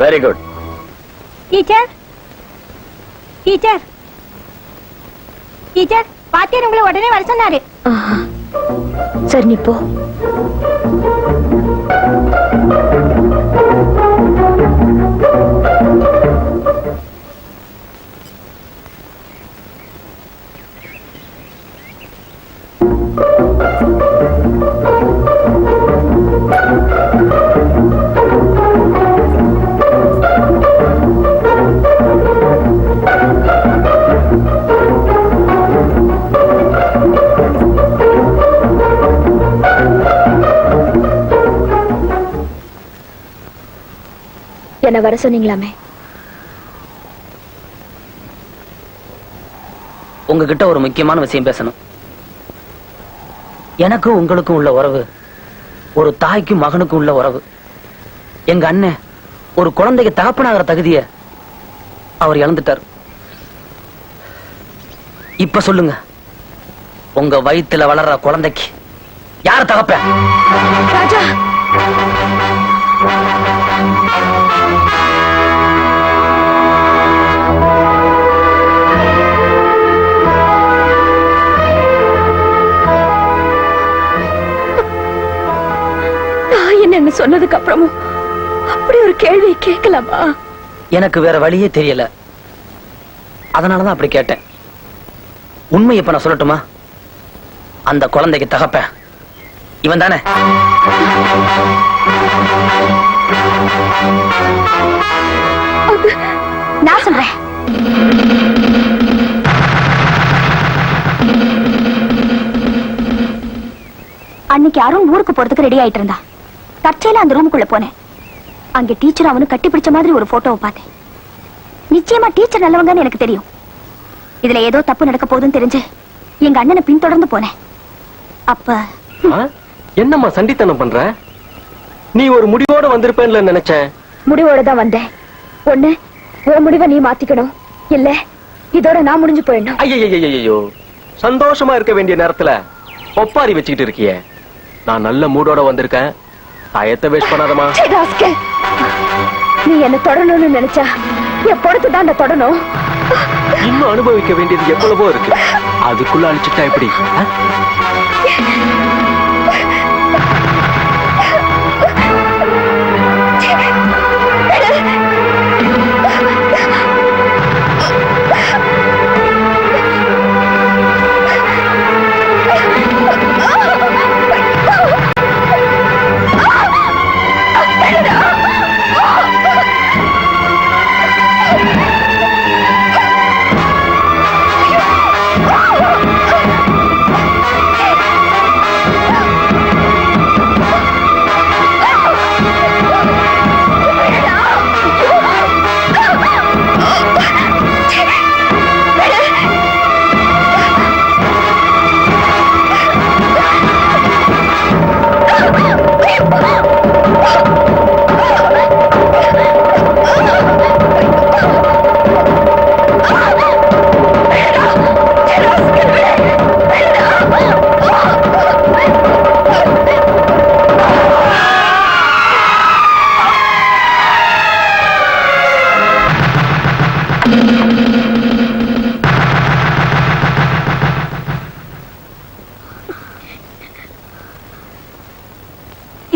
H: Very good.
B: Teacher, teacher, teacher, பாத்தியர் உங்களை உடனே வர சொன்னாரு. சரி, நீ போ. என்ன வர சொன்னீங்களாமே?
A: உங்ககிட்ட ஒரு முக்கியமான விஷயம் பேசணும். எனக்கும் உங்களுக்கும் உள்ள உறவு ஒரு தாய்க்கும் மகனுக்கும் உள்ள உறவு. எங்க அண்ணன் ஒரு குழந்தைக்கு தகப்பனாகிற தகுதிய அவர் இழந்துட்டார். இப்ப சொல்லுங்க, உங்க வயித்துல வளர்ற குழந்தைக்கு யார் தகப்ப?
B: ராஜா, என்ன சொன்னதுக்கு அப்புறமும் அப்படி ஒரு கேள்வி கேட்கலாமா?
A: எனக்கு வேற வழியே தெரியல, அதனாலதான் அப்படி கேட்டேன். உண்மை இப்ப நான் சொல்லட்டுமா? அந்த குழந்தைக்கு தகப்ப இவன் தானே?
B: நான் சொல்றேன். அன்னைக்கு அருண் ஊருக்கு போறதுக்கு ரெடி ஆயிட்டு இருந்தா. தற்செயலா அந்த ரூமுக்குள்ள போனேன். அங்க டீச்சர் அவனு கட்டி பிடிச்ச மாதிரி ஒரு போட்டோவை பார்த்தேன். நிச்சயமா டீச்சர் நல்லவங்கன்னு எனக்கு தெரியும். இதுல ஏதோ தப்பு நடக்க போகுதுன்னு தெரிஞ்சு எங்க அண்ணனை பின்தொடர்ந்து போனேன். அப்ப
J: என்னம்மா சண்டித்தனம் பண்ற? நீ ஒரு முடிவோட வந்திருப்பேன்னு நினைச்சேன்.
B: முடிவோட தான் வந்தேன். ஒண்ணு, உன் முடிவை நீ மாத்திக்கணும், இல்ல இதோட நான் முடிஞ்சு போயிடணும்.
J: ஐயோ, சந்தோஷமா இருக்க வேண்டிய நேரத்துல ஒப்பாரி வச்சுக்கிட்டு இருக்கியே. நான் நல்ல மூடோட வந்திருக்கேன். ஆயத்தை வேஸ்ட் பண்ணாதமா.
B: நீ என்ன தொடரணும்னு நினைச்சா என் பொறுத்து தான் தொடணும்.
J: இன்னும் அனுபவிக்க வேண்டியது எவ்வளவோ இருக்கு. அதுக்குள்ள அழிச்சுட்டா எப்படி?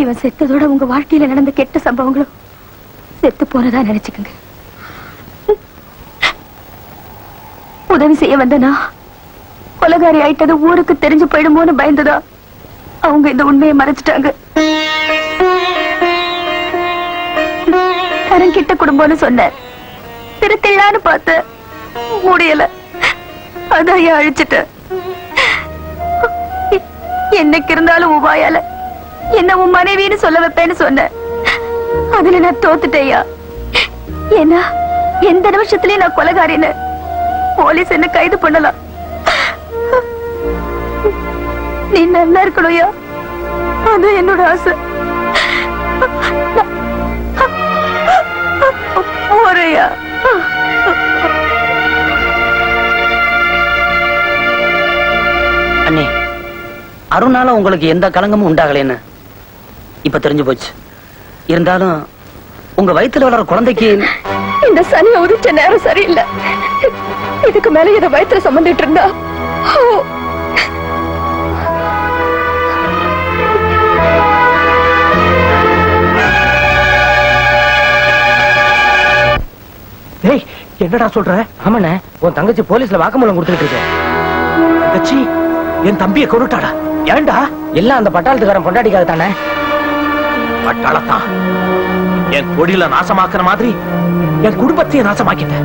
B: இவன் செத்ததோட உங்க வாழ்க்கையில நடந்த கெட்ட சம்பவங்களும் செத்து போனதா நினைச்சுக்கங்க. உதவி செய்ய வந்தனா கொலகாரி ஆயிட்டது ஊருக்கு தெரிஞ்சு போயிடுமோன்னு பயந்துதா அவங்க இந்த உண்மையை மறைச்சிட்டாங்க. கரங்கிட்ட குடும்பம்னு சொன்ன திருத்தில்லான்னு பார்த்த முடியல, அதான் அழிச்சிட்ட. என்னைக்கு இருந்தாலும் உபாயால என்ன உன் மனைவின்னு சொல்ல வைப்பேன்னு சொன்ன, அதுல நான் தோத்துட்டேயா. ஏன்னா எந்த நிமிஷத்துலயும் நான் கொலைகாரின்னு போலீஸ் என்ன கைது பண்ணலாம். நீ நல்லா இருக்கணும்யா, அது என்னோட ஆசை. போறையா.
A: அண்ணே, அருணால உங்களுக்கு எந்த களங்கமும் உண்டாகலைன்னு இப்ப தெரிஞ்சு போச்சு. இருந்தாலும் உங்க வயித்துல வளர குழந்தைக்கு
B: இந்த சனியை உதிச்ச நேரம் சரியில்லை. இதுக்கு மேல இதை வயித்துல சம்பந்திட்டு இருந்தா
D: டேய், என்னடா சொல்ற?
A: ஆமாண்ணே, உன் தங்கச்சி போலீஸ்ல வாக்குமூலம் கொடுத்துட்டு இருக்கு.
D: தங்கச்சி என் தம்பியை கொண்டுட்டாடா. ஏண்டா?
A: எல்லாம் அந்த பட்டாளத்துக்காரன் பொண்டாட்டிக்காக தானே.
D: பட்டாளத்தான் என் கொடியில நாசமாக்குற மாதிரி என் குடும்பத்தையே நாசமாக்கிட்ட.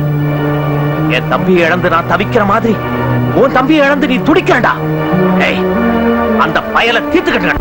D: என் தம்பியை இழந்து நான் தவிக்கிற மாதிரி உன் தம்பியை இழந்து நீ துடிக்கிறடா. ஏய், அந்த பயலை தீர்த்துக்கிட்டு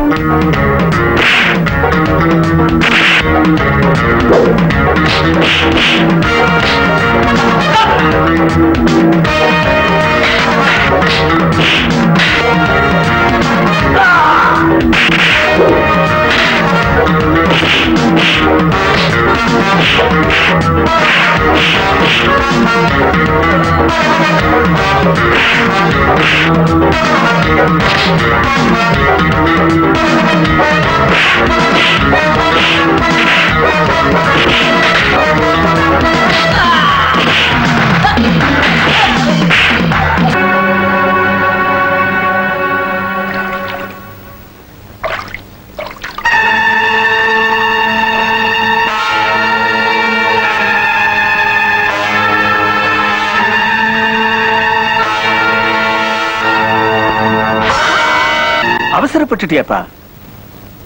H: அவசரப்பட்டுட்டியாப்பா?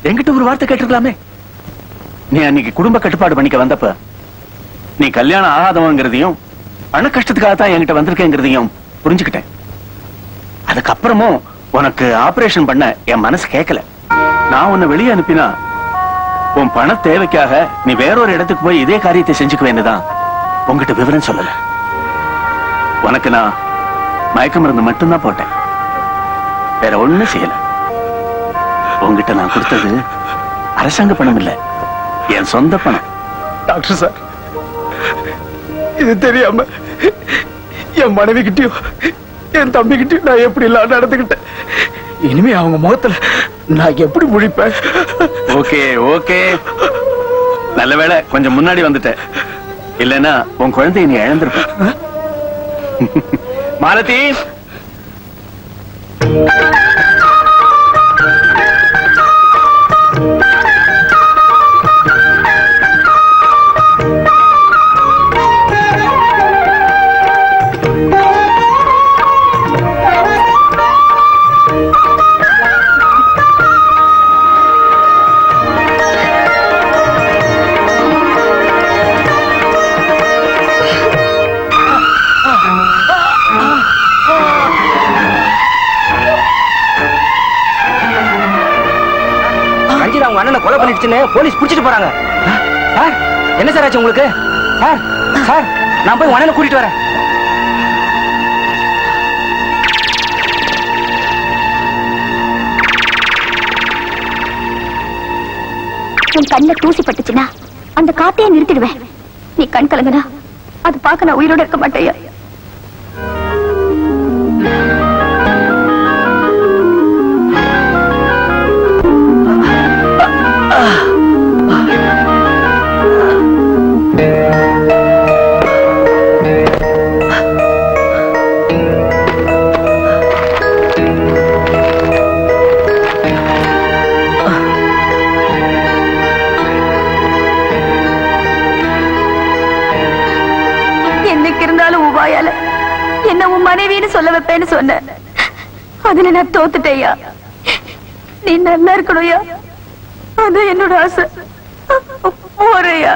H: என்கிட்ட ஒரு வார்த்தை கேட்டிருக்கலாமே. நீ அன்னைக்கு குடும்ப கட்டுப்பாடு பண்ணிக்க வந்தப்ப நீ கல்யாணம் ஆகாதவங்கிறதையும் பண கஷ்டத்துக்காக தான் என்கிட்ட வந்திருக்கேங்கிறதையும் புரிஞ்சுக்கிட்டேன். அதுக்கப்புறமும் உனக்கு ஆபரேஷன் பண்ண என் மனசு கேட்கல. நான் உன்னை வெளியே அனுப்பினா உன் பண தேவைக்காக நீ வேறொரு இடத்துக்கு போய் இதே காரியத்தை செஞ்சுக்குவேன்னுதான் உங்ககிட்ட விவரம் சொல்லல. உனக்கு நான் மயக்க மருந்து மட்டும்தான் போட்டேன், வேற ஒண்ணும் செய்யல. உங்ககிட்ட நான் கொடுத்தது அரசாங்க பணம் இல்ல, என் சொந்த பணம்.
E: டாக்டர் சார், இது தெரியாம என் மனைவி கிட்டயும் என் தம்பி கிட்டயும் நான் எப்படி எல்லாம் நடந்துகிட்டேன். இனிமே அவங்க முகத்துல நான் எப்படி முழிப்பேன்?
H: ஓகே ஓகே, நல்ல வேளை கொஞ்சம் முன்னாடி வந்துட்டேன், இல்லைன்னா உன் குழந்தைய நீ இழந்திருப்ப. மாலதி,
A: உங்க அண்ணனை கொலை பண்ணிடுச்சுன்னு போலீஸ் புடிச்சிட்டு போறாங்க. சார், என்ன சார் ஆச்சு உங்களுக்கு? சார் சார், நான் போய் உங்க அண்ணனை கூட்டிட்டு வரேன்.
B: உன் கண்ணுல தூசி பட்டுச்சுன்னா அந்த காத்தையே நிறுத்திடுவேன். நீ கண் கலங்கனா அது பார்க்க நான் உயிரோட இருக்க மாட்டேயா. என்னைக்கு இருந்தாலும் உன் வாயால என்ன உன் மனைவின்னு சொல்ல வைப்பேன்னு சொன்ன. அதுல நான் தோத்துட்டேயா. நீ நல்லா இருக்கணும்யா, அது என்னோட ஆசை. போறையா.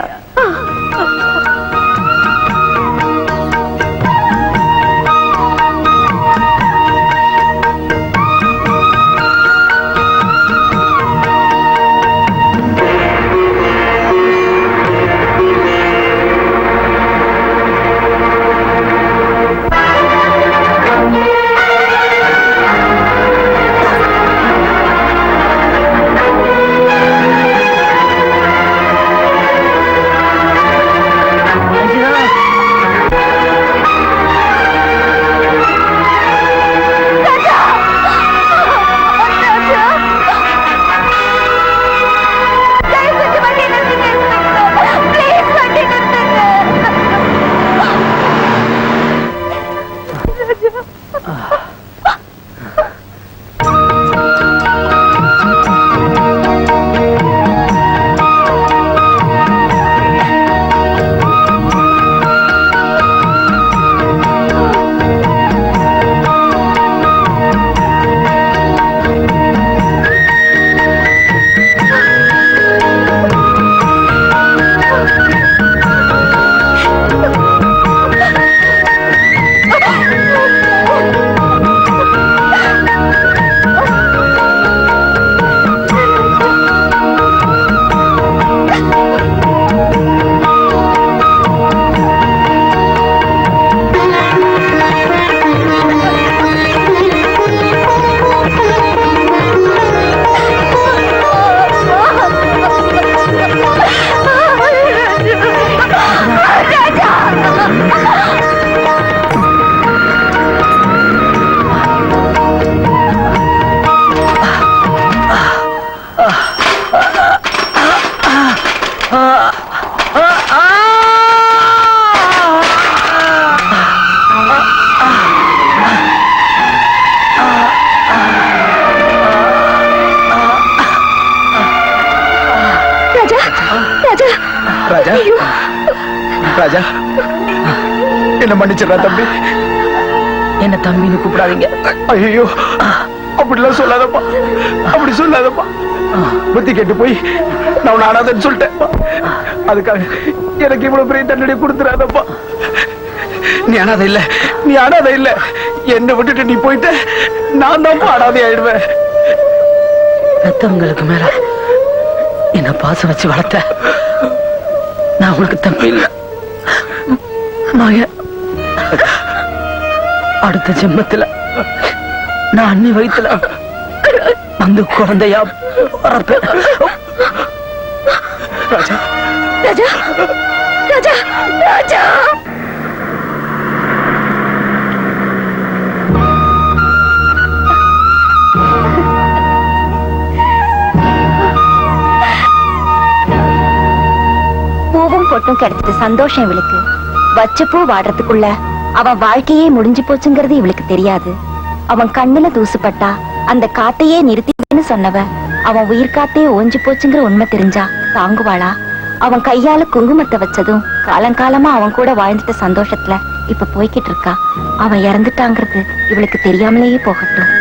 E: ராஜா, ராஜா, என்ன மன்னிச்சிடறா தம்பி.
A: என்ன தம்பின்னு கூப்பிடாதீங்க.
E: ஐயோ, அப்படிலாம் சொல்லாதப்பா, அப்படி சொல்லாதப்பா. புத்தி கேட்டு போய் நான் உன்னை அனாதைன்னு சொல்லிட்டேன். அதுக்காக எனக்கு இவ்வளவு பெரிய தண்டனை கொடுத்துறாதப்பா. நீ அனாதை இல்ல, நீ அனாதை இல்ல. என்னை விட்டுட்டு நீ போயிட்ட, நான் தான் அனாதை ஆயிடுவேன்.
A: பெத்தவங்களுக்கு மேல என்ன பாசம் வச்சு வளர்த்த நான் உனக்கு தம்பி இல்ல மக. அடுத்த ஜென்மத்துல நான் அண்ணி வயித்துல வந்து குழந்தையா பிறப்பேன்.
B: ராஜா, ராஜா, ராஜா, ராஜா. பூவும் பொட்டும் கிடைச்சது சந்தோஷம் இவளுக்கு. வச்ச பூ வாடுறதுக்குள்ள அவன் வாழ்க்கையே முடிஞ்சு போச்சுங்கிறது இவளுக்கு தெரியாது. அவன் கண்ணுல தூசுப்பட்டா அந்த காத்தையே நிறுத்தின்னு சொன்னவ அவன் உயிர் காத்தையே ஓஞ்சு போச்சுங்கிற உண்மை தெரிஞ்சா தாங்குவாளா? அவன் கையால குங்குமத்தை வச்சதும் காலங்காலமா அவன் கூட வாழ்ந்துட்ட சந்தோஷத்துல இப்ப போய்கிட்டு இருக்கா. அவன் இறந்துட்டாங்கிறது இவளுக்கு தெரியாமலேயே போகட்டும்.